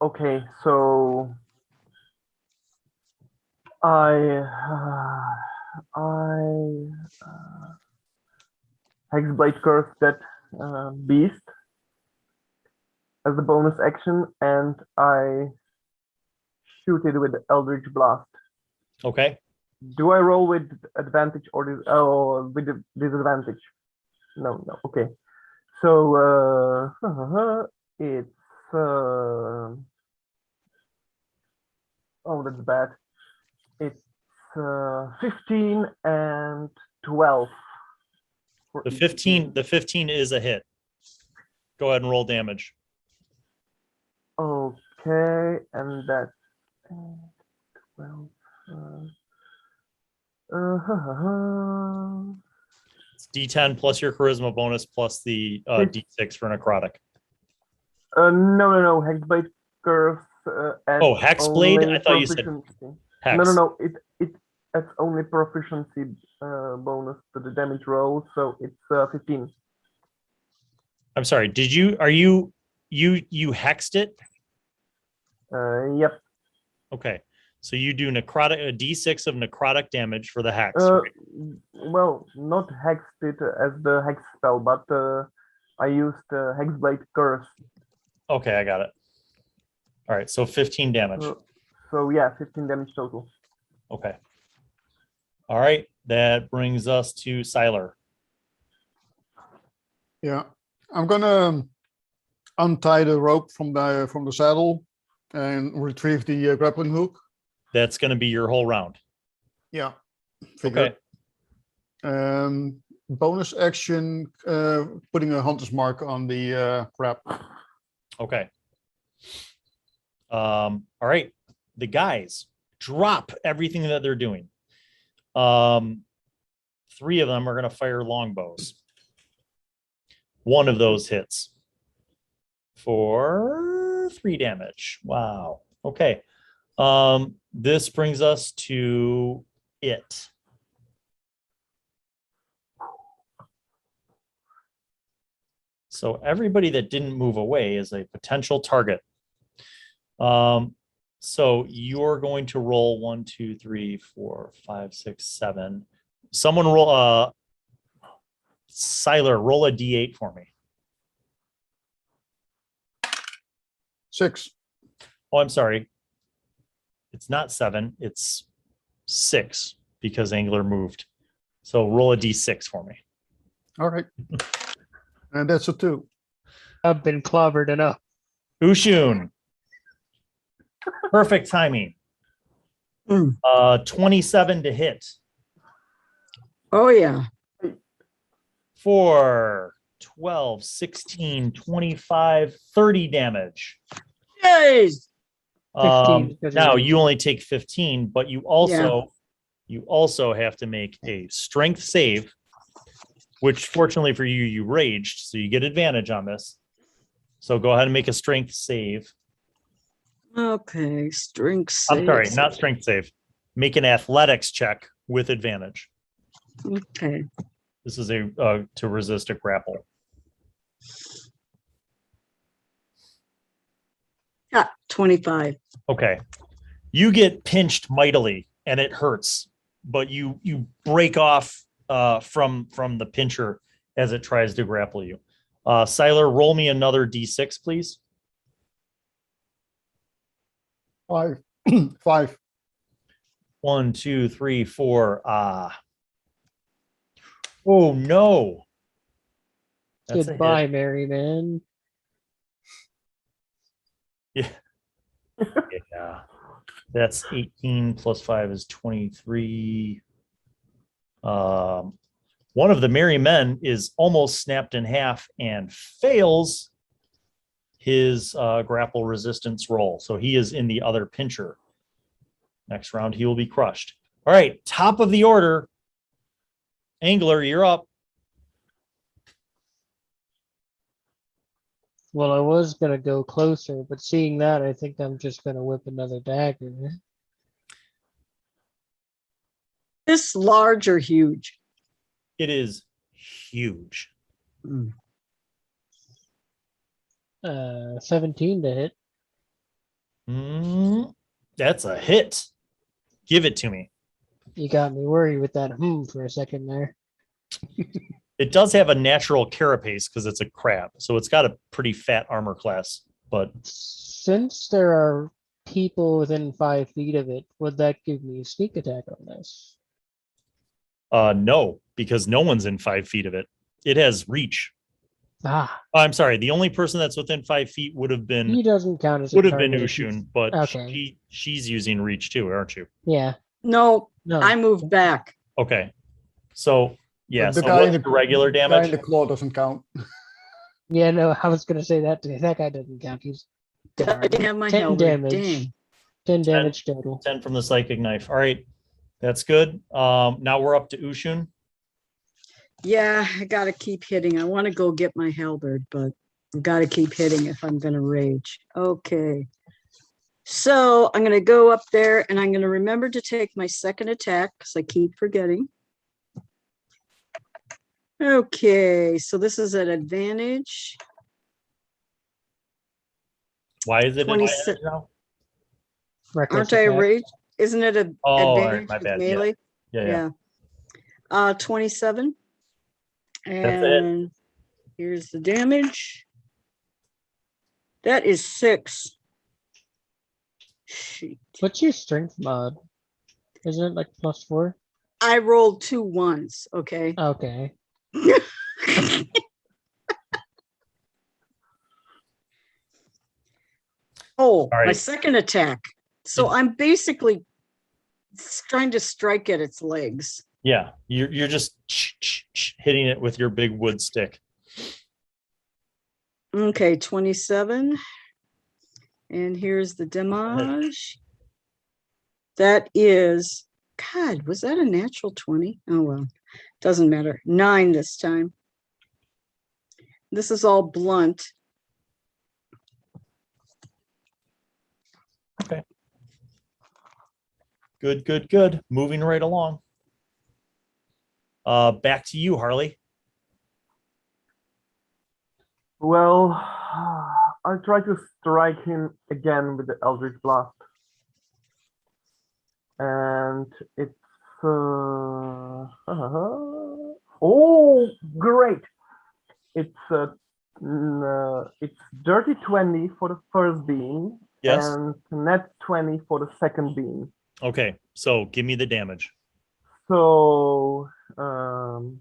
Okay, so I Hexblade curse that beast as a bonus action, and I shoot it with Eldritch Blast. Okay. Do I roll with advantage or with disadvantage? No. Okay. So it's oh, that's bad. It's 15 and 12. The 15 is a hit. Go ahead and roll damage. Okay, and that's 12. It's D10 plus your charisma bonus plus the D6 for necrotic. No. Hexblade curse. Hexblade? I thought you said hex. No. It's only proficiency bonus to the damage roll, so it's 15. I'm sorry. Did you hexed it? Yep. Okay. So you do necrotic, a D6 of necrotic damage for the hex. Right? Well, not hexed it as the hex spell, but I used Hexblade curse. Okay, I got it. All right, so 15 damage. So yeah, 15 damage total. Okay. All right, that brings us to Syllar. Yeah, I'm gonna untie the rope from the saddle and retrieve the grappling hook. That's going to be your whole round. Yeah. Okay. Bonus action, putting a hunter's mark on the crab. Okay. All right. The guys drop everything that they're doing. 3 of them are going to fire longbows. One of those hits for 3 damage. Wow. Okay. This brings us to it. So everybody that didn't move away is a potential target. So you're going to roll 1, 2, 3, 4, 5, 6, 7. Someone roll Syllar, roll a D8 for me. 6. Oh, I'm sorry. It's not 7, it's 6 because Angler moved. So roll a D6 for me. All right. And that's a 2. I've been clobbered enough. Ushun. Perfect timing. 27 to hit. Oh, yeah. 4, 12, 16, 25, 30 damage. Yes. 15 Now you only take 15, but you also have to make a strength save, which fortunately for you, you raged, so you get advantage on this. So go ahead and make a strength save. Okay, strength save. I'm sorry, not strength save. Make an athletics check with advantage. Okay. This is a to resist a grapple. 25. Okay. You get pinched mightily and it hurts, but you break off from the pincher as it tries to grapple you. Syllar, roll me another D6, please. 5. 5. 1, 2, 3, 4. Oh no. That's Goodbye, merry man. Yeah. Yeah. That's 18 plus 5 is 23. One of the merry men is almost snapped in half and fails his grapple resistance roll. So he is in the other pincher. Next round, he will be crushed. All right, top of the order. Angler, you're up. Well, I was going to go closer, but seeing that, I think I'm just going to whip another dagger. This large or huge? It is huge. 17 to hit. That's a hit. Give it to me. You got me worried with that for a second there. It does have a natural carapace because it's a crab, so it's got a pretty fat armor class. But since there are people within 5 feet of it, would that give me a sneak attack on this? No, because no one's in 5 feet of it. It has reach. I'm sorry. The only person that's within 5 feet would have been. He doesn't count as. Would have been Ushun, but okay. She's using reach too, aren't you? Yeah. No, I moved back. Okay, so yeah. The so guy what's the regular damage? Guy in the claw doesn't count. Yeah, no, I was gonna say that. That guy doesn't count. He's I didn't have my 10 damage. Dang. 10 damage total. 10 from the psychic knife. All right, that's good. Now we're up to Ushun. Yeah, I gotta keep hitting. I want to go get my halberd, but I gotta keep hitting if I'm gonna rage. Okay. So I'm gonna go up there and I'm gonna remember to take my second attack because I keep forgetting. Okay, so this is an advantage. Why is it 26 now? Aren't I rage? Isn't it an advantage my with bad. melee? Yeah. 27. That's And here's the damage. That is 6. Shoot. What's your strength mod? Isn't it like +4? I rolled 2 1s, okay? Okay. Oh, right. my second attack. So I'm basically trying to strike at its legs. Yeah, you're just hitting it with your big wood stick. Okay, 27. And here's the damage. That is, God, was that a natural 20? Oh, well, doesn't matter. 9 this time. This is all blunt. Okay. Good. Moving right along. Back to you, Harley. Well, I'll try to strike him again with the Eldritch Blast. And it's oh, great! It's dirty 20 for the first beam, Yes. and net 20 for the second beam. Okay, so give me the damage. So for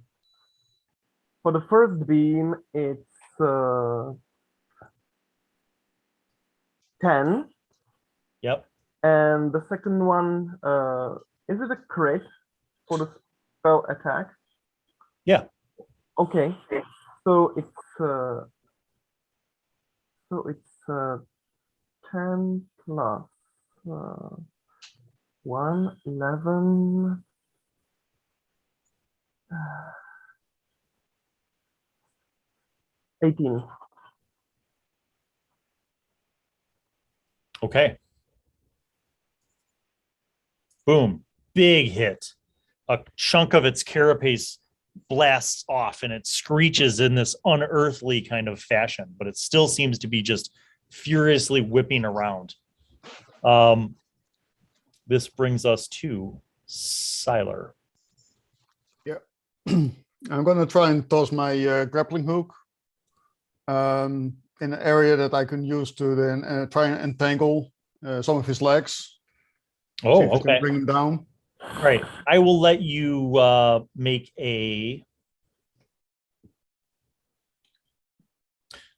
the first beam, it's 10. Yep. And the second one, is it a crit for the spell attack? Yeah. Okay. So it's 10 plus 1, 11. 18. Okay. Boom. Big hit. A chunk of its carapace blasts off and it screeches in this unearthly kind of fashion, but it still seems to be just furiously whipping around. This brings us to Syllar. Yeah. I'm going to try and toss my grappling hook in an area that I can use to then try and entangle some of his legs. Oh, See if I okay. can bring him down. All right. I will let you make a...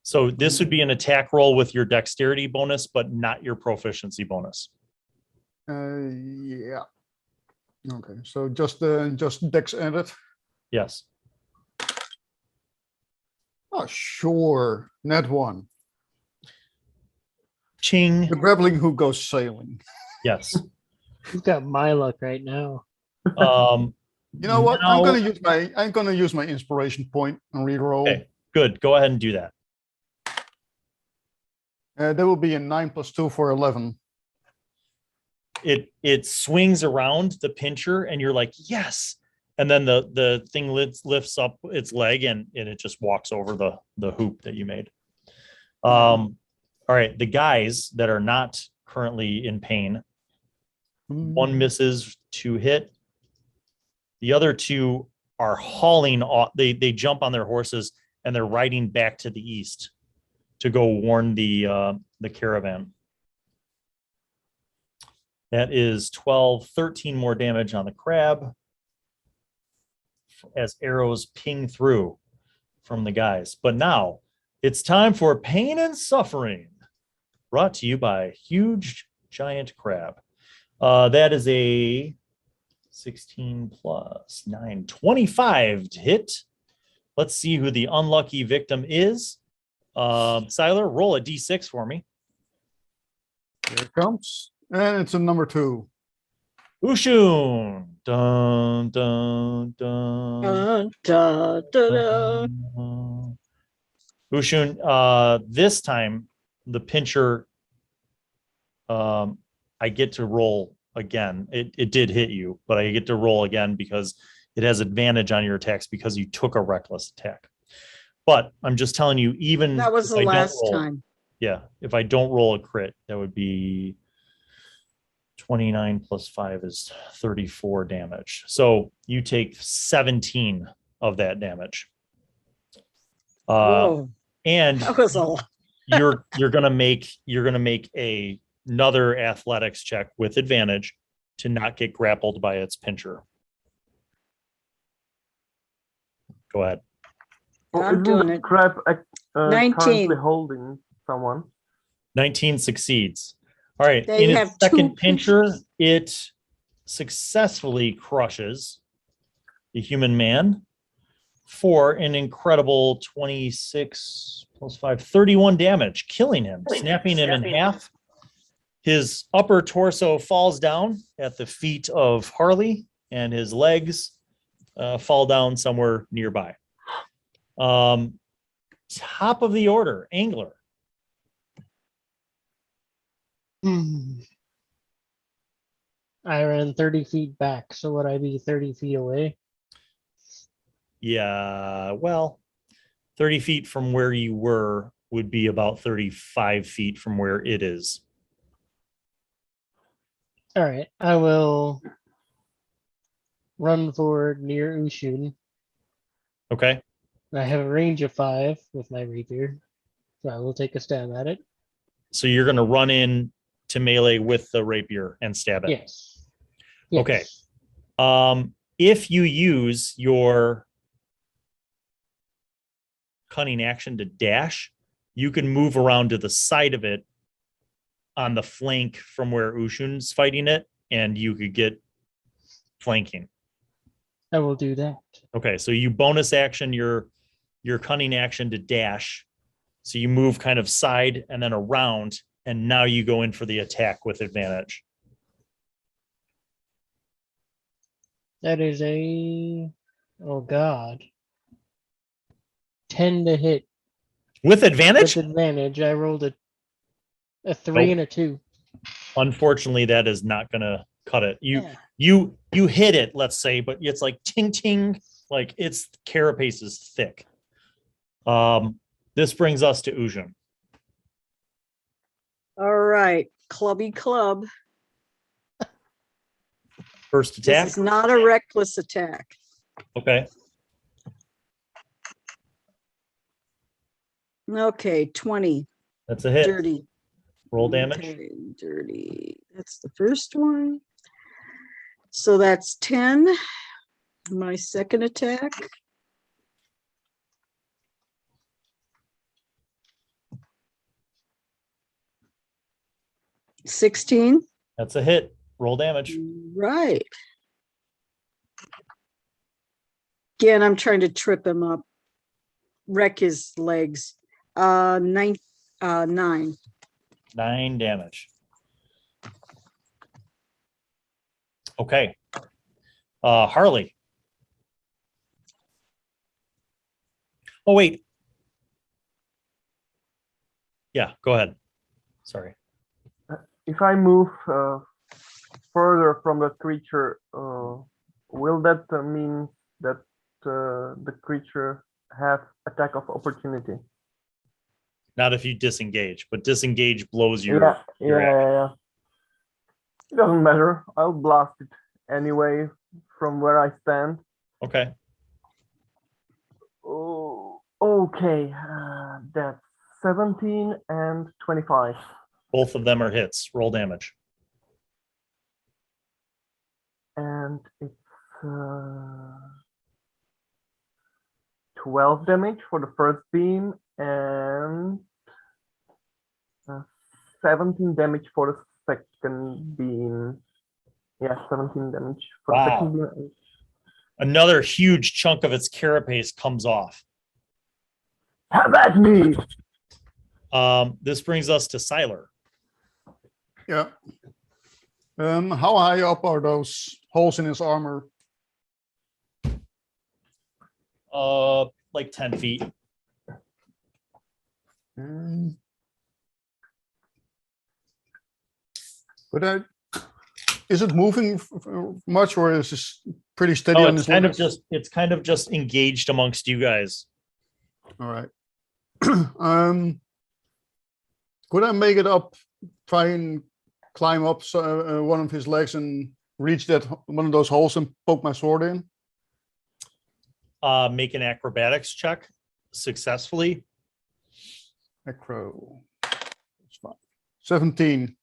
So this would be an attack roll with your dexterity bonus, but not your proficiency bonus. Yeah. Okay. So just dex added. Yes. Oh, sure. Net 1. Ching. The grappling hook goes sailing. Yes. You've got my luck right now. You know what? Now- I'm gonna use my inspiration point and reroll. Okay, good. Go ahead and do that. There will be a 9 plus 2 for 11. It swings around the pincher and you're like, yes. And then the thing lifts up its leg and it just walks over the hoop that you made. All right, the guys that are not currently in pain, one misses, 2 hit. The other 2 are hauling off. They jump on their horses and they're riding back to the east to go warn the caravan. That is 12, 13 more damage on the crab as arrows ping through from the guys. But now it's time for Pain and Suffering, brought to you by Huge Giant Crab. That is a 16 plus 9, 25 to hit. Let's see who the unlucky victim is. Syllar, roll a d6 for me. Here it comes. And it's a number 2. Ushun. Dun, dun, dun. Da, da, da. Ushun, this time the pincher, I get to roll again. It did hit you, but I get to roll again because it has advantage on your attacks because you took a reckless attack. But I'm just telling you, even That was if the I don't last roll- time. Yeah, if I don't roll a crit, that would be 29 plus 5 is 34 damage. So you take 17 of that damage. Whoa, And that was a lot. you're gonna make another athletics check with advantage to not get grappled by its pincher. Go ahead. I'm doing it. Crab 19. currently holding someone. 19 succeeds. All right. They in have its second two pincher, it successfully crushes the human man for an incredible 26 plus 5, 31 damage, killing him, snapping him in half. His upper torso falls down at the feet of Harley, and his legs fall down somewhere nearby. Top of the order, Angler. I ran 30 feet back, so would I be 30 feet away? Yeah, well, 30 feet from where you were would be about 35 feet from where it is. All right, I will run forward near Ushun. Okay. I have a range of 5 with my rapier, so I will take a stab at it. So you're going to run in to melee with the rapier and stab it. Yes. Okay. If you use your cunning action to dash, you can move around to the side of it on the flank from where Ushun's fighting it, and you could get flanking. I will do that. Okay, so you bonus action your cunning action to dash. So you move kind of side and then around, and now you go in for the attack with advantage. That is oh God, 10 to hit. With advantage? With advantage, I rolled a 3 Nope. and a 2. Unfortunately, that is not going to cut it. You hit it, let's say, but it's like ting ting, like its carapace is thick. This brings us to Ushun. All right, clubby club. First attack. This is not a reckless attack. Okay. Okay, 20. That's a hit. Dirty. Roll damage. Okay, dirty. That's the first one. So that's 10. My second attack. $16. That's a hit. Roll damage. Right. Again, I'm trying to trip him up. Wreck his legs. 9. 9 damage. Okay. Harley. Oh, wait. Yeah, go ahead. Sorry. If I move further from the creature, will that mean that the creature have attack of opportunity? Not if you disengage, but disengage blows your action. Yeah. It doesn't matter. I'll blast it anyway from where I stand. Okay. Oh, okay. That's 17 and 25. Both of them are hits. Roll damage. And it's 12 damage for the first beam and 17 damage for the second beam. Yeah, 17 damage for the second beam. Another huge chunk of its carapace comes off. Have at me! This brings us to Syllar. Yeah. How high up are those holes in his armor? Like 10 feet. But is it moving much, or is it pretty steady? It's kind of just engaged amongst you guys. All right. Could I make it up? Try and climb up one of his legs and reach that one of those holes and poke my sword in? Make an acrobatics check successfully. Acro. 17.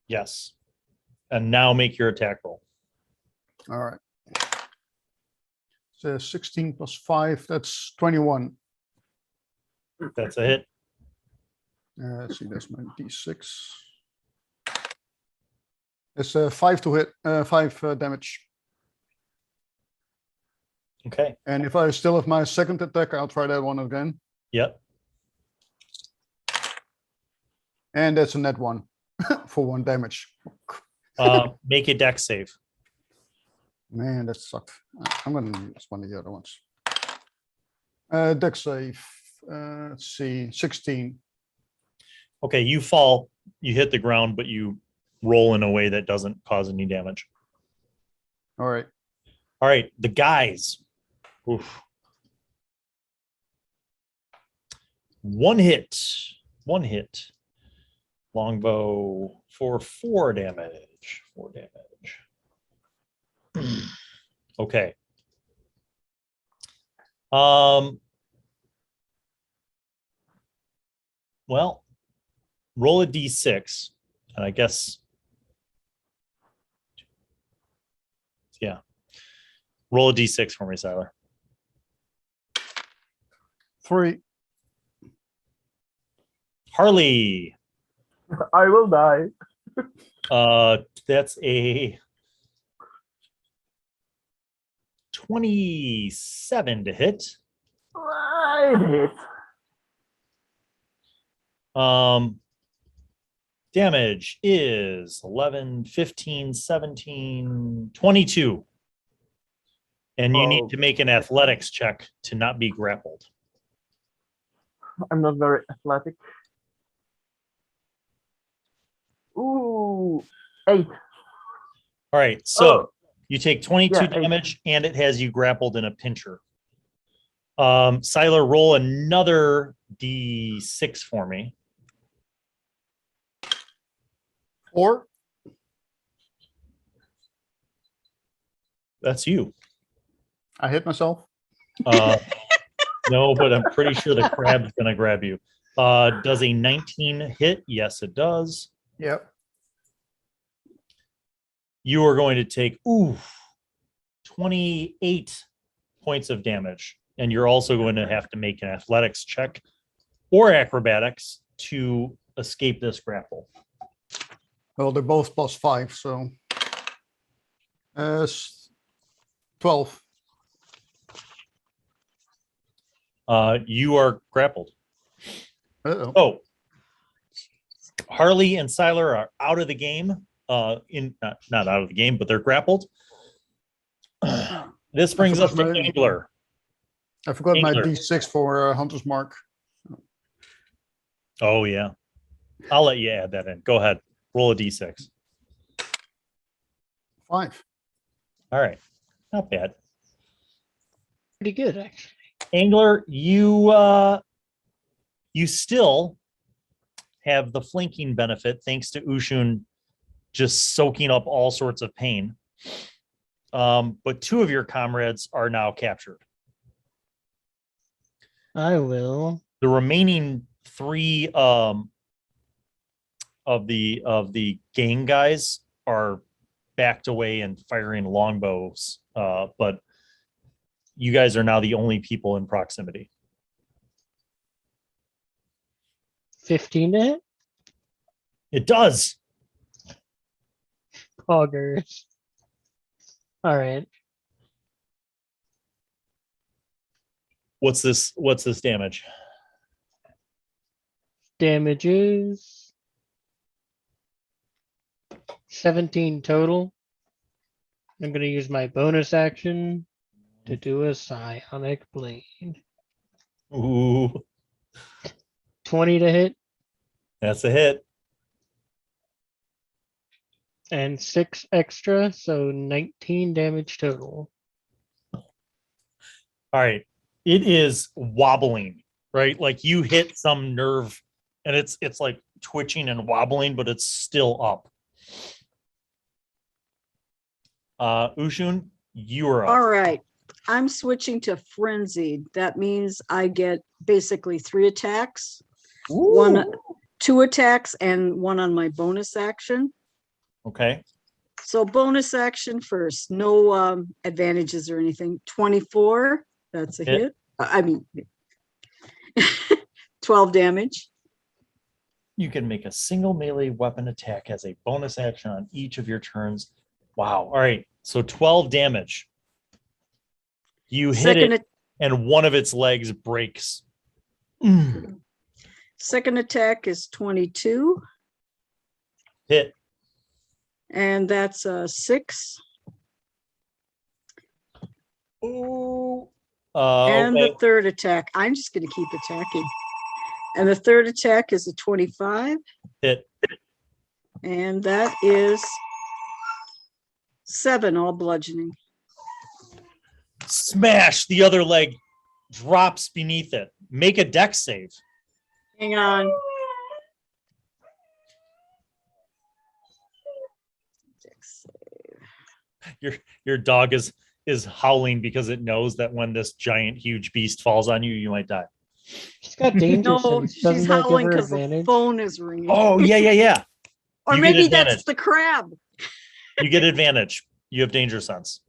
Yes. And now make your attack roll. All right. So 16 plus 5, that's 21. That's a hit. Let's see, that's my D6. It's 5 to hit, 5 damage. Okay. And if I still have my second attack, I'll try that one again. Yep. And that's a net 1 for 1 damage. Make a dex save. Man, that sucked. I'm going to use one of the other ones. Dex save. Let's see, 16. Okay, you fall, you hit the ground, but you roll in a way that doesn't cause any damage. All right. All right, the guys. Oof. One hit. Longbow for 4 damage. 4 damage. Okay. Well, roll a d6, and I guess, yeah. Roll a d6 for me, Syllar. 3. Harley. I will die. That's a 27 to hit. Right hit. Damage is 11, 15, 17, 22. And you need to make an athletics check to not be grappled. I'm not very athletic. Ooh, 8. All right, so you take 22 Yeah, damage, and it has you grappled in a pincher. Syllar, roll another d6 for me. 4. That's you. I hit myself. No, but I'm pretty sure the crab's going to grab you. Does a 19 hit? Yes, it does. Yep. You are going to take 28 points of damage. And you're also going to have to make an athletics check or acrobatics to escape this grapple. Well, they're both +5, so 12. You are grappled. Uh-oh. Oh, Harley and Syllar are out of the game. Not out of the game, but they're grappled. This brings us to Angler. I forgot my D6 for Hunter's Mark. Oh, yeah. I'll let you add that in. Go ahead. Roll a D6. 5. All right. Not bad. Pretty good, actually. Angler, you still have the flanking benefit thanks to Ushun just soaking up all sorts of pain. But 2 of your comrades are now captured. I will. The remaining 3 of the gang guys are backed away and firing longbows, but you guys are now the only people in proximity. 15 to hit? It does. Poggers. All right. What's this damage? Damage is 17 total. I'm going to use my bonus action to do a psionic blade. Ooh. 20 to hit. That's a hit. And 6 extra, so 19 damage total. All right. It is wobbling, right? Like you hit some nerve and it's like twitching and wobbling, but it's still up. Ushun, you are up. All right. I'm switching to frenzied. That means I get basically 3 attacks. Ooh. 2 attacks and 1 on my bonus action. Okay. So bonus action first. No advantages or anything. 24. That's a hit. I mean, 12 damage. You can make a single melee weapon attack as a bonus action on each of your turns. Wow. All right. So 12 damage. You hit it and one of its legs breaks. Second attack is 22. Hit. And that's a 6. Ooh. And Okay. the third attack. I'm just going to keep attacking. And the third attack is a 25. Hit. And that is 7, all bludgeoning. Smash. The other leg drops beneath it. Make a dex save. Hang on. Your dog is howling because it knows that when this giant, huge beast falls on you, you might die. She's got danger No, sense. she's Doesn't that give howling her because the advantage? phone is ringing. Oh, yeah. Or You get maybe advantage. that's the crab. You get advantage. You have danger sense.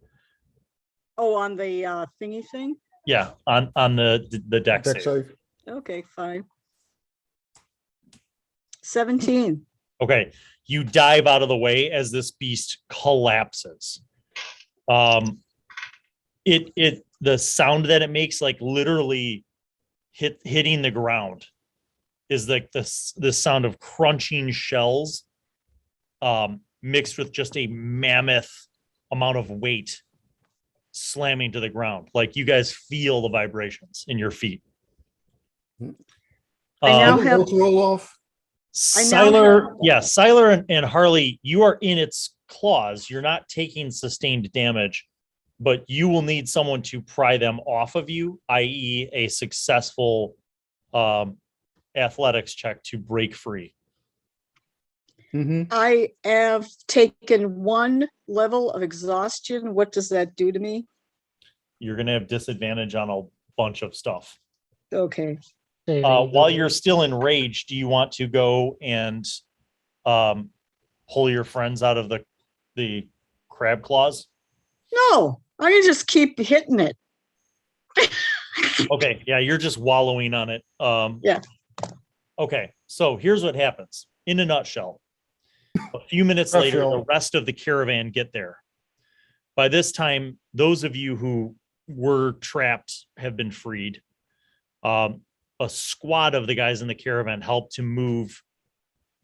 Oh, on the thingy thing? Yeah, on the dex Dex save. save. Okay, fine. 17. Okay, you dive out of the way as this beast collapses. The sound that it makes, like literally hitting the ground, is like the sound of crunching shells, mixed with just a mammoth amount of weight slamming to the ground. Like you guys feel the vibrations in your feet. I now Will have- both roll off. Syllar and Harley, you are in its claws. You're not taking sustained damage, but you will need someone to pry them off of you, i.e. a successful athletics check to break free. I have taken 1 level of exhaustion. What does that do to me? You're going to have disadvantage on a bunch of stuff. Okay. While you're still enraged, do you want to go and pull your friends out of the crab claws? No, I can just keep hitting it. Okay, yeah, you're just wallowing on it. Yeah. Okay, so here's what happens in a nutshell. A few minutes later, the rest of the caravan get there. By this time, those of you who were trapped have been freed. A squad of the guys in the caravan helped to move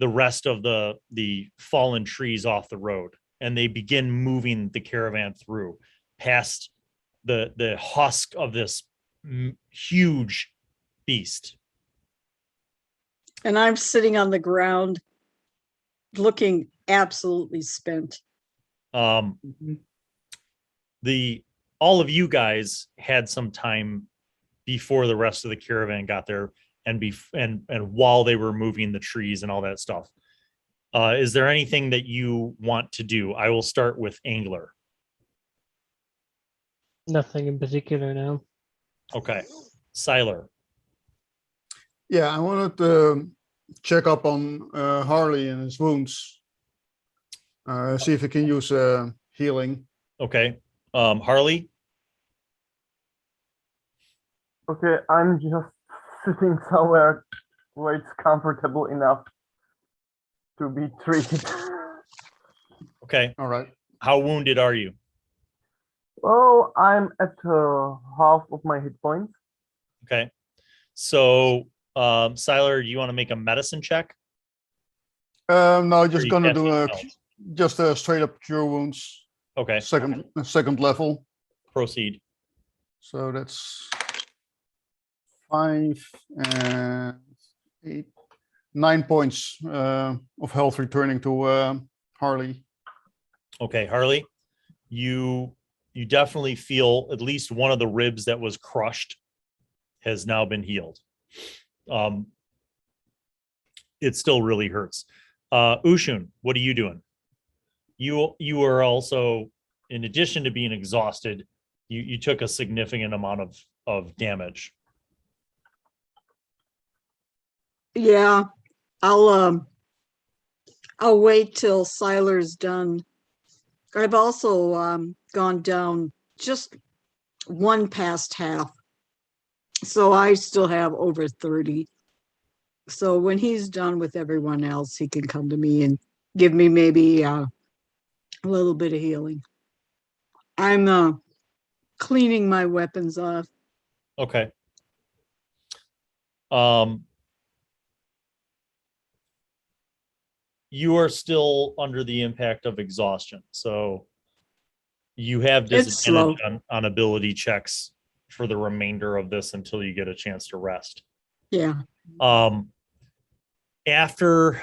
the rest of the fallen trees off the road, and they begin moving the caravan through past the husk of this huge beast. And I'm sitting on the ground looking absolutely spent. All of you guys had some time before the rest of the caravan got there, and while they were moving the trees and all that stuff. Is there anything that you want to do? I will start with Angler. Nothing in particular now. Okay. Syllar. Yeah, I wanted to check up on Harley and his wounds. See if he can use healing. Okay. Harley. Okay, I'm just sitting somewhere where it's comfortable enough to be treated. Okay. All right. How wounded are you? Well, I'm at half of my hit points. Okay. So, Syllar, do you want to make a medicine check? No, just you gonna casting do spells? just a straight up cure wounds, Okay. second level. Proceed. So that's 5 and 8, 9 points of health returning to Harley. Okay, Harley, you definitely feel at least one of the ribs that was crushed has now been healed. It still really hurts. Ushun, what are you doing? You are also, in addition to being exhausted, you took a significant amount of damage. Yeah, I'll wait till Syllar's done. I've also gone down just 1 past half, so I still have over 30. So when he's done with everyone else, he can come to me and give me maybe a little bit of healing. I'm cleaning my weapons off. Okay. You are still under the impact of exhaustion, so you have It's slow. disadvantage on ability checks for the remainder of this until you get a chance to rest. Yeah. After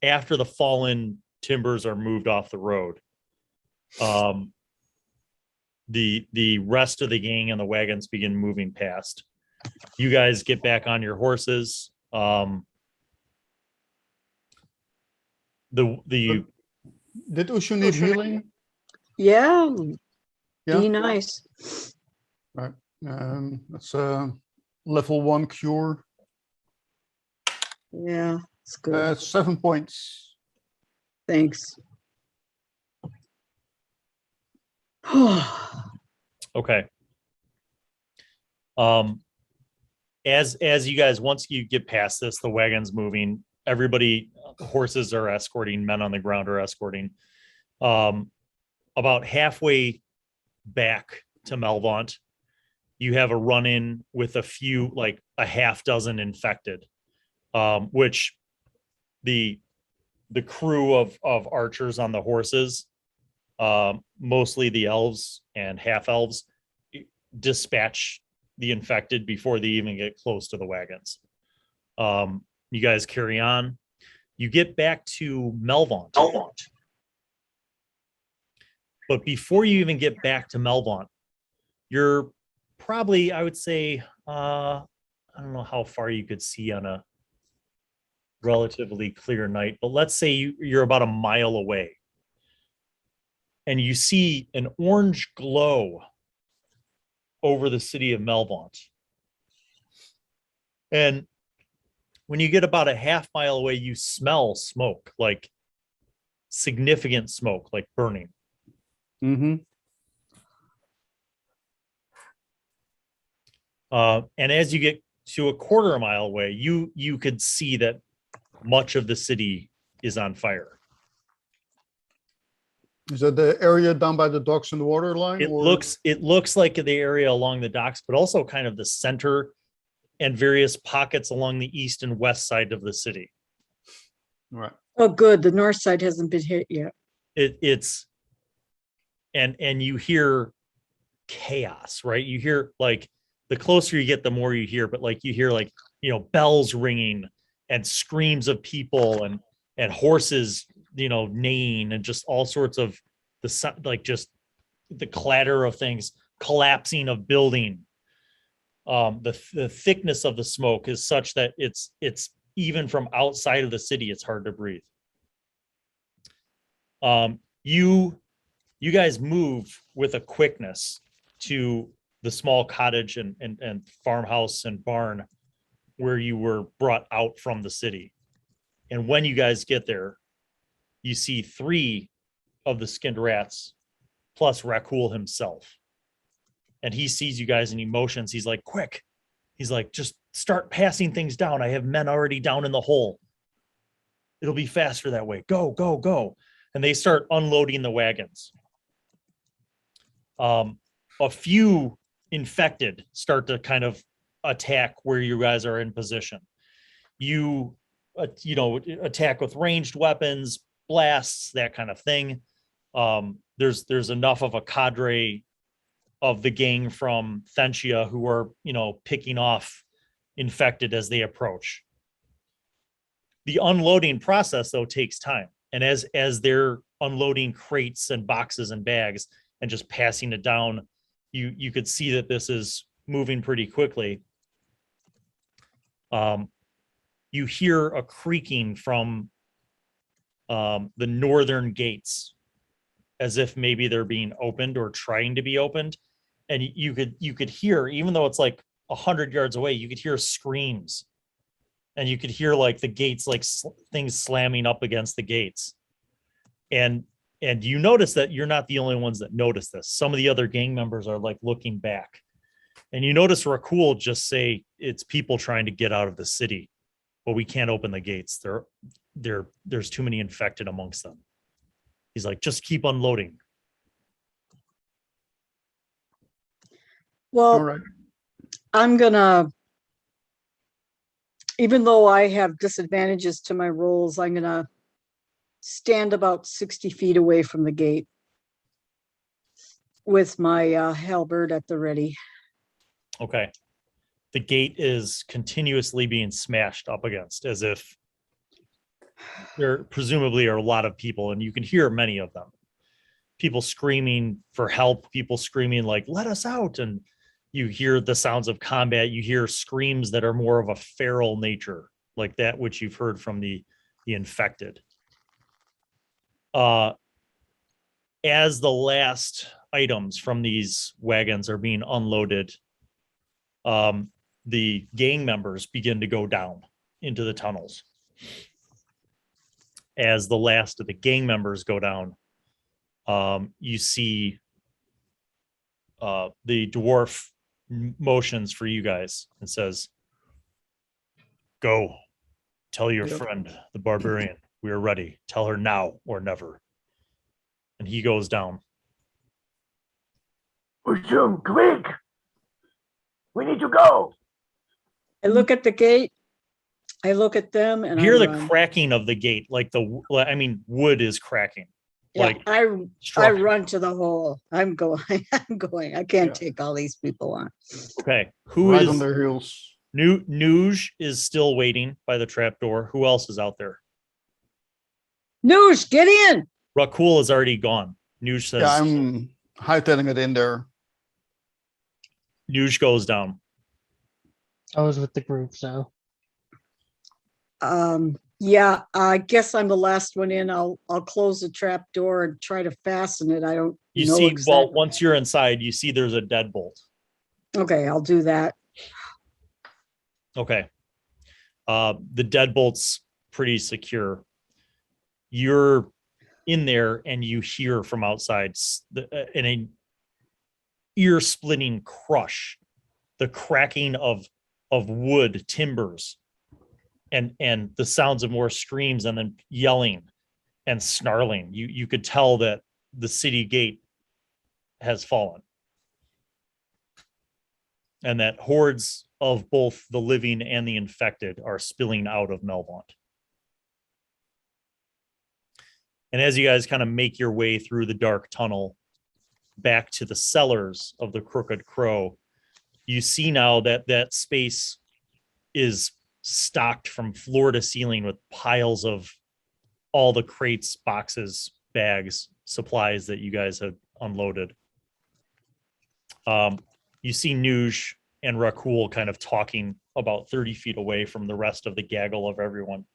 the fallen timbers are moved off the road, the rest of the gang and the wagons begin moving past. You guys get back on your horses. Did Ushun need healing? Yeah. Yeah. Be nice. Right. That's a level 1 cure. Yeah, it's good. 7 points. Thanks. Okay. As you guys, once you get past this, the wagon's moving. Everybody, horses are escorting, men on the ground are escorting. About halfway back to Melvaunt, you have a run-in with a few, like a half dozen infected, which the crew of archers on the horses, mostly the elves and half elves, dispatch the infected before they even get close to the wagons. You guys carry on. You get back to Melvaunt. But before you even get back to Melvaunt, you're probably, I would say, I don't know how far you could see on a relatively clear night, but let's say you're about a mile away. And you see an orange glow over the city of Melvaunt. And when you get about a half mile away, you smell smoke, like significant smoke, like burning. Mm-hmm. And as you get to a quarter mile away, you could see that much of the city is on fire. Is that the area down by the docks and the water line? It looks like the area along the docks, but also kind of the center and various pockets along the east and west side of the city. Right. Oh, good. The north side hasn't been hit yet. It's and you hear chaos, right? You hear, like, the closer you get, the more you hear, but like you hear, like, bells ringing and screams of people and horses, neighing, and just all sorts of just the clatter of things, collapsing of building. The thickness of the smoke is such that it's even from outside of the city, it's hard to breathe. You guys move with a quickness to the small cottage and farmhouse and barn where you were brought out from the city. And when you guys get there, you see 3 of the skinned rats plus Rakul himself. And he sees you guys and he motions. He's like, quick. He's like, just start passing things down. I have men already down in the hole. It'll be faster that way. Go, go, go. And they start unloading the wagons. A few infected start to kind of attack where you guys are in position. You attack with ranged weapons, blasts, that kind of thing. There's enough of a cadre of the gang from Thentia who are, picking off infected as they approach. The unloading process, though, takes time. And as they're unloading crates and boxes and bags and just passing it down, you could see that this is moving pretty quickly. You hear a creaking from the northern gates, as if maybe they're being opened or trying to be opened. And you could hear, even though it's like 100 yards away, you could hear screams, and you could hear like the gates, like things slamming up against the gates. And you notice that you're not the only ones that notice this. Some of the other gang members are like looking back, and you notice Rakul just say, it's people trying to get out of the city, but we can't open the gates. There's too many infected amongst them. He's like, just keep unloading. Well, All right. I'm gonna, even though I have disadvantages to my rolls, I'm gonna stand about 60 feet away from the gate with my halberd at the ready. Okay. The gate is continuously being smashed up against, as if there presumably are a lot of people, and you can hear many of them. People screaming for help, people screaming like, let us out. And you hear the sounds of combat. You hear screams that are more of a feral nature, like that which you've heard from the infected. As the last items from these wagons are being unloaded, the gang members begin to go down into the tunnels. As the last of the gang members go down, you see the dwarf motions for you guys and says, go, tell your friend, the barbarian, we are ready. Tell her now or never. And he goes down. Ushun, quick! We need to go! I look at the gate. I look at them and Hear I the run. cracking of the gate, like wood is cracking. Yeah, Like I structure. run to the hole. I'm going. I'm going. I can't take all these people on. Okay. Who Right is on their heels. Nuge is still waiting by the trapdoor. Who else is out there? Noosh, get in. Rakul is already gone. Nuge says, Yeah, I'm hightailing it in there. Nuge goes down. I was with the group, so Yeah, I guess I'm the last one in. I'll close the trap door and try to fasten it. I don't You know see, exactly. well, once you're inside, you see there's a deadbolt. Okay, I'll do that. Okay. The deadbolt's pretty secure. You're in there and you hear from outside in a ear-splitting crush, the cracking of wood timbers and the sounds of more screams and then yelling and snarling. You could tell that the city gate has fallen and that hordes of both the living and the infected are spilling out of Melvaunt. And as you guys kind of make your way through the dark tunnel back to the cellars of the Crooked Crow, you see now that that space is stocked from floor to ceiling with piles of all the crates, boxes, bags, supplies that you guys have unloaded. You see Nuge and Rakul kind of talking about 30 feet away from the rest of the gaggle of everyone.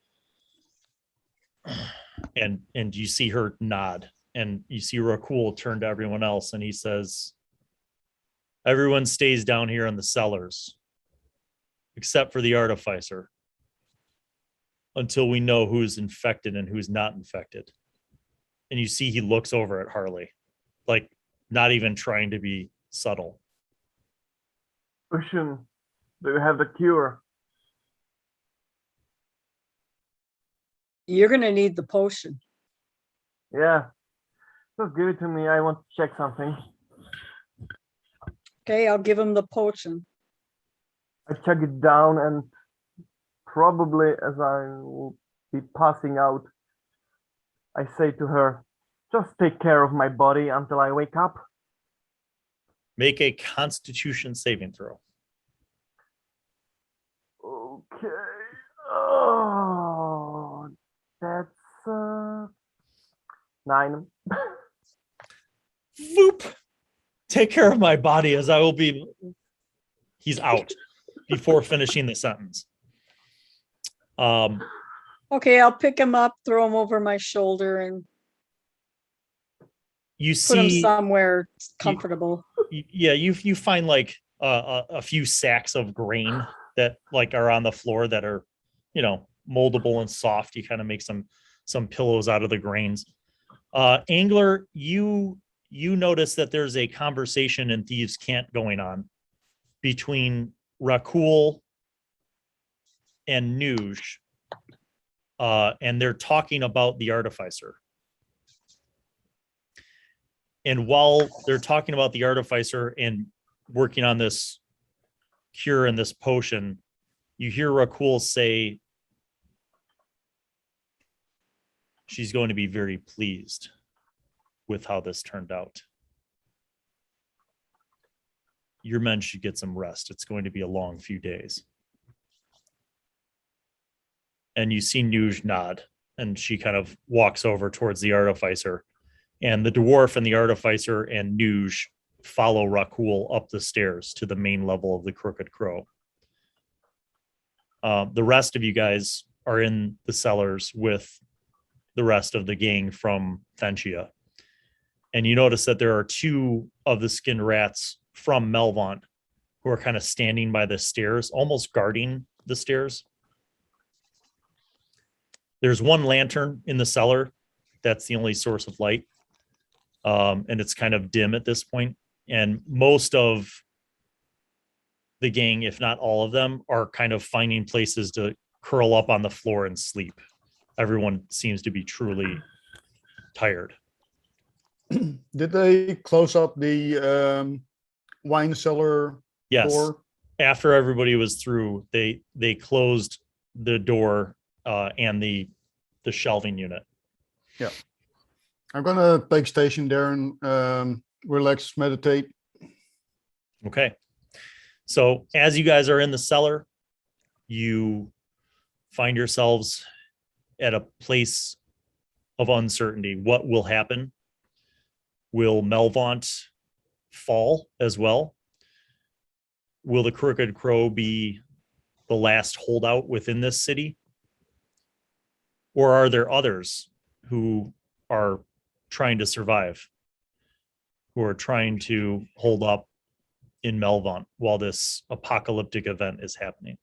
And you see her nod, and you see Rakul turn to everyone else, and he says, everyone stays down here in the cellars, except for the artificer, until we know who's infected and who's not infected. And you see he looks over at Harley, like not even trying to be subtle. Ushun, do you have the cure? You're gonna need the potion. Yeah. Just give it to me. I want to check something. Okay, I'll give him the potion. I chug it down, and probably as I will be passing out, I say to her, just take care of my body until I wake up. Make a Constitution saving throw. Okay. Oh, that's 9. Voop. Take care of my body as I will be. He's out before finishing the sentence. Okay, I'll pick him up, throw him over my shoulder, and you put him see somewhere comfortable. you find like a few sacks of grain that like are on the floor that are, moldable and soft. You kind of make some pillows out of the grains. Angler, you notice that there's a conversation in Thieves' Cant going on between Rakul and Nuge, and they're talking about the artificer. And while they're talking about the artificer and working on this cure and this potion, you hear Rakul say she's going to be very pleased with how this turned out. your men should get some rest. It's going to be a long few days. And you see Nuge nod, and she kind of walks over towards the artificer. And the dwarf and the artificer and Nuge follow Rakul up the stairs to the main level of the Crooked Crow. The rest of you guys are in the cellars with the rest of the gang from Fenchia. And you notice that there are two of the skinned rats from Melvant who are kind of standing by the stairs, almost guarding the stairs. There's one lantern in the cellar. That's the only source of light. And it's kind of dim at this point. And most of the gang, if not all of them, are kind of finding places to curl up on the floor and sleep. Everyone seems to be truly tired. Did they close up the wine cellar door? After everybody was through, they closed the door and the shelving unit. Yeah. I'm gonna take station there and relax, meditate. Okay. So as you guys are in the cellar, you find yourselves at a place of uncertainty. What will happen? Will Melvant fall as well? Will the Crooked Crow be the last holdout within this city? Or are there others who are trying to survive, who are trying to hold up in Melvant while this apocalyptic event is happening?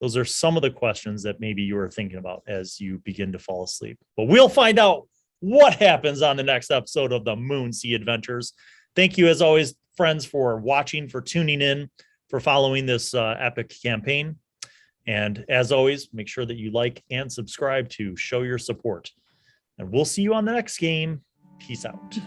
Those are some of the questions that maybe you are thinking about as you begin to fall asleep. But we'll find out what happens on the next episode of the Moonsea Adventures. Thank you, as always, friends, for watching, for tuning in, for following this epic campaign. And as always, make sure that you like and subscribe to show your support. And we'll see you on the next game. Peace out.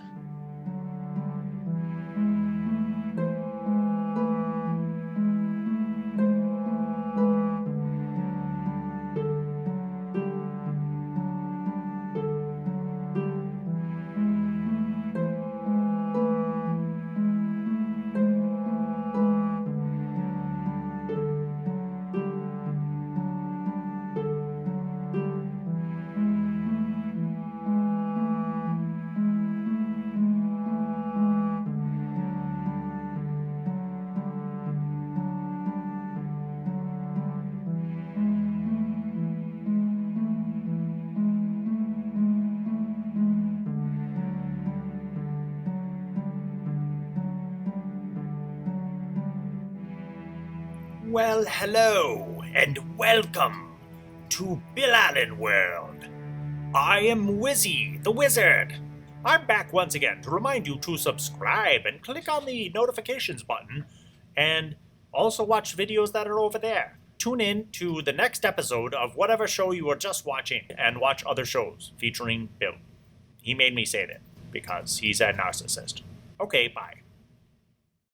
Well, hello, and welcome to Bill Allen World. I am Wizzy, the Wizard. I'm back once again to remind you to subscribe and click on the notifications button, and also watch videos that are over there. Tune in to the next episode of whatever show you are just watching, and watch other shows featuring Bill. He made me say that because he's a narcissist. Okay, bye.